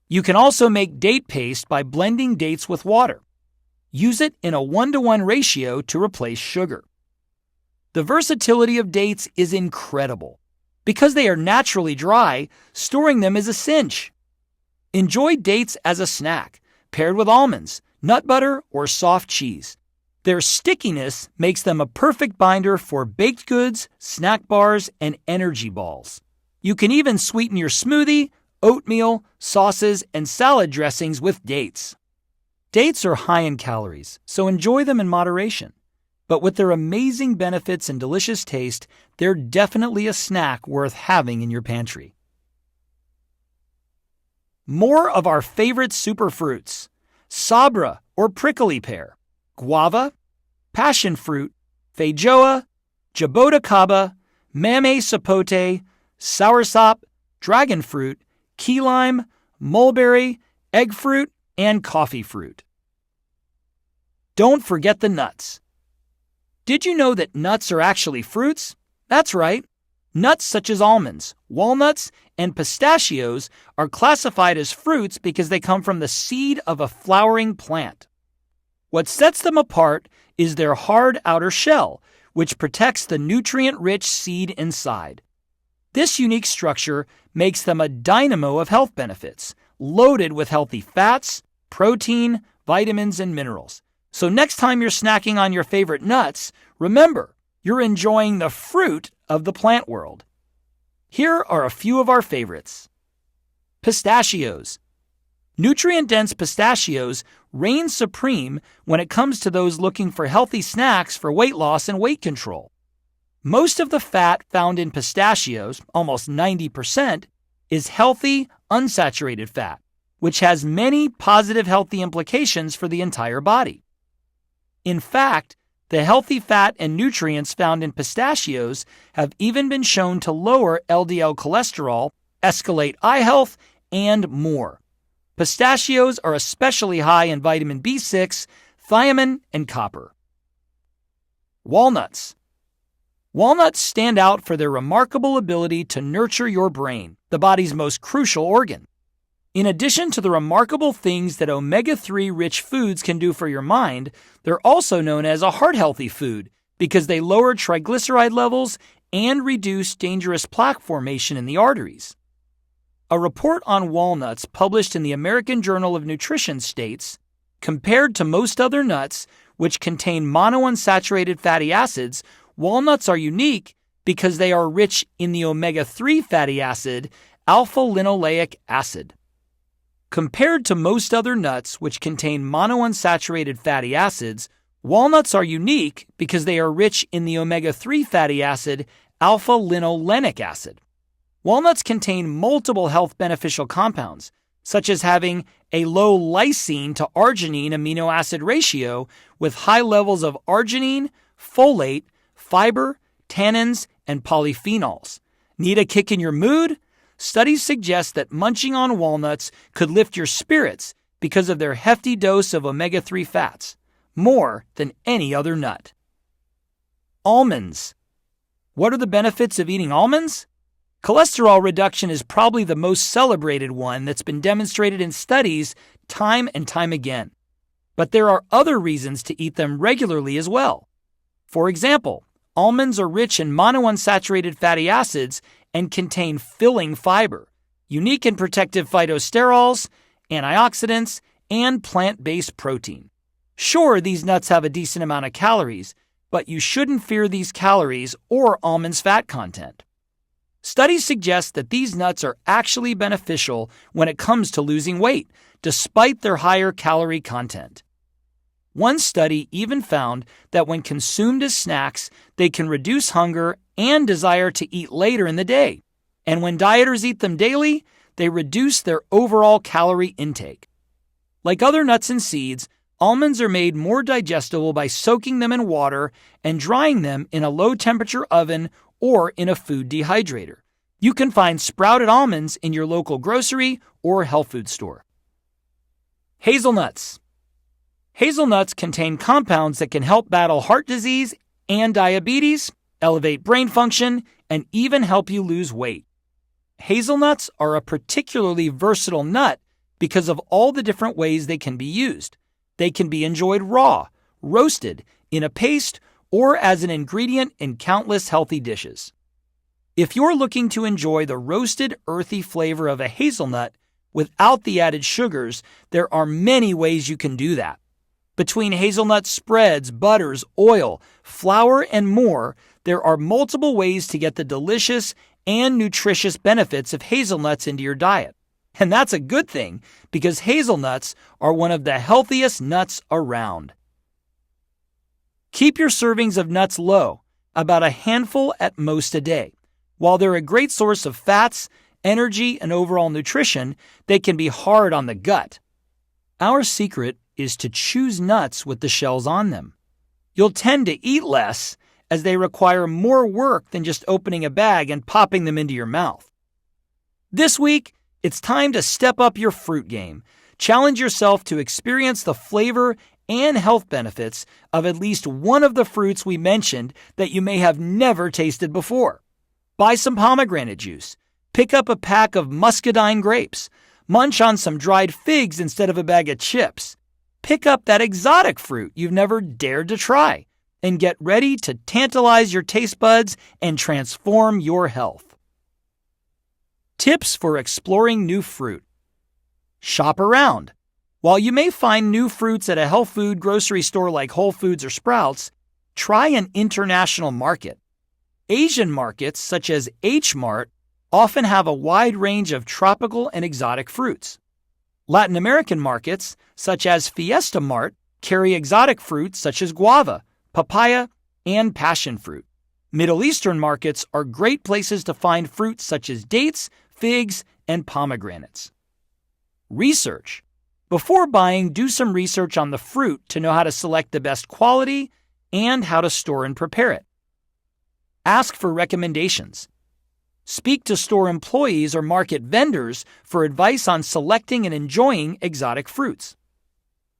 You can also make date paste by blending dates with water. Use it in a 1-to-1 ratio to replace sugar. The versatility of dates is incredible. Because they are naturally dry, storing them is a cinch. Enjoy dates as a snack, paired with almonds, nut butter, or soft cheese. Their stickiness makes them a perfect binder for baked goods, snack bars, and energy balls. You can even sweeten your smoothie, oatmeal, sauces, and salad dressings with dates. Dates are high in calories, so enjoy them in moderation. But with their amazing benefits and delicious taste, they're definitely a snack worth having in your pantry. More of our favorite superfruits: sabra or prickly pear, guava, passion fruit, feijoa, jaboticaba, mamey sapote, soursop, dragon fruit, key lime, mulberry, egg fruit, and coffee fruit. Don't forget the nuts. Did you know that nuts are actually fruits? That's right. Nuts such as almonds, walnuts, and pistachios are classified as fruits because they come from the seed of a flowering plant. What sets them apart is their hard outer shell, which protects the nutrient-rich seed inside. This unique structure makes them a dynamo of health benefits, loaded with healthy fats, protein, vitamins, and minerals. So next time you're snacking on your favorite nuts, remember, you're enjoying the fruit of the plant world. Here are a few of our favorites. Pistachios. Nutrient-dense pistachios reign supreme when it comes to those looking for healthy snacks for weight loss and weight control. Most of the fat found in pistachios, almost 90%, is healthy, unsaturated fat, which has many positive healthy implications for the entire body. In fact, the healthy fat and nutrients found in pistachios have even been shown to lower LDL cholesterol, escalate eye health, and more. Pistachios are especially high in vitamin B6, thiamine, and copper. Walnuts. Walnuts stand out for their remarkable ability to nurture your brain, the body's most crucial organ. In addition to the remarkable things that omega-3 rich foods can do for your mind, they're also known as a heart-healthy food because they lower triglyceride levels and reduce dangerous plaque formation in the arteries. A report on walnuts published in the American Journal of Nutrition states, compared to most other nuts, which contain monounsaturated fatty acids, walnuts are unique because they are rich in the omega-3 fatty acid, alpha-linoleic acid. Compared to most other nuts, which contain monounsaturated fatty acids, walnuts are unique because they are rich in the omega-3 fatty acid, alpha-linolenic acid. Walnuts contain multiple health beneficial compounds, such as having a low lysine to arginine amino acid ratio with high levels of arginine, folate, fiber, tannins, and polyphenols. Need a kick in your mood? Studies suggest that munching on walnuts could lift your spirits because of their hefty dose of omega-3 fats, more than any other nut. Almonds. What are the benefits of eating almonds? Cholesterol reduction is probably the most celebrated one that's been demonstrated in studies time and time again. But there are other reasons to eat them regularly as well. For example, almonds are rich in monounsaturated fatty acids and contain filling fiber, unique and protective phytosterols, antioxidants, and plant-based protein. Sure, these nuts have a decent amount of calories, but you shouldn't fear these calories or almonds' fat content. Studies suggest that these nuts are actually beneficial when it comes to losing weight, despite their higher calorie content. One study even found that when consumed as snacks, they can reduce hunger and desire to eat later in the day. And when dieters eat them daily, they reduce their overall calorie intake. Like other nuts and seeds, almonds are made more digestible by soaking them in water and drying them in a low-temperature oven or in a food dehydrator. You can find sprouted almonds in your local grocery or health food store. Hazelnuts. Hazelnuts contain compounds that can help battle heart disease and diabetes, elevate brain function, and even help you lose weight. Hazelnuts are a particularly versatile nut because of all the different ways they can be used. They can be enjoyed raw, roasted, in a paste, or as an ingredient in countless healthy dishes. If you're looking to enjoy the roasted, earthy flavor of a hazelnut without the added sugars, there are many ways you can do that. Between hazelnut spreads, butters, oil, flour, and more, there are multiple ways to get the delicious and nutritious benefits of hazelnuts into your diet. And that's a good thing because hazelnuts are one of the healthiest nuts around. Keep your servings of nuts low, about a handful at most a day. While they're a great source of fats, energy, and overall nutrition, they can be hard on the gut. Our secret is to choose nuts with the shells on them. You'll tend to eat less as they require more work than just opening a bag and popping them into your mouth. This week, it's time to step up your fruit game. Challenge yourself to experience the flavor and health benefits of at least one of the fruits we mentioned that you may have never tasted before. Buy some pomegranate juice. Pick up a pack of muscadine grapes. Munch on some dried figs instead of a bag of chips. Pick up that exotic fruit you've never dared to try and get ready to tantalize your taste buds and transform your health. Tips for exploring new fruit. Shop around. While you may find new fruits at a health food grocery store like Whole Foods or Sprouts, try an international market. Asian markets, such as H-Mart, often have a wide range of tropical and exotic fruits. Latin American markets, such as Fiesta Mart, carry exotic fruits such as guava, papaya, and passion fruit. Middle Eastern markets are great places to find fruits such as dates, figs, and pomegranates. Research. Before buying, do some research on the fruit to know how to select the best quality and how to store and prepare it. Ask for recommendations. Speak to store employees or market vendors for advice on selecting and enjoying exotic fruits.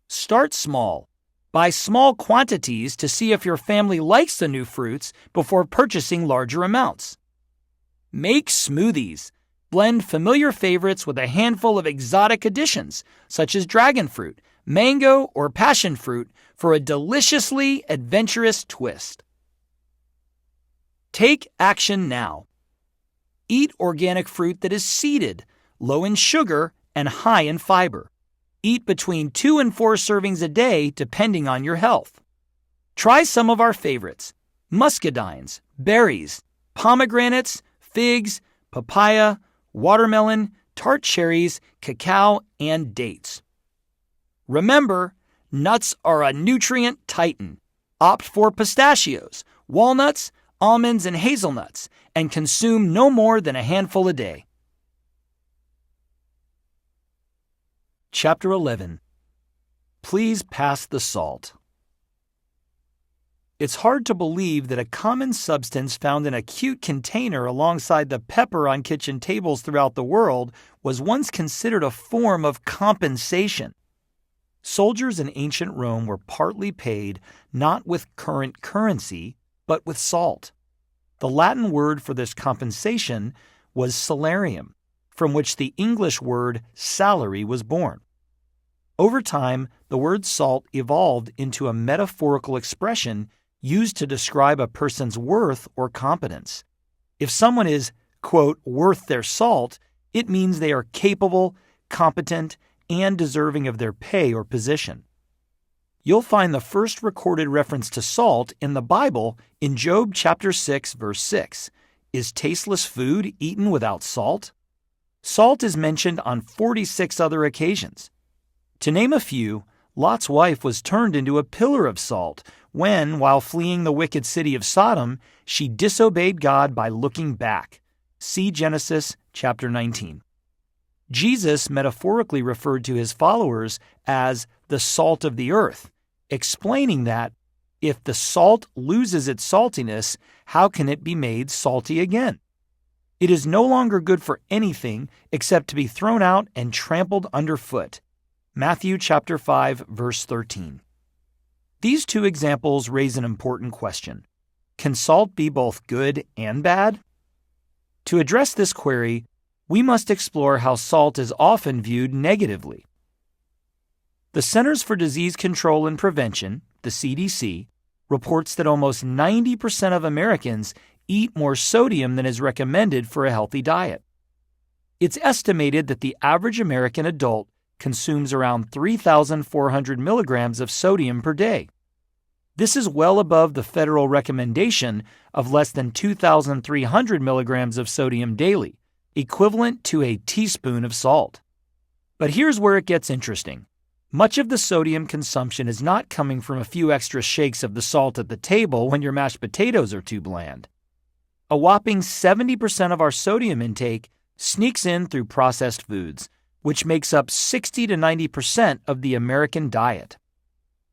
Start small. Buy small quantities to see if your family likes the new fruits before purchasing larger amounts. Make smoothies. Blend familiar favorites with a handful of exotic additions, such as dragon fruit, mango, or passion fruit, for a deliciously adventurous twist. Take action now. Eat organic fruit that is seeded, low in sugar, and high in fiber. Eat between 2 and 4 servings a day, depending on your health. Try some of our favorites: muscadines, berries, pomegranates, figs, papaya, watermelon, tart cherries, cacao, and dates. Remember, nuts are a nutrient titan. Opt for pistachios, walnuts, almonds, and hazelnuts, and consume no more than a handful a day. Chapter 11. Please pass the salt. It's hard to believe that a common substance found in a cute container alongside the pepper on kitchen tables throughout the world was once considered a form of compensation. Soldiers in ancient Rome were partly paid not with current currency, but with salt. The Latin word for this compensation was salarium, from which the English word salary was born. Over time, the word salt evolved into a metaphorical expression used to describe a person's worth or competence. If someone is, quote, worth their salt, it means they are capable, competent, and deserving of their pay or position. You'll find the first recorded reference to salt in the Bible in Job chapter 6, verse 6. Is tasteless food eaten without salt? Salt is mentioned on 46 other occasions. To name a few, Lot's wife was turned into a pillar of salt when, while fleeing the wicked city of Sodom, she disobeyed God by looking back. See Genesis chapter 19. Jesus metaphorically referred to his followers as the salt of the earth, explaining that if the salt loses its saltiness, how can it be made salty again? It is no longer good for anything except to be thrown out and trampled underfoot. Matthew chapter 5, verse 13. These two examples raise an important question. Can salt be both good and bad? To address this query, we must explore how salt is often viewed negatively. The Centers for Disease Control and Prevention, the CDC, reports that almost 90% of Americans eat more sodium than is recommended for a healthy diet. It's estimated that the average American adult consumes around 3,400 milligrams of sodium per day. This is well above the federal recommendation of less than 2,300 milligrams of sodium daily, equivalent to a teaspoon of salt. But here's where it gets interesting. Much of the sodium consumption is not coming from a few extra shakes of the salt at the table when your mashed potatoes are too bland. A whopping 70% of our sodium intake sneaks in through processed foods, which makes up 60 to 90% of the American diet.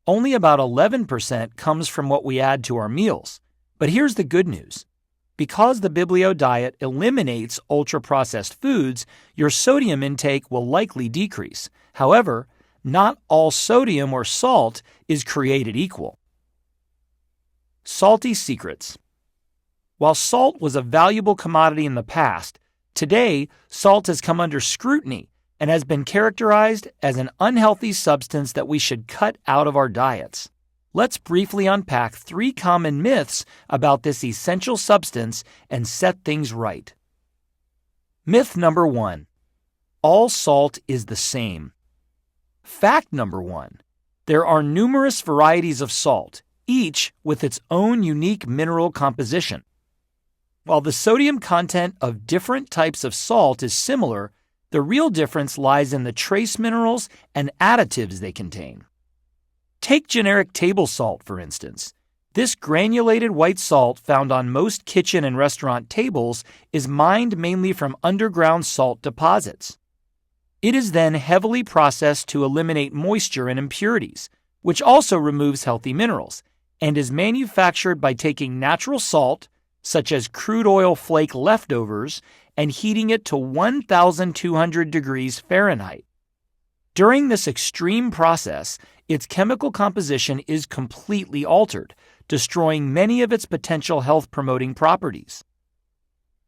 Only about 11% comes from what we add to our meals. But here's the good news. Because the Biblio diet eliminates ultra-processed foods, your sodium intake will likely decrease. However, not all sodium or salt is created equal. Salty secrets. While salt was a valuable commodity in the past, today salt has come under scrutiny and has been characterized as an unhealthy substance that we should cut out of our diets. Let's briefly unpack 3 common myths about this essential substance and set things right. Myth number 1. All salt is the same. Fact number 1. There are numerous varieties of salt, each with its own unique mineral composition. While the sodium content of different types of salt is similar, the real difference lies in the trace minerals and additives they contain. Take generic table salt, for instance. This granulated white salt found on most kitchen and restaurant tables is mined mainly from underground salt deposits. It is then heavily processed to eliminate moisture and impurities, which also removes healthy minerals, and is manufactured by taking natural salt, such as crude oil flake leftovers, and heating it to 1,200 degrees Fahrenheit. During this extreme process, its chemical composition is completely altered, destroying many of its potential health-promoting properties.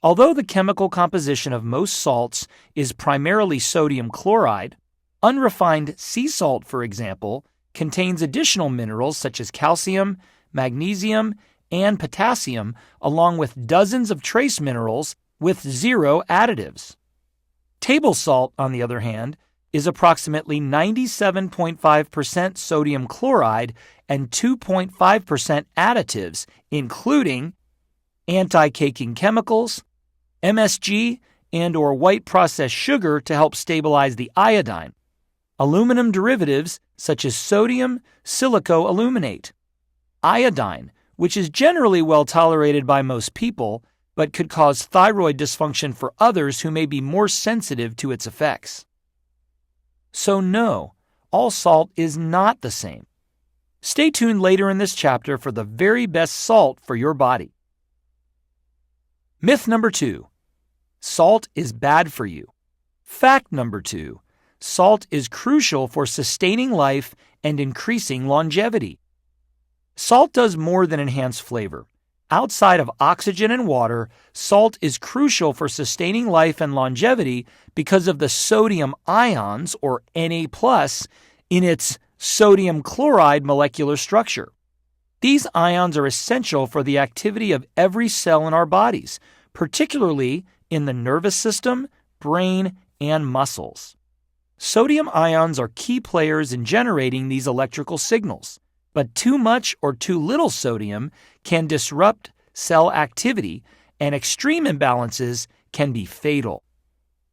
Although the chemical composition of most salts is primarily sodium chloride, unrefined sea salt, for example, contains additional minerals such as calcium, magnesium, and potassium, along with dozens of trace minerals with zero additives. Table salt, on the other hand, is approximately 97.5% sodium chloride and 2.5% additives, including anti-caking chemicals, MSG, and/or white processed sugar to help stabilize the iodine, aluminum derivatives such as sodium silicoaluminate, iodine, which is generally well tolerated by most people, but could cause thyroid dysfunction for others who may be more sensitive to its effects. So no, all salt is not the same. Stay tuned later in this chapter for the very best salt for your body. Myth number 2. Salt is bad for you. Fact number 2. Salt is crucial for sustaining life and increasing longevity. Salt does more than enhance flavor. Outside of oxygen and water, salt is crucial for sustaining life and longevity because of the sodium ions, or Na+, in its sodium chloride molecular structure. These ions are essential for the activity of every cell in our bodies, particularly in the nervous system, brain, and muscles. Sodium ions are key players in generating these electrical signals, but too much or too little sodium can disrupt cell activity, and extreme imbalances can be fatal.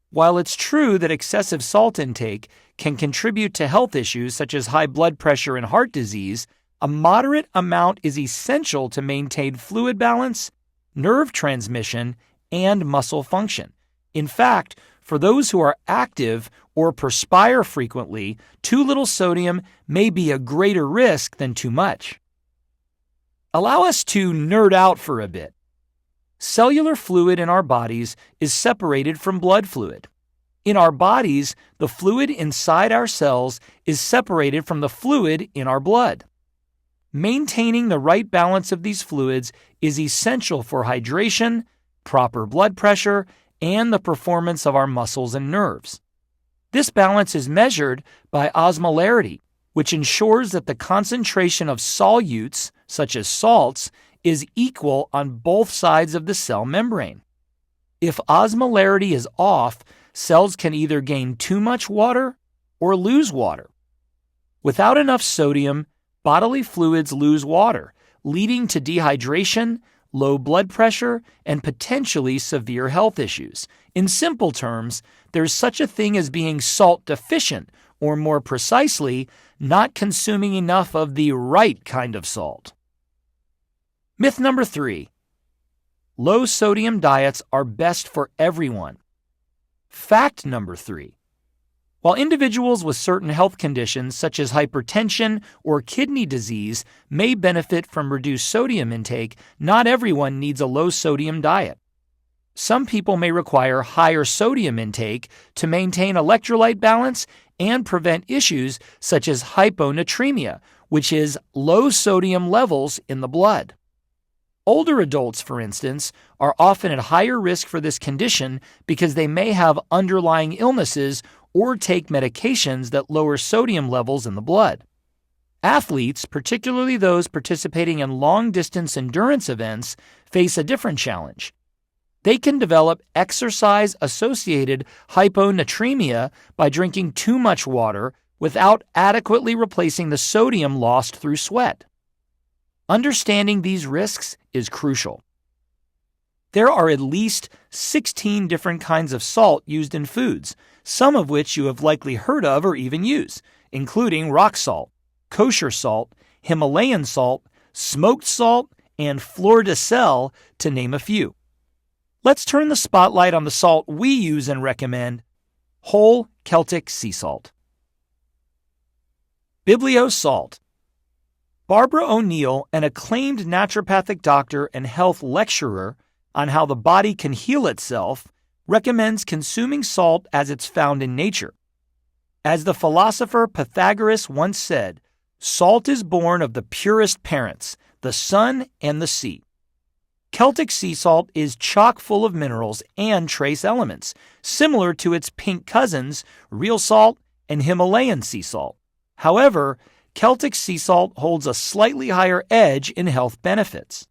While it's true that excessive salt intake can contribute to health issues such as high blood pressure and heart disease, a moderate amount is essential to maintain fluid balance, nerve transmission, and muscle function. In fact, for those who are active or perspire frequently, too little sodium may be a greater risk than too much. Allow us to nerd out for a bit. Cellular fluid in our bodies is separated from blood fluid. In our bodies, the fluid inside our cells is separated from the fluid in our blood. Maintaining the right balance of these fluids is essential for hydration, proper blood pressure, and the performance of our muscles and nerves. This balance is measured by osmolarity, which ensures that the concentration of solutes, such as salts, is equal on both sides of the cell membrane. If osmolarity is off, cells can either gain too much water or lose water. Without enough sodium, bodily fluids lose water, leading to dehydration, low blood pressure, and potentially severe health issues. In simple terms, there's such a thing as being salt deficient, or more precisely, not consuming enough of the right kind of salt. Myth number 3. Low sodium diets are best for everyone. Fact number 3. While individuals with certain health conditions such as hypertension or kidney disease may benefit from reduced sodium intake, not everyone needs a low sodium diet. Some people may require higher sodium intake to maintain electrolyte balance and prevent issues such as hyponatremia, which is low sodium levels in the blood. Older adults, for instance, are often at higher risk for this condition because they may have underlying illnesses or take medications that lower sodium levels in the blood. Athletes, particularly those participating in long-distance endurance events, face a different challenge. They can develop exercise-associated hyponatremia by drinking too much water without adequately replacing the sodium lost through sweat. Understanding these risks is crucial. There are at least 16 different kinds of salt used in foods, some of which you have likely heard of or even use, including rock salt, kosher salt, Himalayan salt, smoked salt, and fleur de sel, to name a few. Let's turn the spotlight on the salt we use and recommend, whole Celtic sea salt. Biblio salt. Barbara O'Neill, an acclaimed naturopathic doctor and health lecturer on how the body can heal itself, recommends consuming salt as it's found in nature. As the philosopher Pythagoras once said, Salt is born of the purest parents, the sun and the sea. Celtic sea salt is chock full of minerals and trace elements, similar to its pink cousins, real salt and Himalayan sea salt. However, Celtic sea salt holds a slightly higher edge in health benefits.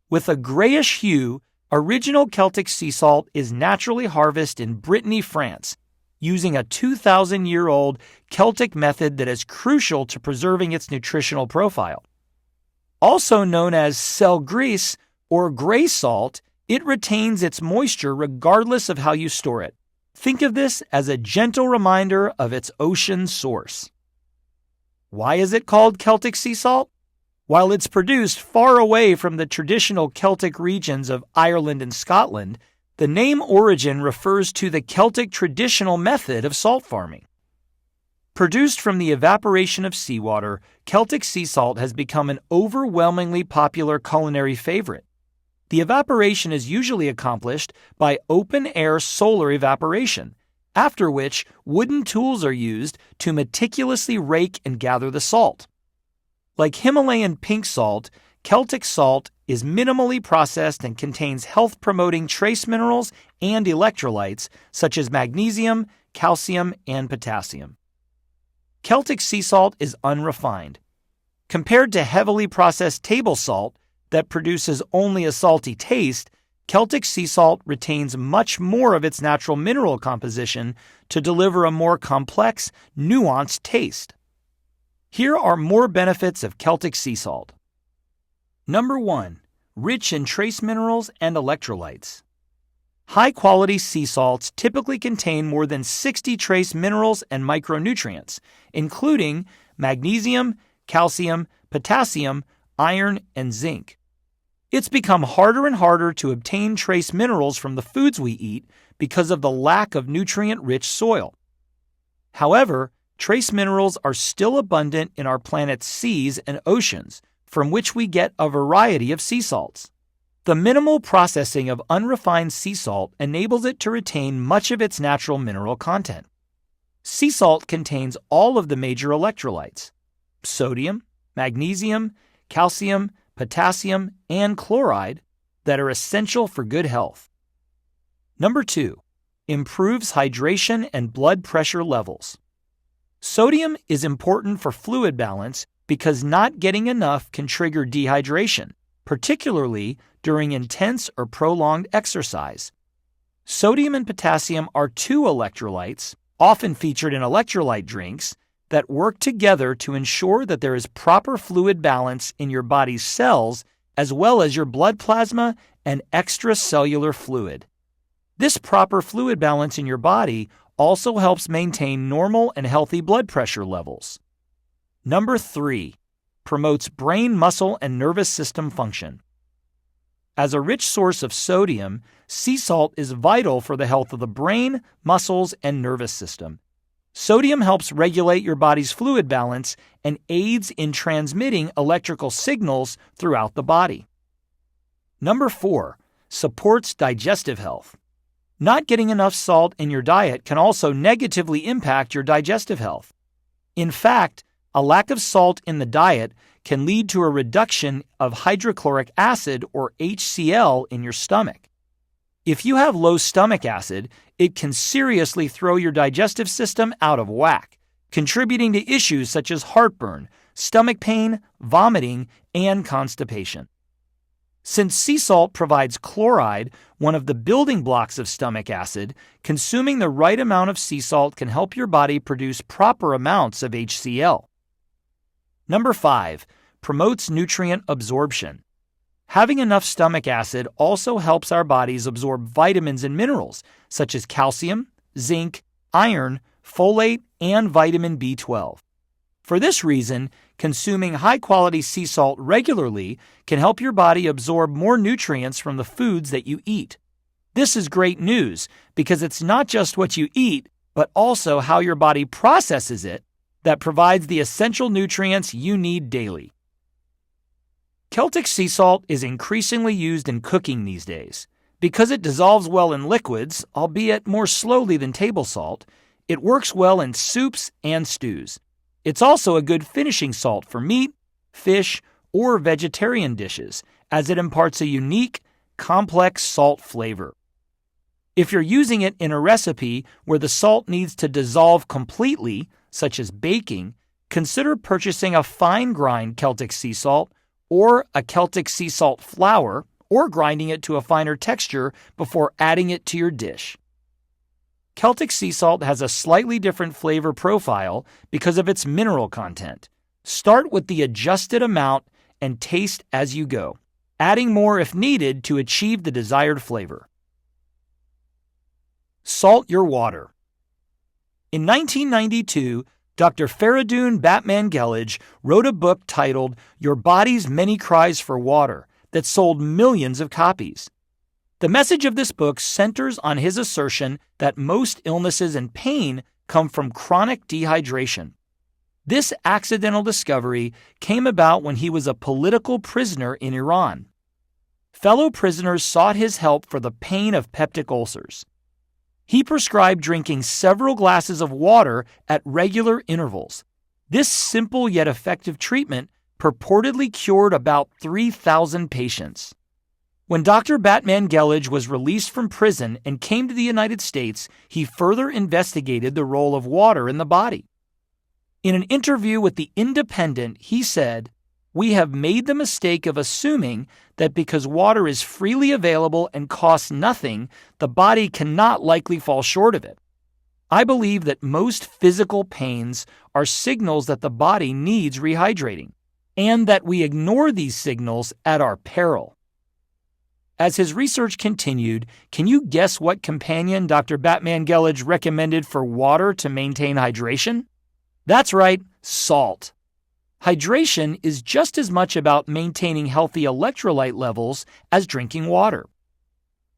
With a grayish hue, original Celtic sea salt is naturally harvested in Brittany, France, using a 2,000-year-old Celtic method that is crucial to preserving its nutritional profile. Also known as sel gris or gray salt, it retains its moisture regardless of how you store it. Think of this as a gentle reminder of its ocean source. Why is it called Celtic sea salt? While it's produced far away from the traditional Celtic regions of Ireland and Scotland, the name origin refers to the Celtic traditional method of salt farming. Produced from the evaporation of seawater, Celtic sea salt has become an overwhelmingly popular culinary favorite. The evaporation is usually accomplished by open-air solar evaporation, after which wooden tools are used to meticulously rake and gather the salt. Like Himalayan pink salt, Celtic salt is minimally processed and contains health-promoting trace minerals and electrolytes such as magnesium, calcium, and potassium. Celtic sea salt is unrefined. Compared to heavily processed table salt that produces only a salty taste, Celtic sea salt retains much more of its natural mineral composition to deliver a more complex, nuanced taste. Here are more benefits of Celtic sea salt. Number 1. Rich in trace minerals and electrolytes. High-quality sea salts typically contain more than 60 trace minerals and micronutrients, including magnesium, calcium, potassium, iron, and zinc. It's become harder and harder to obtain trace minerals from the foods we eat because of the lack of nutrient-rich soil. However, trace minerals are still abundant in our planet's seas and oceans, from which we get a variety of sea salts. The minimal processing of unrefined sea salt enables it to retain much of its natural mineral content. Sea salt contains all of the major electrolytes: sodium, magnesium, calcium, potassium, and chloride that are essential for good health. Number 2. Improves hydration and blood pressure levels. Sodium is important for fluid balance because not getting enough can trigger dehydration, particularly during intense or prolonged exercise. Sodium and potassium are two electrolytes, often featured in electrolyte drinks, that work together to ensure that there is proper fluid balance in your body's cells as well as your blood plasma and extracellular fluid. This proper fluid balance in your body also helps maintain normal and healthy blood pressure levels. Number 3. Promotes brain, muscle, and nervous system function. As a rich source of sodium, sea salt is vital for the health of the brain, muscles, and nervous system. Sodium helps regulate your body's fluid balance and aids in transmitting electrical signals throughout the body. Number 4. Supports digestive health. Not getting enough salt in your diet can also negatively impact your digestive health. In fact, a lack of salt in the diet can lead to a reduction of hydrochloric acid or HCl in your stomach. If you have low stomach acid, it can seriously throw your digestive system out of whack, contributing to issues such as heartburn, stomach pain, vomiting, and constipation. Since sea salt provides chloride, one of the building blocks of stomach acid, consuming the right amount of sea salt can help your body produce proper amounts of HCl. Number 5. Promotes nutrient absorption. Having enough stomach acid also helps our bodies absorb vitamins and minerals, such as calcium, zinc, iron, folate, and vitamin B12. For this reason, consuming high-quality sea salt regularly can help your body absorb more nutrients from the foods that you eat. This is great news because it's not just what you eat, but also how your body processes it that provides the essential nutrients you need daily. Celtic sea salt is increasingly used in cooking these days. Because it dissolves well in liquids, albeit more slowly than table salt, it works well in soups and stews. It's also a good finishing salt for meat, fish, or vegetarian dishes, as it imparts a unique, complex salt flavor. If you're using it in a recipe where the salt needs to dissolve completely, such as baking, consider purchasing a fine grind Celtic sea salt or a Celtic sea salt flour, or grinding it to a finer texture before adding it to your dish. Celtic sea salt has a slightly different flavor profile because of its mineral content. Start with the adjusted amount and taste as you go, adding more if needed to achieve the desired flavor. Salt your water. In 1992, Dr. Faridun Batman-Gelage wrote a book titled Your Body's Many Cries for Water that sold millions of copies. The message of this book centers on his assertion that most illnesses and pain come from chronic dehydration. This accidental discovery came about when he was a political prisoner in Iran. Fellow prisoners sought his help for the pain of peptic ulcers. He prescribed drinking several glasses of water at regular intervals. This simple yet effective treatment purportedly cured about 3,000 patients. When Dr. Batman-Gelage was released from prison and came to the United States, he further investigated the role of water in the body. In an interview with The Independent, he said, "We have made the mistake of assuming that because water is freely available and costs nothing, the body cannot likely fall short of it. I believe that most physical pains are signals that the body needs rehydrating, and that we ignore these signals at our peril." As his research continued, can you guess what companion Dr. Batman-Gelage recommended for water to maintain hydration? That's right, salt. Hydration is just as much about maintaining healthy electrolyte levels as drinking water.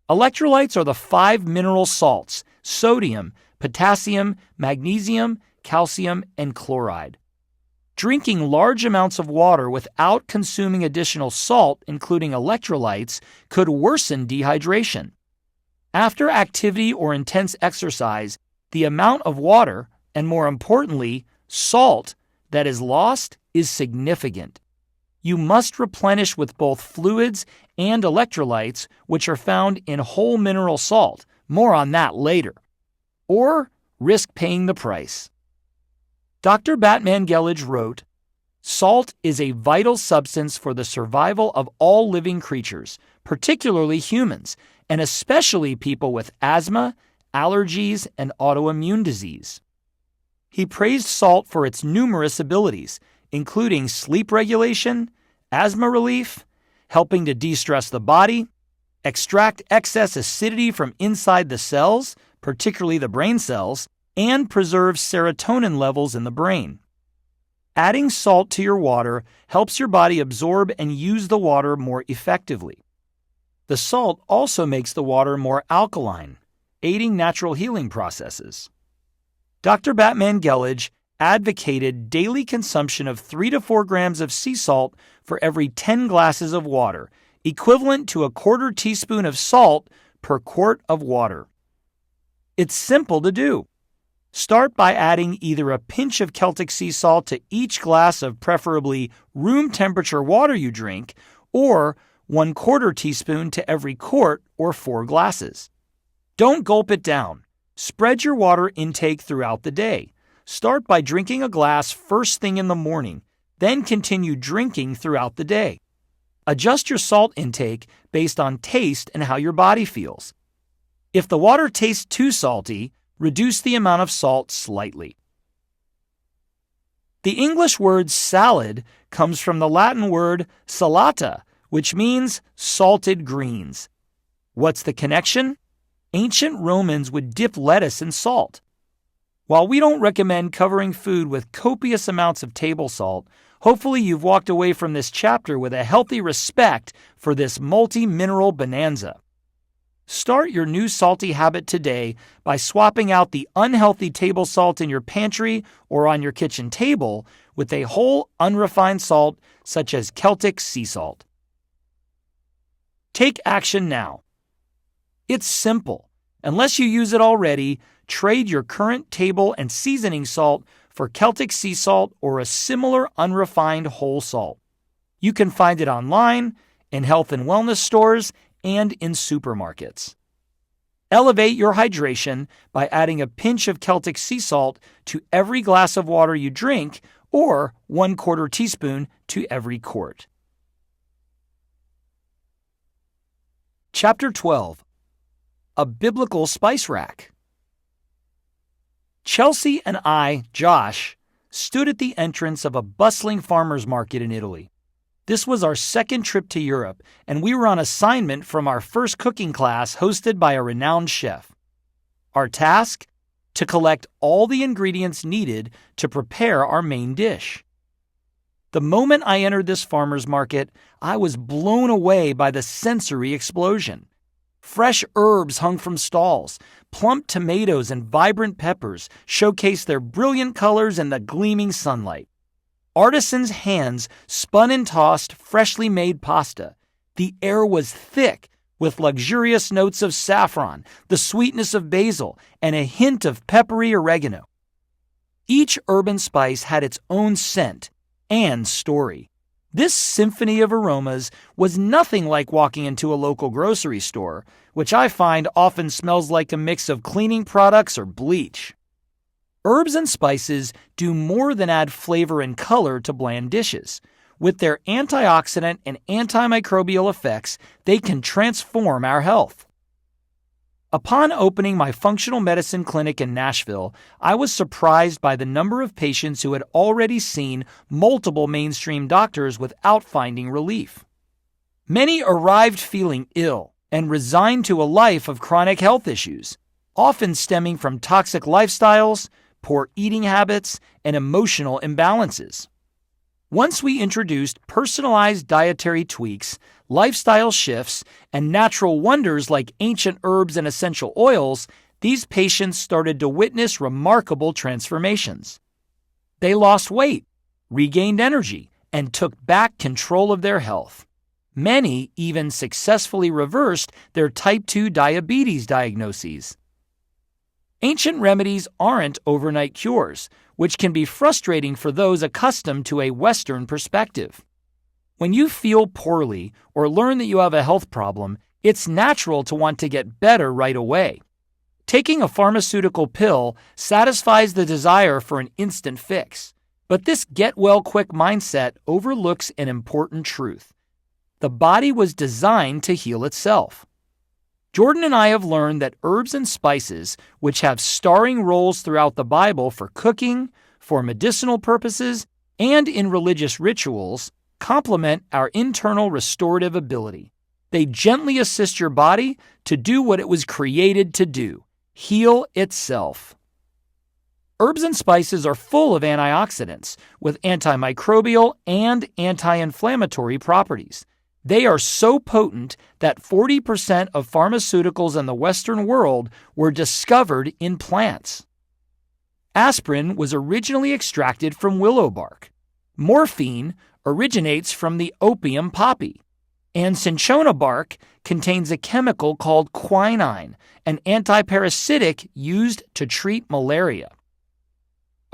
Electrolytes are the 5 mineral salts: sodium, potassium, magnesium, calcium, and chloride. Drinking large amounts of water without consuming additional salt, including electrolytes, could worsen dehydration. After activity or intense exercise, the amount of water, and more importantly, salt, that is lost is significant. You must replenish with both fluids and electrolytes, which are found in whole mineral salt. More on that later. Or risk paying the price. Dr. Batman-Gelage wrote, "Salt is a vital substance for the survival of all living creatures, particularly humans, and especially people with asthma, allergies, and autoimmune disease." He praised salt for its numerous abilities, including sleep regulation, asthma relief, helping to de-stress the body, extract excess acidity from inside the cells, particularly the brain cells, and preserve serotonin levels in the brain. Adding salt to your water helps your body absorb and use the water more effectively. The salt also makes the water more alkaline, aiding natural healing processes. Dr. Batman-Gelage advocated daily consumption of 3 to 4 grams of sea salt for every 10 glasses of water, equivalent to a 1/4 teaspoon of salt per quart of water. It's simple to do. Start by adding either a pinch of Celtic sea salt to each glass of preferably room temperature water you drink, or 1/4 teaspoon to every quart or 4 glasses. Don't gulp it down. Spread your water intake throughout the day. Start by drinking a glass first thing in the morning, then continue drinking throughout the day. Adjust your salt intake based on taste and how your body feels. If the water tastes too salty, reduce the amount of salt slightly. The English word salad comes from the Latin word salata, which means salted greens. What's the connection? Ancient Romans would dip lettuce in salt. While we don't recommend covering food with copious amounts of table salt, hopefully you've walked away from this chapter with a healthy respect for this multi-mineral bonanza. Start your new salty habit today by swapping out the unhealthy table salt in your pantry or on your kitchen table with a whole unrefined salt such as Celtic sea salt. Take action now. It's simple. Unless you use it already, trade your current table and seasoning salt for Celtic sea salt or a similar unrefined whole salt. You can find it online, in health and wellness stores, and in supermarkets. Elevate your hydration by adding a pinch of Celtic sea salt to every glass of water you drink, or 1/4 teaspoon to every quart. Chapter 12. A Biblical Spice Rack. Chelsea and I, Josh, stood at the entrance of a bustling farmer's market in Italy. This was our second trip to Europe, and we were on assignment from our first cooking class hosted by a renowned chef. Our task? To collect all the ingredients needed to prepare our main dish. The moment I entered this farmer's market, I was blown away by the sensory explosion. Fresh herbs hung from stalls, plump tomatoes and vibrant peppers showcased their brilliant colors in the gleaming sunlight. Artisans' hands spun and tossed freshly made pasta. The air was thick with luxurious notes of saffron, the sweetness of basil, and a hint of peppery oregano. Each herb and spice had its own scent and story. This symphony of aromas was nothing like walking into a local grocery store, which I find often smells like a mix of cleaning products or bleach. Herbs and spices do more than add flavor and color to bland dishes. With their antioxidant and antimicrobial effects, they can transform our health. Upon opening my functional medicine clinic in Nashville, I was surprised by the number of patients who had already seen multiple mainstream doctors without finding relief. Many arrived feeling ill and resigned to a life of chronic health issues, often stemming from toxic lifestyles, poor eating habits, and emotional imbalances. Once we introduced personalized dietary tweaks, lifestyle shifts, and natural wonders like ancient herbs and essential oils, these patients started to witness remarkable transformations. They lost weight, regained energy, and took back control of their health. Many even successfully reversed their type 2 diabetes diagnoses. Ancient remedies aren't overnight cures, which can be frustrating for those accustomed to a Western perspective. When you feel poorly or learn that you have a health problem, it's natural to want to get better right away. Taking a pharmaceutical pill satisfies the desire for an instant fix, but this get-well-quick mindset overlooks an important truth. The body was designed to heal itself. Jordan and I have learned that herbs and spices, which have starring roles throughout the Bible for cooking, for medicinal purposes, and in religious rituals, complement our internal restorative ability. They gently assist your body to do what it was created to do: heal itself. Herbs and spices are full of antioxidants with antimicrobial and anti-inflammatory properties. They are so potent that 40% of pharmaceuticals in the Western world were discovered in plants. Aspirin was originally extracted from willow bark. Morphine originates from the opium poppy. And cinchona bark contains a chemical called quinine, an antiparasitic used to treat malaria.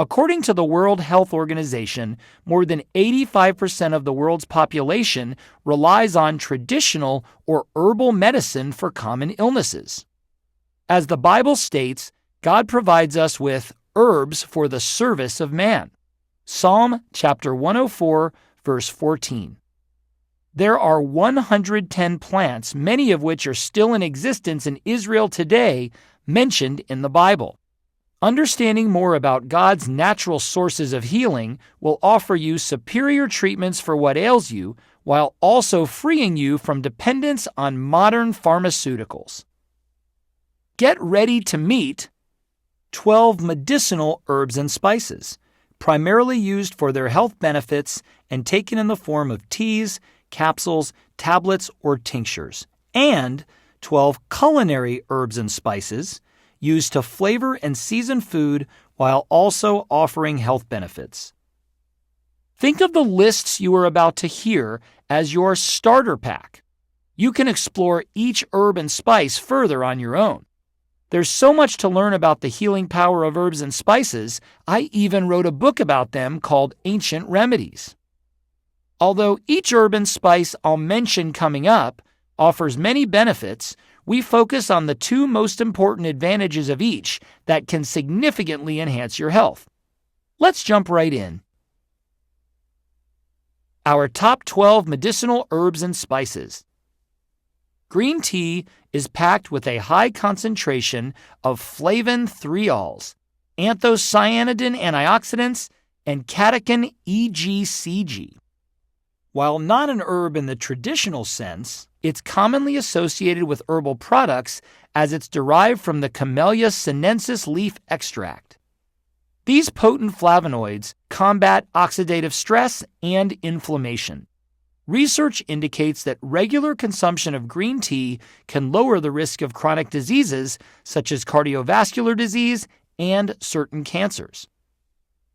According to the World Health Organization, more than 85% of the world's population relies on traditional or herbal medicine for common illnesses. As the Bible states, God provides us with herbs for the service of man. Psalm chapter 104, verse 14. There are 110 plants, many of which are still in existence in Israel today, mentioned in the Bible. Understanding more about God's natural sources of healing will offer you superior treatments for what ails you, while also freeing you from dependence on modern pharmaceuticals. Get ready to meet 12 medicinal herbs and spices, primarily used for their health benefits and taken in the form of teas, capsules, tablets, or tinctures, and 12 culinary herbs and spices, used to flavor and season food while also offering health benefits. Think of the lists you are about to hear as your starter pack. You can explore each herb and spice further on your own. There's so much to learn about the healing power of herbs and spices, I even wrote a book about them called Ancient Remedies. Although each herb and spice I'll mention coming up offers many benefits, we focus on the two most important advantages of each that can significantly enhance your health. Let's jump right in. Our top 12 medicinal herbs and spices. Green tea is packed with a high concentration of flavin-threols, anthocyanidin antioxidants, and catechin EGCG. While not an herb in the traditional sense, it's commonly associated with herbal products as it's derived from the Camellia sinensis leaf extract. These potent flavonoids combat oxidative stress and inflammation. Research indicates that regular consumption of green tea can lower the risk of chronic diseases such as cardiovascular disease and certain cancers.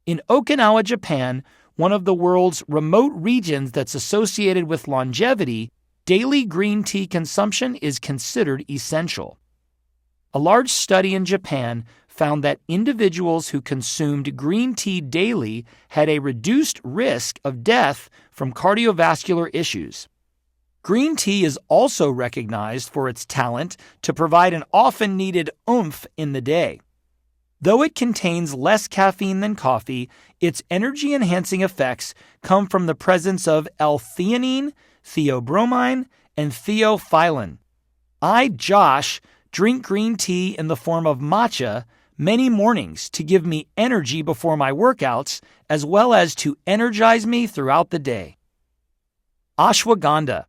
In Okinawa, Japan, one of the world's remote regions that's associated with longevity, daily green tea consumption is considered essential. A large study in Japan found that individuals who consumed green tea daily had a reduced risk of death from cardiovascular issues. Green tea is also recognized for its talent to provide an often needed oomph in the day. Though it contains less caffeine than coffee, its energy-enhancing effects come from the presence of L-theanine, theobromine, and theophylline. I, Josh, drink green tea in the form of matcha many mornings to give me energy before my workouts, as well as to energize me throughout the day. Ashwagandha.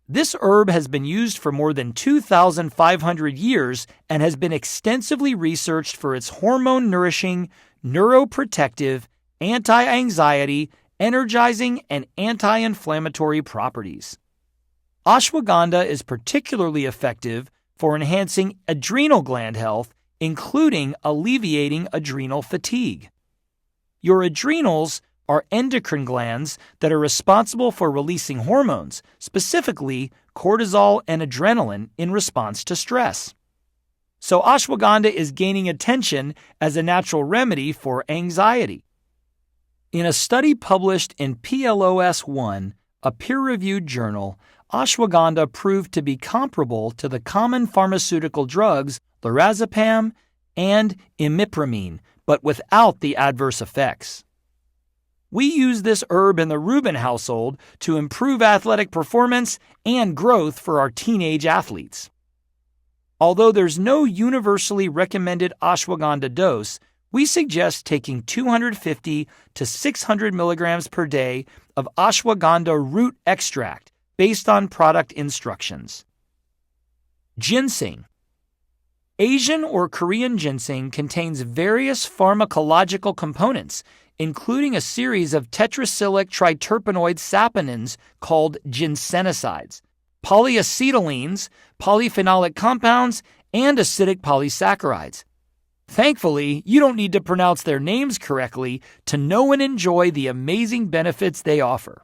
This herb has been used for more than 2,500 years and has been extensively researched for its hormone-nourishing, neuroprotective, anti-anxiety, energizing, and anti-inflammatory properties. Ashwagandha is particularly effective for enhancing adrenal gland health, including alleviating adrenal fatigue. Your adrenals are endocrine glands that are responsible for releasing hormones, specifically cortisol and adrenaline, in response to stress. So ashwagandha is gaining attention as a natural remedy for anxiety. In a study published in PLOS One, a peer-reviewed journal, ashwagandha proved to be comparable to the common pharmaceutical drugs lorazepam and imipramine, but without the adverse effects. We use this herb in the Rubin household to improve athletic performance and growth for our teenage athletes. Although there's no universally recommended ashwagandha dose, we suggest taking 250 to 600 milligrams per day of ashwagandha root extract based on product instructions. Ginseng. Asian or Korean ginseng contains various pharmacological components, including a series of tetracyclic triterpenoid saponins called ginsenosides, polyacetylenes, polyphenolic compounds, and acidic polysaccharides. Thankfully, you don't need to pronounce their names correctly to know and enjoy the amazing benefits they offer.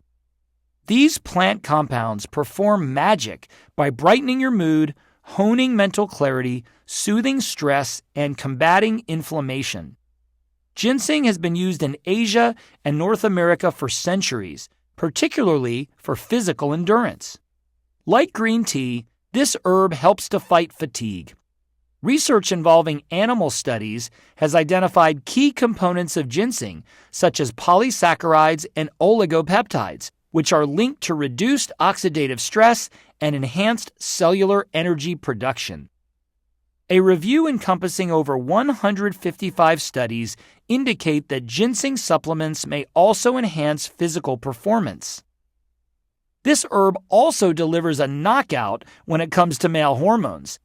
These plant compounds perform magic by brightening your mood, honing mental clarity, soothing stress, and combating inflammation. Ginseng has been used in Asia and North America for centuries, particularly for physical endurance. Like green tea, this herb helps to fight fatigue. Research involving animal studies has identified key components of ginseng, such as polysaccharides and oligopeptides, which are linked to reduced oxidative stress and enhanced cellular energy production. A review encompassing over 155 studies indicate that ginseng supplements may also enhance physical performance. This herb also delivers a knockout when it comes to male hormones.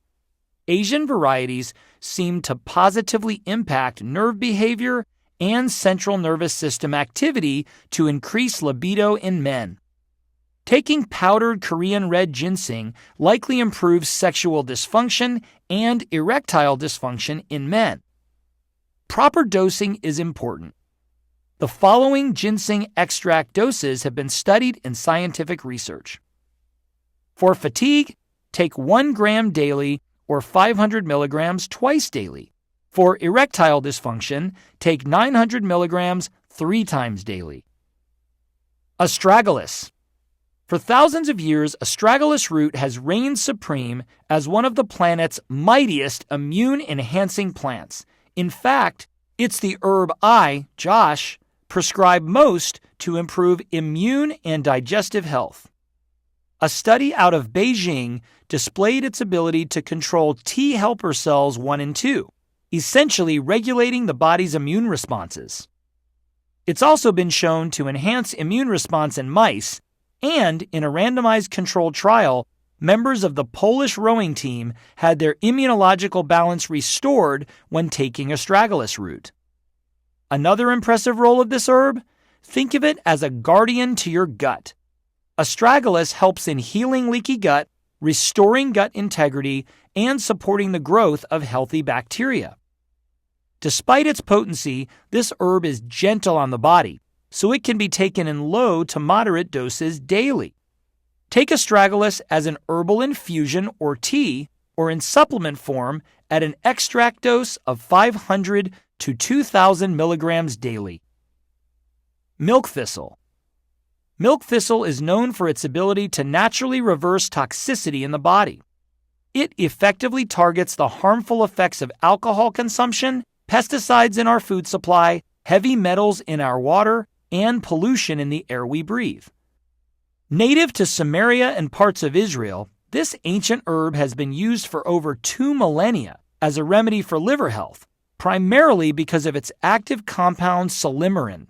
Asian varieties seem to positively impact nerve behavior and central nervous system activity to increase libido in men. Taking powdered Korean red ginseng likely improves sexual dysfunction and erectile dysfunction in men. Proper dosing is important. The following ginseng extract doses have been studied in scientific research. For fatigue, take 1 gram daily or 500 milligrams twice daily. For erectile dysfunction, take 900 milligrams 3 times daily. Astragalus. For thousands of years, astragalus root has reigned supreme as one of the planet's mightiest immune-enhancing plants. In fact, it's the herb I, Josh, prescribe most to improve immune and digestive health. A study out of Beijing displayed its ability to control T helper cells 1 and 2, essentially regulating the body's immune responses. It's also been shown to enhance immune response in mice, and in a randomized controlled trial, members of the Polish rowing team had their immunological balance restored when taking astragalus root. Another impressive role of this herb? Think of it as a guardian to your gut. Astragalus helps in healing leaky gut, restoring gut integrity, and supporting the growth of healthy bacteria. Despite its potency, this herb is gentle on the body, so it can be taken in low to moderate doses daily. Take astragalus as an herbal infusion or tea, or in supplement form at an extract dose of 500 to 2,000 milligrams daily. Milk thistle. Milk thistle is known for its ability to naturally reverse toxicity in the body. It effectively targets the harmful effects of alcohol consumption, pesticides in our food supply, heavy metals in our water, and pollution in the air we breathe. Native to Samaria and parts of Israel, this ancient herb has been used for over 2 millennia as a remedy for liver health, primarily because of its active compound silymarin.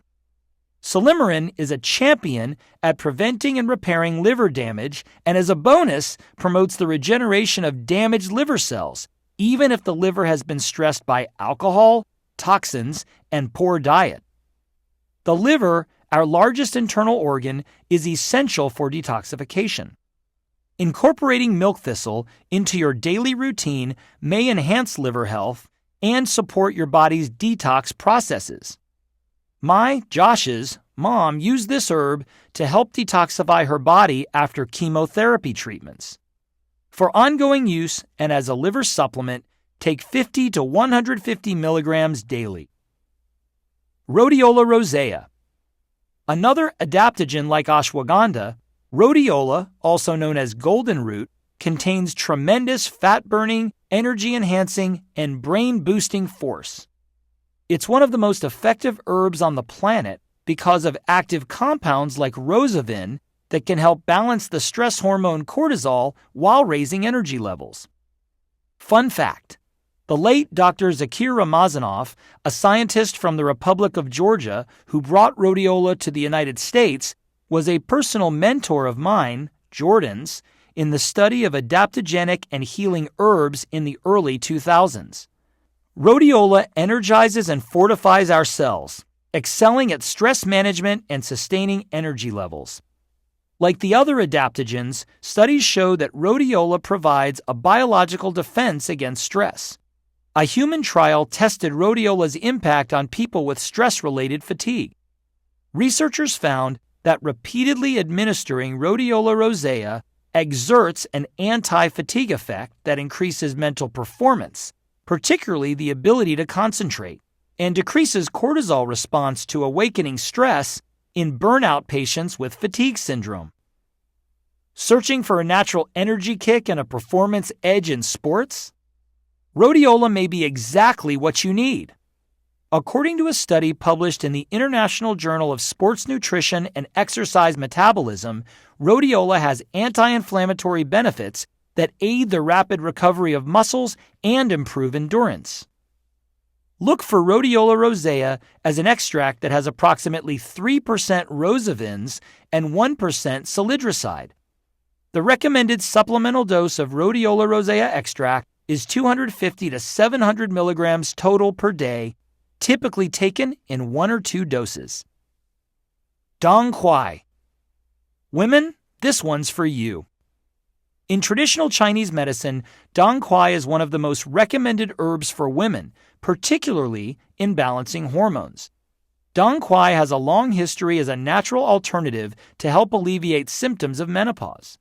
Silymarin is a champion at preventing and repairing liver damage, and as a bonus, promotes the regeneration of damaged liver cells, even if the liver has been stressed by alcohol, toxins, and poor diet. The liver, our largest internal organ, is essential for detoxification. Incorporating milk thistle into your daily routine may enhance liver health and support your body's detox processes. Josh's mom used this herb to help detoxify her body after chemotherapy treatments. For ongoing use and as a liver supplement, take 50 to 150 milligrams daily. Rhodiola rosea. Another adaptogen like ashwagandha, rhodiola, also known as golden root, contains tremendous fat-burning, energy-enhancing, and brain-boosting force. It's one of the most effective herbs on the planet because of active compounds like rosavin that can help balance the stress hormone cortisol while raising energy levels. Fun fact: the late Dr. Zakir Ramazanov, a scientist from the Republic of Georgia who brought rhodiola to the United States, was a personal mentor of mine, Jordan's, in the study of adaptogenic and healing herbs in the early 2000s. Rhodiola energizes and fortifies our cells, excelling at stress management and sustaining energy levels. Like the other adaptogens, studies show that rhodiola provides a biological defense against stress. A human trial tested rhodiola's impact on people with stress-related fatigue. Researchers found that repeatedly administering rhodiola rosea exerts an anti-fatigue effect that increases mental performance, particularly the ability to concentrate, and decreases cortisol response to awakening stress in burnout patients with fatigue syndrome. Searching for a natural energy kick and a performance edge in sports? Rhodiola may be exactly what you need. According to a study published in the International Journal of Sports Nutrition and Exercise Metabolism, rhodiola has anti-inflammatory benefits that aid the rapid recovery of muscles and improve endurance. Look for rhodiola rosea as an extract that has approximately 3% rosavins and 1% salidroside. The recommended supplemental dose of rhodiola rosea extract is 250 to 700 milligrams total per day, typically taken in 1 or 2 doses. Dong Quai. Women, this one's for you. In traditional Chinese medicine, Dong Quai is one of the most recommended herbs for women, particularly in balancing hormones. Dong Quai has a long history as a natural alternative to help alleviate symptoms of menopause.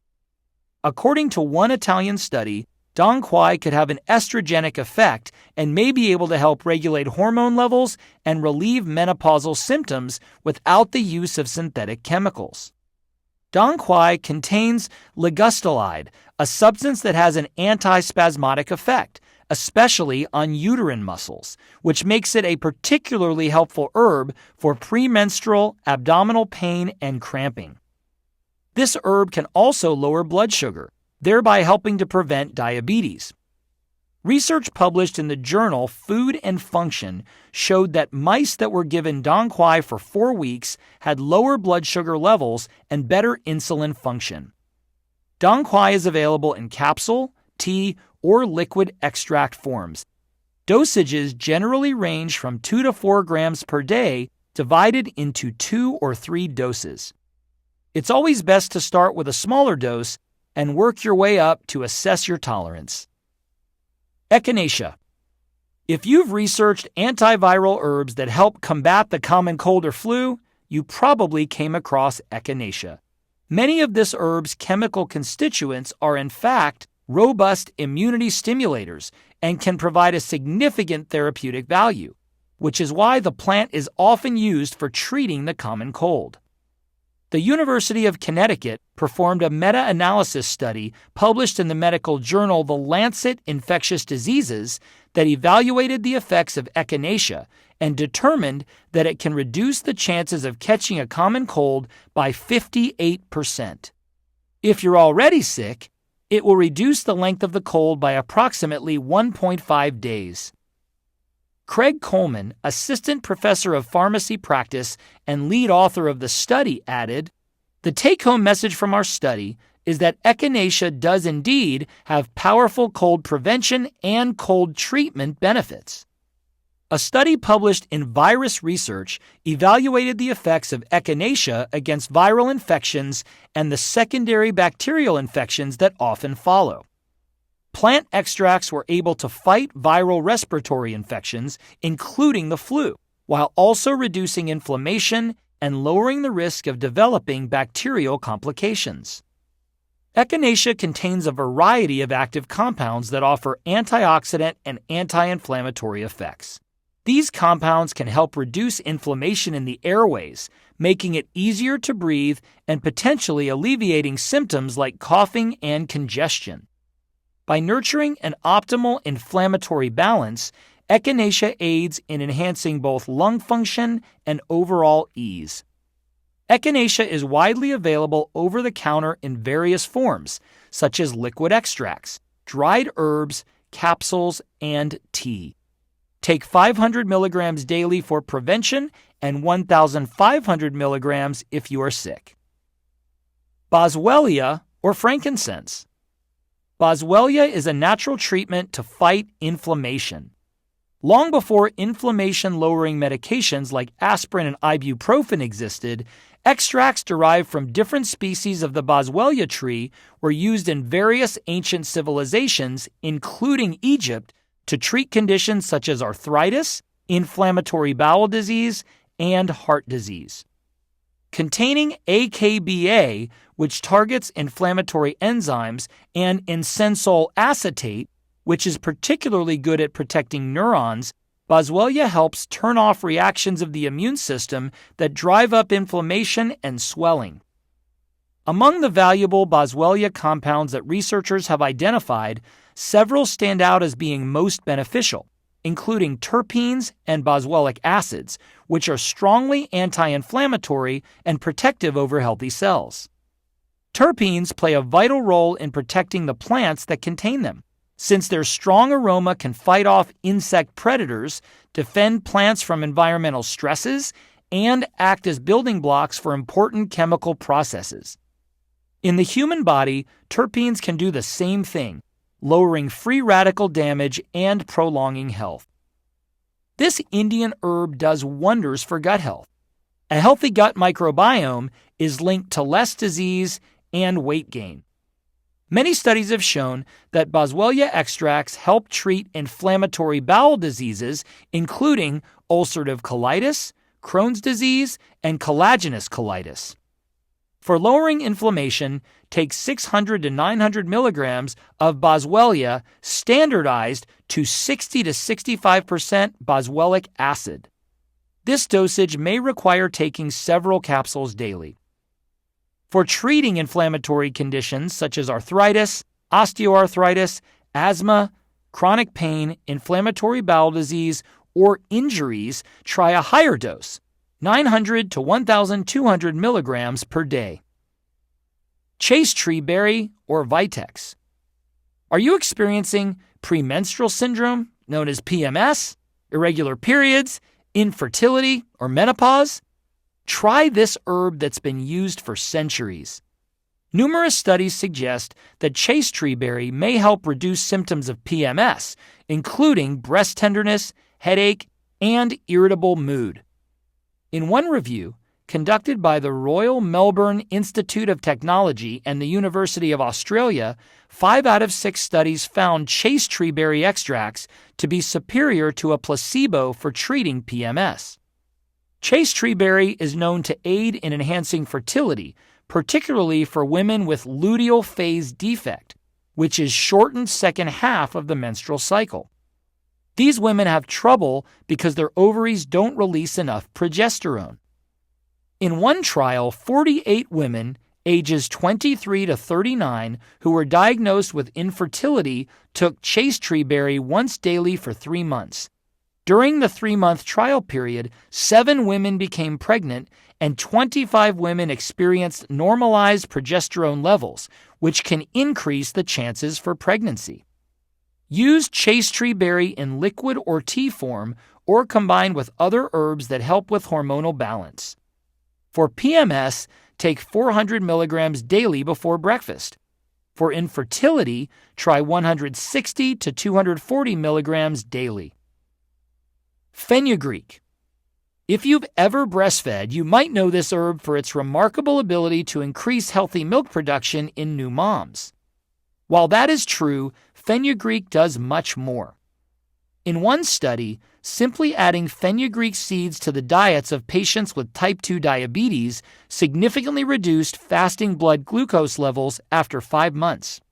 According to one Italian study, Dong Quai could have an estrogenic effect and may be able to help regulate hormone levels and relieve menopausal symptoms without the use of synthetic chemicals. Dong Quai contains ligustolide, a substance that has an antispasmodic effect, especially on uterine muscles, which makes it a particularly helpful herb for premenstrual, abdominal pain, and cramping. This herb can also lower blood sugar, thereby helping to prevent diabetes. Research published in the journal Food and Function showed that mice that were given Dong Quai for 4 weeks had lower blood sugar levels and better insulin function. Dong Quai is available in capsule, tea, or liquid extract forms. Dosages generally range from 2 to 4 grams per day, divided into 2 or 3 doses. It's always best to start with a smaller dose and work your way up to assess your tolerance. Echinacea. If you've researched antiviral herbs that help combat the common cold or flu, you probably came across echinacea. Many of this herb's chemical constituents are in fact robust immunity stimulators and can provide a significant therapeutic value, which is why the plant is often used for treating the common cold. The University of Connecticut performed a meta-analysis study published in the medical journal The Lancet Infectious Diseases that evaluated the effects of echinacea and determined that it can reduce the chances of catching a common cold by 58%. If you're already sick, it will reduce the length of the cold by approximately 1.5 days. Craig Coleman, assistant professor of pharmacy practice and lead author of the study, added, "The take-home message from our study is that echinacea does indeed have powerful cold prevention and cold treatment benefits." A study published in Virus Research evaluated the effects of echinacea against viral infections and the secondary bacterial infections that often follow. Plant extracts were able to fight viral respiratory infections, including the flu, while also reducing inflammation and lowering the risk of developing bacterial complications. Echinacea contains a variety of active compounds that offer antioxidant and anti-inflammatory effects. These compounds can help reduce inflammation in the airways, making it easier to breathe and potentially alleviating symptoms like coughing and congestion. By nurturing an optimal inflammatory balance, echinacea aids in enhancing both lung function and overall ease. Echinacea is widely available over the counter in various forms, such as liquid extracts, dried herbs, capsules, and tea. Take 500 milligrams daily for prevention and 1,500 milligrams if you are sick. Boswellia or frankincense. Boswellia is a natural treatment to fight inflammation. Long before inflammation-lowering medications like aspirin and ibuprofen existed, extracts derived from different species of the Boswellia tree were used in various ancient civilizations, including Egypt, to treat conditions such as arthritis, inflammatory bowel disease, and heart disease. Containing AKBA, which targets inflammatory enzymes, and insensol acetate, which is particularly good at protecting neurons, Boswellia helps turn off reactions of the immune system that drive up inflammation and swelling. Among the valuable Boswellia compounds that researchers have identified, several stand out as being most beneficial, including terpenes and boswellic acids, which are strongly anti-inflammatory and protective over healthy cells. Terpenes play a vital role in protecting the plants that contain them, since their strong aroma can fight off insect predators, defend plants from environmental stresses, and act as building blocks for important chemical processes. In the human body, terpenes can do the same thing, lowering free radical damage and prolonging health. This Indian herb does wonders for gut health. A healthy gut microbiome is linked to less disease and weight gain. Many studies have shown that Boswellia extracts help treat inflammatory bowel diseases, including ulcerative colitis, Crohn's disease, and collagenous colitis. For lowering inflammation, take 600 to 900 milligrams of boswellia standardized to 60 to 65% boswellic acid. This dosage may require taking several capsules daily. For treating inflammatory conditions such as arthritis, osteoarthritis, asthma, chronic pain, inflammatory bowel disease, or injuries, try a higher dose, 900 to 1,200 milligrams per day. Chase tree berry or Vitex. Are you experiencing premenstrual syndrome, known as PMS, irregular periods, infertility, or menopause? Try this herb that's been used for centuries. Numerous studies suggest that chase tree berry may help reduce symptoms of PMS, including breast tenderness, headache, and irritable mood. In one review, conducted by the Royal Melbourne Institute of Technology and the University of Australia, 5 out of 6 studies found chase tree berry extracts to be superior to a placebo for treating PMS. Chase tree berry is known to aid in enhancing fertility, particularly for women with luteal phase defect, which is shortened second half of the menstrual cycle. These women have trouble because their ovaries don't release enough progesterone. In one trial, 48 women, ages 23 to 39, who were diagnosed with infertility took chase tree berry once daily for 3 months. During the 3-month trial period, 7 women became pregnant and 25 women experienced normalized progesterone levels, which can increase the chances for pregnancy. Use chase tree berry in liquid or tea form or combined with other herbs that help with hormonal balance. For PMS, take 400 milligrams daily before breakfast. For infertility, try 160 to 240 milligrams daily. Fenugreek. If you've ever breastfed, you might know this herb for its remarkable ability to increase healthy milk production in new moms. While that is true, fenugreek does much more. In one study, simply adding fenugreek seeds to the diets of patients with type 2 diabetes significantly reduced fasting blood glucose levels after 5 months.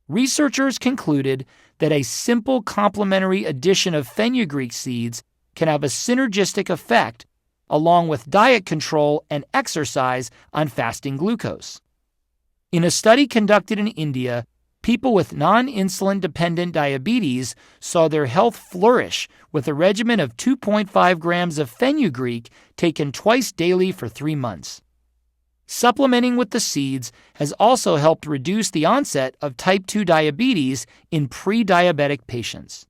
Researchers concluded that a simple complementary addition of fenugreek seeds can have a synergistic effect, along with diet control and exercise, on fasting glucose. In a study conducted in India, people with non-insulin dependent diabetes saw their health flourish with a regimen of 2.5 grams of fenugreek taken twice daily for 3 months. Supplementing with the seeds has also helped reduce the onset of type 2 diabetes in pre-diabetic patients.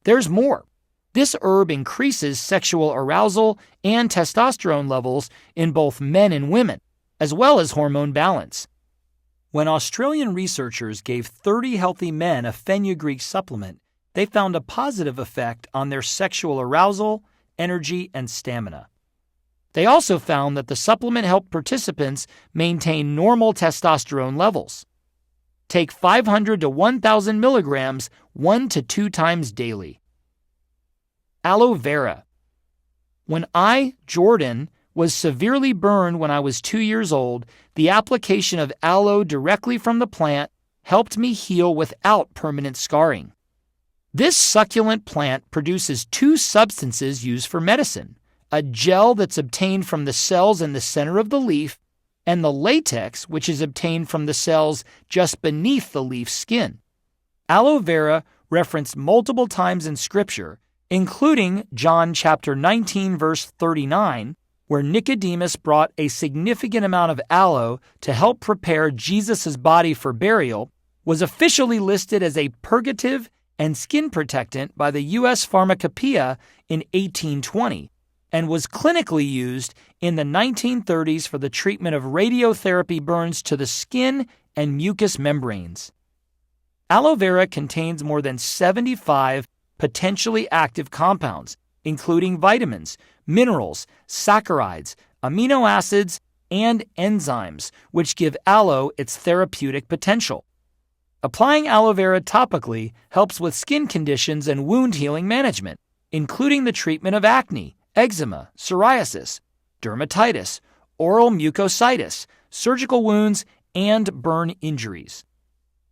There's more. This herb increases sexual arousal and testosterone levels in both men and women, as well as hormone balance. When Australian researchers gave 30 healthy men a fenugreek supplement, they found a positive effect on their sexual arousal, energy, and stamina. They also found that the supplement helped participants maintain normal testosterone levels. Take 500 to 1,000 milligrams 1 to 2 times daily. Aloe vera. When I, Jordan, was severely burned when I was 2 years old, the application of aloe directly from the plant helped me heal without permanent scarring. This succulent plant produces 2 substances used for medicine: a gel that's obtained from the cells in the center of the leaf, and the latex, which is obtained from the cells just beneath the leaf skin. Aloe vera, referenced multiple times in Scripture, including John chapter 19, verse 39, where Nicodemus brought a significant amount of aloe to help prepare Jesus' body for burial, was officially listed as a purgative and skin protectant by the U.S. Pharmacopoeia in 1820, and was clinically used in the 1930s for the treatment of radiotherapy burns to the skin and mucous membranes. Aloe vera contains more than 75 potentially active compounds, including vitamins, minerals, saccharides, amino acids, and enzymes, which give aloe its therapeutic potential. Applying aloe vera topically helps with skin conditions and wound healing management, including the treatment of acne, eczema, psoriasis, dermatitis, oral mucositis, surgical wounds, and burn injuries.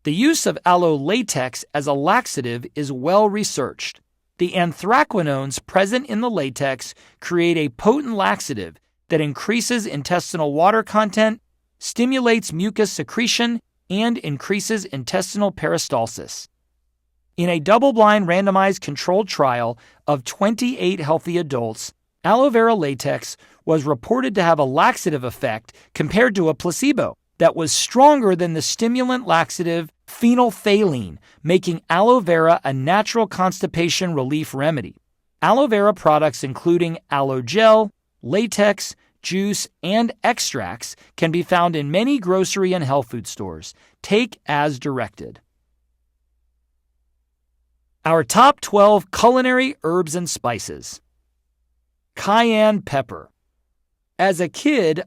The use of aloe latex as a laxative is well researched. The anthraquinones present in the latex create a potent laxative that increases intestinal water content, stimulates mucus secretion, and increases intestinal peristalsis. In a double-blind randomized controlled trial of 28 healthy adults, aloe vera latex was reported to have a laxative effect compared to a placebo that was stronger than the stimulant laxative phenolphthalein, making aloe vera a natural constipation relief remedy. Aloe vera products including aloe gel, latex, juice, and extracts can be found in many grocery and health food stores. Take as directed. Our top 12 culinary herbs and spices. Cayenne pepper. As a kid,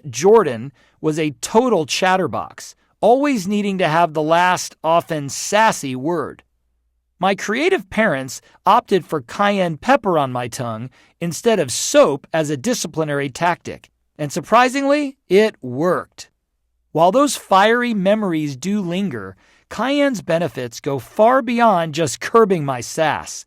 Jordan, was a total chatterbox, always needing to have the last, often sassy word. My creative parents opted for cayenne pepper on my tongue instead of soap as a disciplinary tactic, and surprisingly, it worked. While those fiery memories do linger, cayenne's benefits go far beyond just curbing my sass.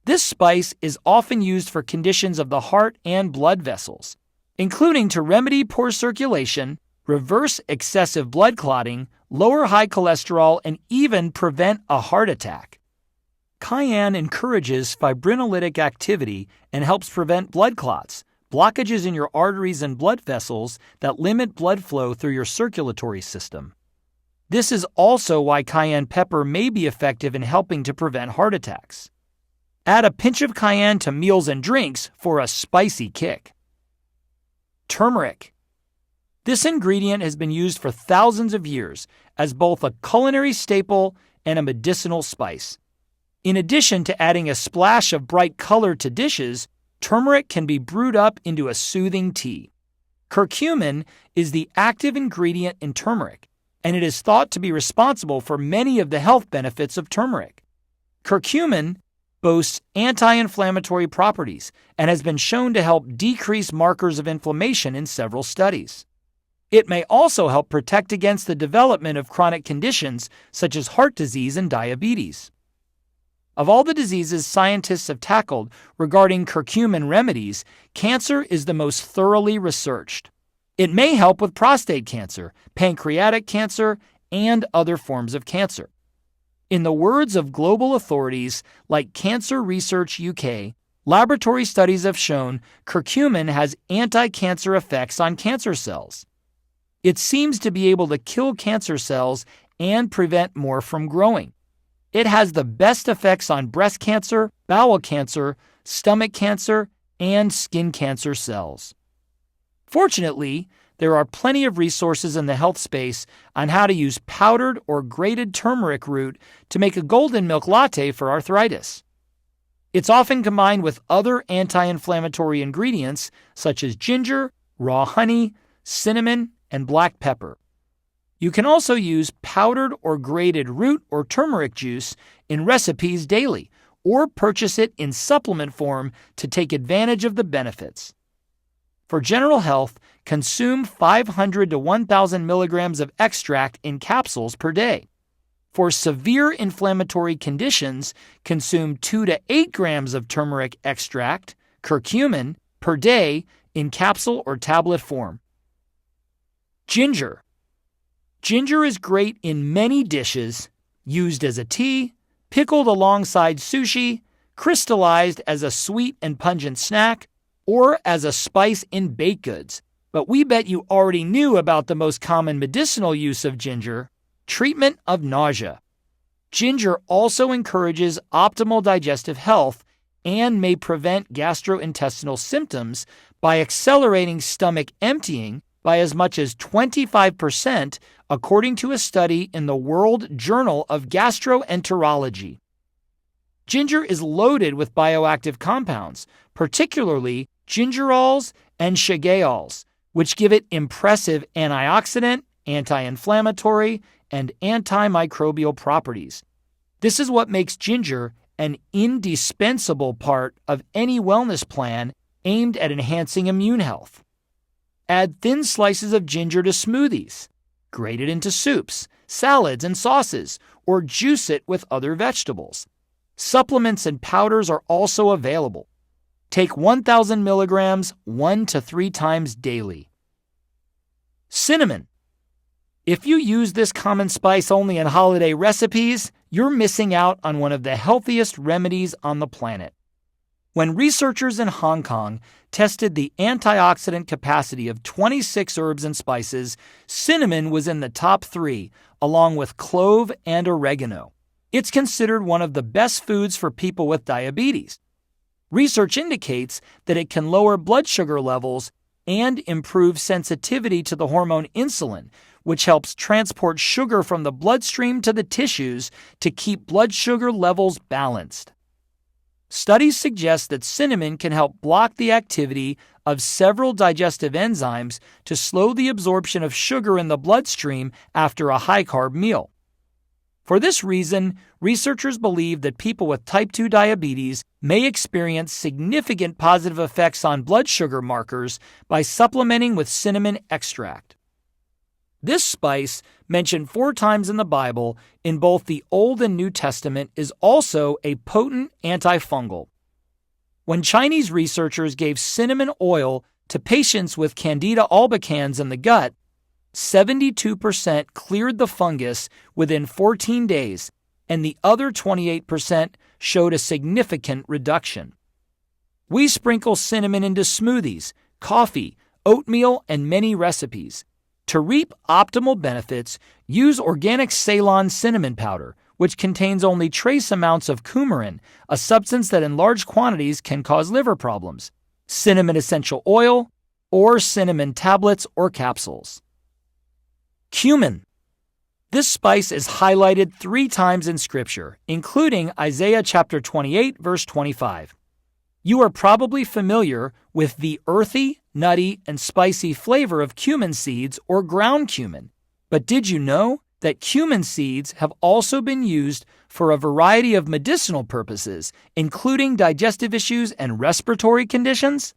This spice is often used for conditions of the heart and blood vessels, including to remedy poor circulation, reverse excessive blood clotting, lower high cholesterol, and even prevent a heart attack. Cayenne encourages fibrinolytic activity and helps prevent blood clots, blockages in your arteries and blood vessels that limit blood flow through your circulatory system. This is also why cayenne pepper may be effective in helping to prevent heart attacks. Add a pinch of cayenne to meals and drinks for a spicy kick. Turmeric. This ingredient has been used for thousands of years as both a culinary staple and a medicinal spice. In addition to adding a splash of bright color to dishes, turmeric can be brewed up into a soothing tea. Curcumin is the active ingredient in turmeric, and it is thought to be responsible for many of the health benefits of turmeric. Curcumin boasts anti-inflammatory properties and has been shown to help decrease markers of inflammation in several studies. It may also help protect against the development of chronic conditions such as heart disease and diabetes. Of all the diseases scientists have tackled regarding curcumin remedies, cancer is the most thoroughly researched. It may help with prostate cancer, pancreatic cancer, and other forms of cancer. In the words of global authorities like Cancer Research UK, laboratory studies have shown curcumin has anti-cancer effects on cancer cells. It seems to be able to kill cancer cells and prevent more from growing. It has the best effects on breast cancer, bowel cancer, stomach cancer, and skin cancer cells. Fortunately, there are plenty of resources in the health space on how to use powdered or grated turmeric root to make a golden milk latte for arthritis. It's often combined with other anti-inflammatory ingredients such as ginger, raw honey, cinnamon, and black pepper. You can also use powdered or grated root or turmeric juice in recipes daily, or purchase it in supplement form to take advantage of the benefits. For general health, consume 500 to 1,000 milligrams of extract in capsules per day. For severe inflammatory conditions, consume 2 to 8 grams of turmeric extract, curcumin, per day in capsule or tablet form. Ginger. Ginger is great in many dishes, used as a tea, pickled alongside sushi, crystallized as a sweet and pungent snack, or as a spice in baked goods. But we bet you already knew about the most common medicinal use of ginger, treatment of nausea. Ginger also encourages optimal digestive health and may prevent gastrointestinal symptoms by accelerating stomach emptying by as much as 25%, according to a study in the World Journal of Gastroenterology. Ginger is loaded with bioactive compounds, particularly gingerols and shigeols, which give it impressive antioxidant, anti-inflammatory, and antimicrobial properties. This is what makes ginger an indispensable part of any wellness plan aimed at enhancing immune health. Add thin slices of ginger to smoothies. Grate it into soups, salads, and sauces, or juice it with other vegetables. Supplements and powders are also available. Take 1,000 milligrams 1 to 3 times daily. Cinnamon. If you use this common spice only in holiday recipes, you're missing out on one of the healthiest remedies on the planet. When researchers in Hong Kong tested the antioxidant capacity of 26 herbs and spices, cinnamon was in the top 3, along with clove and oregano. It's considered one of the best foods for people with diabetes. Research indicates that it can lower blood sugar levels and improve sensitivity to the hormone insulin, which helps transport sugar from the bloodstream to the tissues to keep blood sugar levels balanced. Studies suggest that cinnamon can help block the activity of several digestive enzymes to slow the absorption of sugar in the bloodstream after a high-carb meal. For this reason, researchers believe that people with type 2 diabetes may experience significant positive effects on blood sugar markers by supplementing with cinnamon extract. This spice, mentioned 4 times in the Bible in both the Old and New Testament, is also a potent antifungal. When Chinese researchers gave cinnamon oil to patients with Candida albicans in the gut, 72% cleared the fungus within 14 days, and the other 28% showed a significant reduction. We sprinkle cinnamon into smoothies, coffee, oatmeal, and many recipes. To reap optimal benefits, use organic Ceylon cinnamon powder, which contains only trace amounts of coumarin, a substance that in large quantities can cause liver problems, cinnamon essential oil, or cinnamon tablets or capsules. Cumin. This spice is highlighted 3 times in Scripture, including Isaiah chapter 28, verse 25. You are probably familiar with the earthy, nutty, and spicy flavor of cumin seeds or ground cumin. But did you know that cumin seeds have also been used for a variety of medicinal purposes, including digestive issues and respiratory conditions?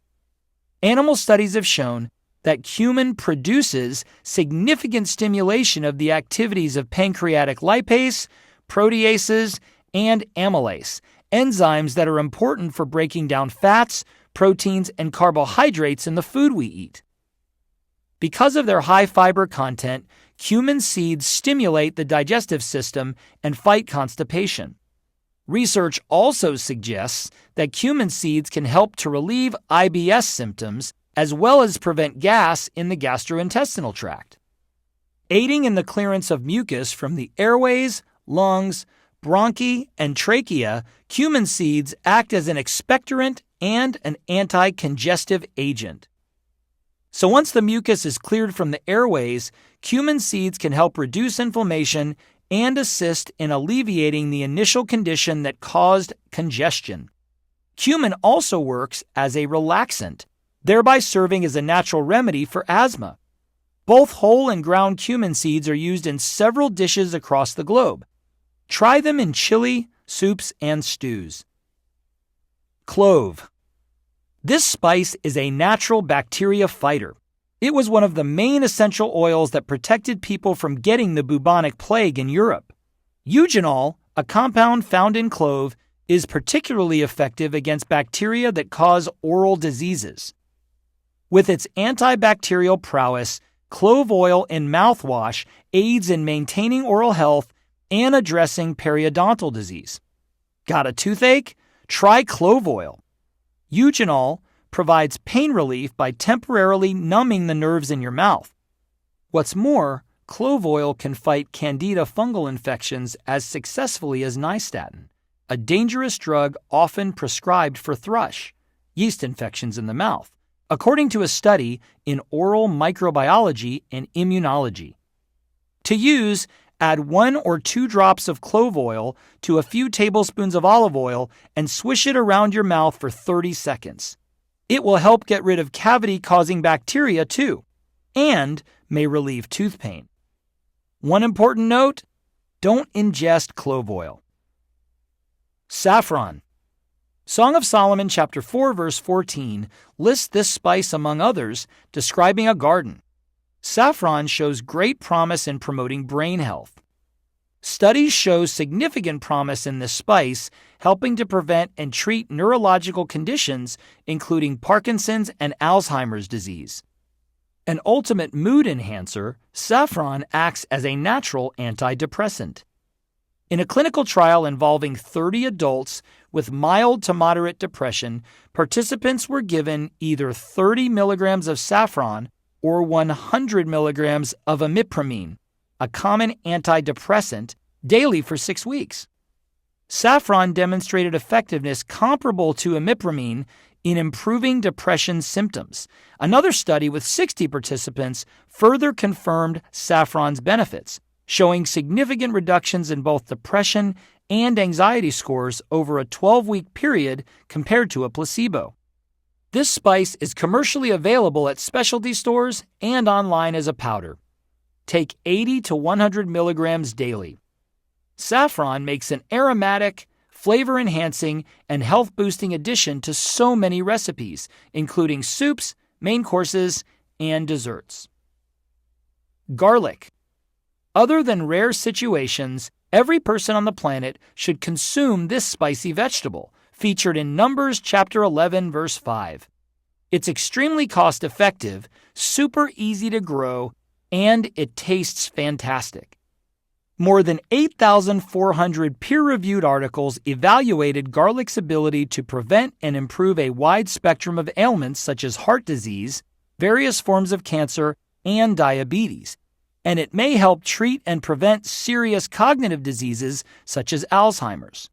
Animal studies have shown that cumin produces significant stimulation of the activities of pancreatic lipase, proteases, and amylase, enzymes that are important for breaking down fats, proteins, and carbohydrates in the food we eat. Because of their high fiber content, cumin seeds stimulate the digestive system and fight constipation. Research also suggests that cumin seeds can help to relieve IBS symptoms as well as prevent gas in the gastrointestinal tract. Aiding in the clearance of mucus from the airways, lungs, bronchi, and trachea, cumin seeds act as an expectorant and an anti-congestive agent. So once the mucus is cleared from the airways, cumin seeds can help reduce inflammation and assist in alleviating the initial condition that caused congestion. Cumin also works as a relaxant, thereby serving as a natural remedy for asthma. Both whole and ground cumin seeds are used in several dishes across the globe. Try them in chili, soups, and stews. Clove. This spice is a natural bacteria fighter. It was one of the main essential oils that protected people from getting the bubonic plague in Europe. Eugenol, a compound found in clove, is particularly effective against bacteria that cause oral diseases. With its antibacterial prowess, clove oil in mouthwash aids in maintaining oral health and addressing periodontal disease. Got a toothache? Try clove oil. Eugenol provides pain relief by temporarily numbing the nerves in your mouth. What's more, clove oil can fight candida fungal infections as successfully as nystatin, a dangerous drug often prescribed for thrush, yeast infections in the mouth, according to a study in oral microbiology and immunology. To use, add 1 or 2 drops of clove oil to a few tablespoons of olive oil and swish it around your mouth for 30 seconds. It will help get rid of cavity-causing bacteria too, and may relieve tooth pain. One important note, don't ingest clove oil. Saffron. Song of Solomon chapter 4 verse 14 lists this spice among others, describing a garden. Saffron shows great promise in promoting brain health. Studies show significant promise in this spice, helping to prevent and treat neurological conditions including Parkinson's and Alzheimer's disease. An ultimate mood enhancer, saffron acts as a natural antidepressant. In a clinical trial involving 30 adults with mild to moderate depression, participants were given either 30 milligrams of saffron or 100 milligrams of imipramine, a common antidepressant, daily for 6 weeks. Saffron demonstrated effectiveness comparable to imipramine in improving depression symptoms. Another study with 60 participants further confirmed saffron's benefits, showing significant reductions in both depression and anxiety scores over a 12-week period compared to a placebo. This spice is commercially available at specialty stores and online as a powder. Take 80 to 100 milligrams daily. Saffron makes an aromatic, flavor-enhancing, and health-boosting addition to so many recipes, including soups, main courses, and desserts. Garlic. Other than rare situations, every person on the planet should consume this spicy vegetable, featured in Numbers chapter 11, verse 5. It's extremely cost-effective, super easy to grow, and it tastes fantastic. More than 8,400 peer-reviewed articles evaluated garlic's ability to prevent and improve a wide spectrum of ailments such as heart disease, various forms of cancer, and diabetes, and it may help treat and prevent serious cognitive diseases such as Alzheimer's.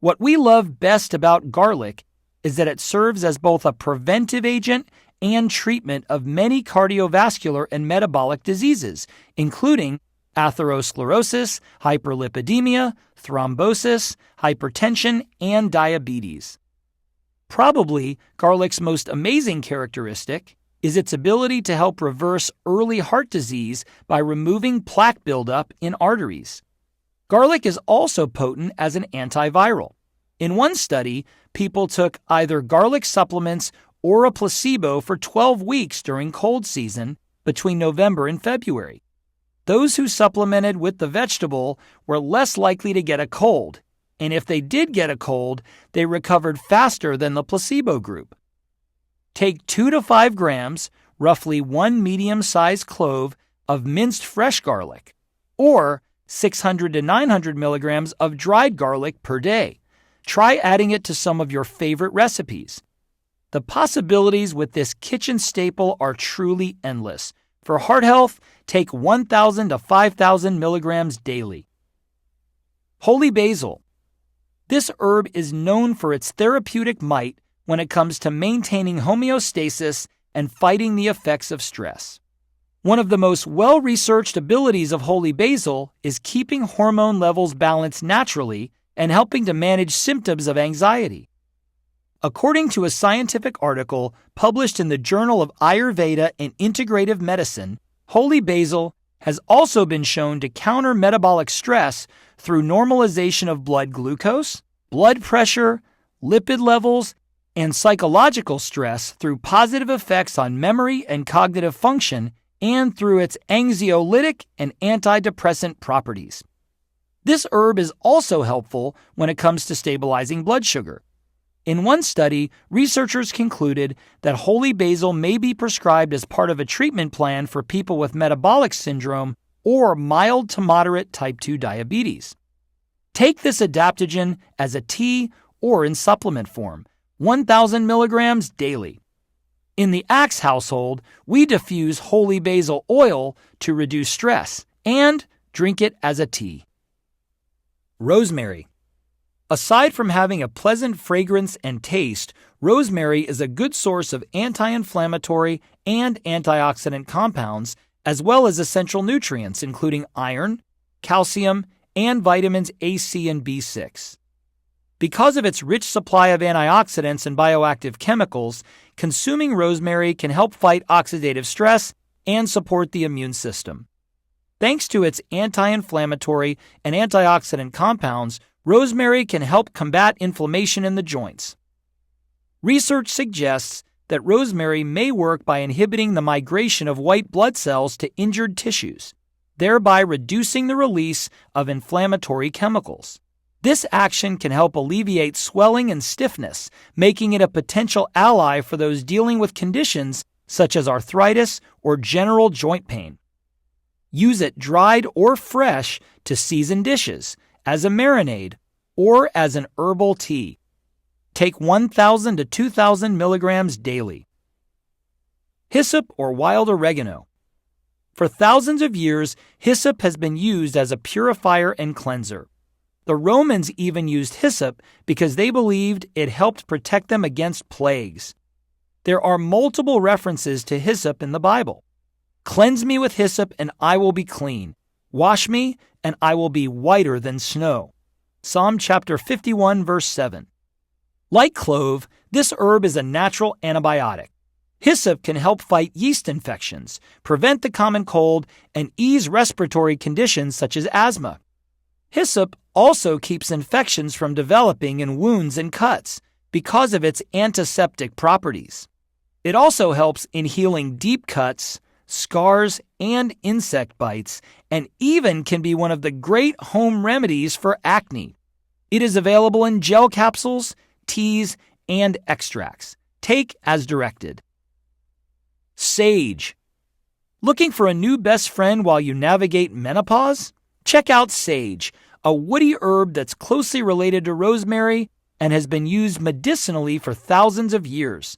What we love best about garlic is that it serves as both a preventive agent and treatment of many cardiovascular and metabolic diseases, including atherosclerosis, hyperlipidemia, thrombosis, hypertension, and diabetes. Probably garlic's most amazing characteristic is its ability to help reverse early heart disease by removing plaque buildup in arteries. Garlic is also potent as an antiviral. In one study, people took either garlic supplements or a placebo for 12 weeks during cold season between November and February. Those who supplemented with the vegetable were less likely to get a cold, and if they did get a cold, they recovered faster than the placebo group. Take 2 to 5 grams, roughly 1 medium-sized clove, of minced fresh garlic, or 600 to 900 milligrams of dried garlic per day. Try adding it to some of your favorite recipes. The possibilities with this kitchen staple are truly endless. For heart health, take 1,000 to 5,000 milligrams daily. Holy basil. This herb is known for its therapeutic might when it comes to maintaining homeostasis and fighting the effects of stress. One of the most well-researched abilities of holy basil is keeping hormone levels balanced naturally and helping to manage symptoms of anxiety. According to a scientific article published in the Journal of Ayurveda and Integrative Medicine, holy basil has also been shown to counter metabolic stress through normalization of blood glucose, blood pressure, lipid levels, and psychological stress through positive effects on memory and cognitive function and through its anxiolytic and antidepressant properties. This herb is also helpful when it comes to stabilizing blood sugar. In one study, researchers concluded that holy basil may be prescribed as part of a treatment plan for people with metabolic syndrome or mild to moderate type 2 diabetes. Take this adaptogen as a tea or in supplement form, 1,000 milligrams daily. In the Axe household, we diffuse holy basil oil to reduce stress and drink it as a tea. Rosemary. Aside from having a pleasant fragrance and taste, rosemary is a good source of anti-inflammatory and antioxidant compounds, as well as essential nutrients including iron, calcium, and vitamins A, C, and B6. Because of its rich supply of antioxidants and bioactive chemicals, consuming rosemary can help fight oxidative stress and support the immune system. Thanks to its anti-inflammatory and antioxidant compounds, Rosemary can help combat inflammation in the joints. Research suggests that rosemary may work by inhibiting the migration of white blood cells to injured tissues, thereby reducing the release of inflammatory chemicals. This action can help alleviate swelling and stiffness, making it a potential ally for those dealing with conditions such as arthritis or general joint pain. Use it dried or fresh to season dishes, as a marinade, or as an herbal tea. Take 1,000 to 2,000 milligrams daily. Hyssop or wild oregano. For thousands of years, hyssop has been used as a purifier and cleanser. The Romans even used hyssop because they believed it helped protect them against plagues. There are multiple references to hyssop in the Bible. Cleanse me with hyssop and I will be clean. Wash me and I will be whiter than snow. Psalm chapter 51 verse 7. Like clove, this herb is a natural antibiotic. Hyssop can help fight yeast infections, prevent the common cold, and ease respiratory conditions such as asthma. Hyssop also keeps infections from developing in wounds and cuts because of its antiseptic properties. It also helps in healing deep cuts, scars, and insect bites, and even can be one of the great home remedies for acne. It is available in gel capsules, teas, and extracts. Take as directed. Sage. Looking for a new best friend while you navigate menopause? Check out sage, a woody herb that's closely related to rosemary and has been used medicinally for thousands of years.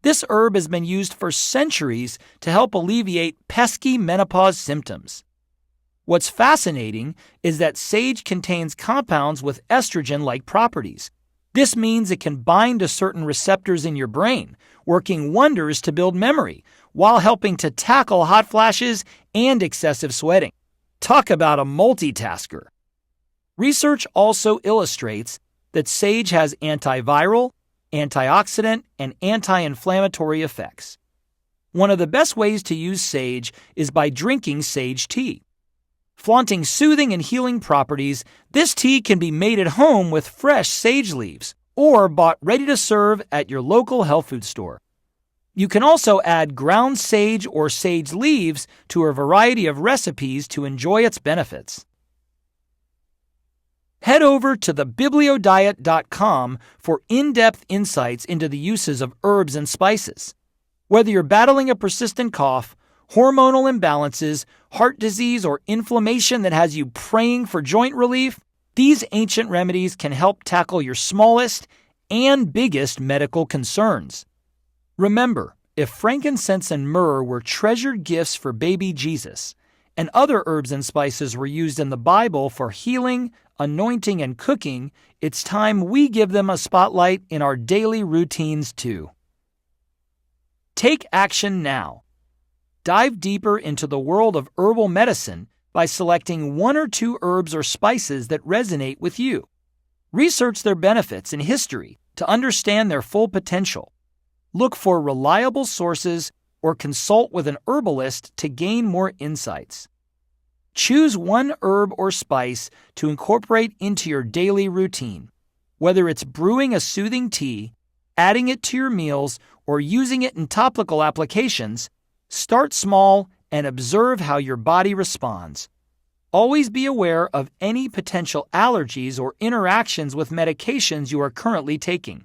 This herb has been used for centuries to help alleviate pesky menopause symptoms. What's fascinating is that sage contains compounds with estrogen-like properties. This means it can bind to certain receptors in your brain, working wonders to build memory, while helping to tackle hot flashes and excessive sweating. Talk about a multitasker. Research also illustrates that sage has antiviral, antioxidant, and anti-inflammatory effects. One of the best ways to use sage is by drinking sage tea. Flaunting soothing and healing properties, this tea can be made at home with fresh sage leaves or bought ready to serve at your local health food store. You can also add ground sage or sage leaves to a variety of recipes to enjoy its benefits. Head over to thebibliodiet.com for in-depth insights into the uses of herbs and spices. Whether you're battling a persistent cough, hormonal imbalances, heart disease, or inflammation that has you praying for joint relief, these ancient remedies can help tackle your smallest and biggest medical concerns. Remember, if frankincense and myrrh were treasured gifts for baby Jesus, and other herbs and spices were used in the Bible for healing, anointing, and cooking, it's time we give them a spotlight in our daily routines too. Take action now. Dive deeper into the world of herbal medicine by selecting one or two herbs or spices that resonate with you. Research their benefits and history to understand their full potential. Look for reliable sources or consult with an herbalist to gain more insights. Choose one herb or spice to incorporate into your daily routine. Whether it's brewing a soothing tea, adding it to your meals, or using it in topical applications, start small and observe how your body responds. Always be aware of any potential allergies or interactions with medications you are currently taking.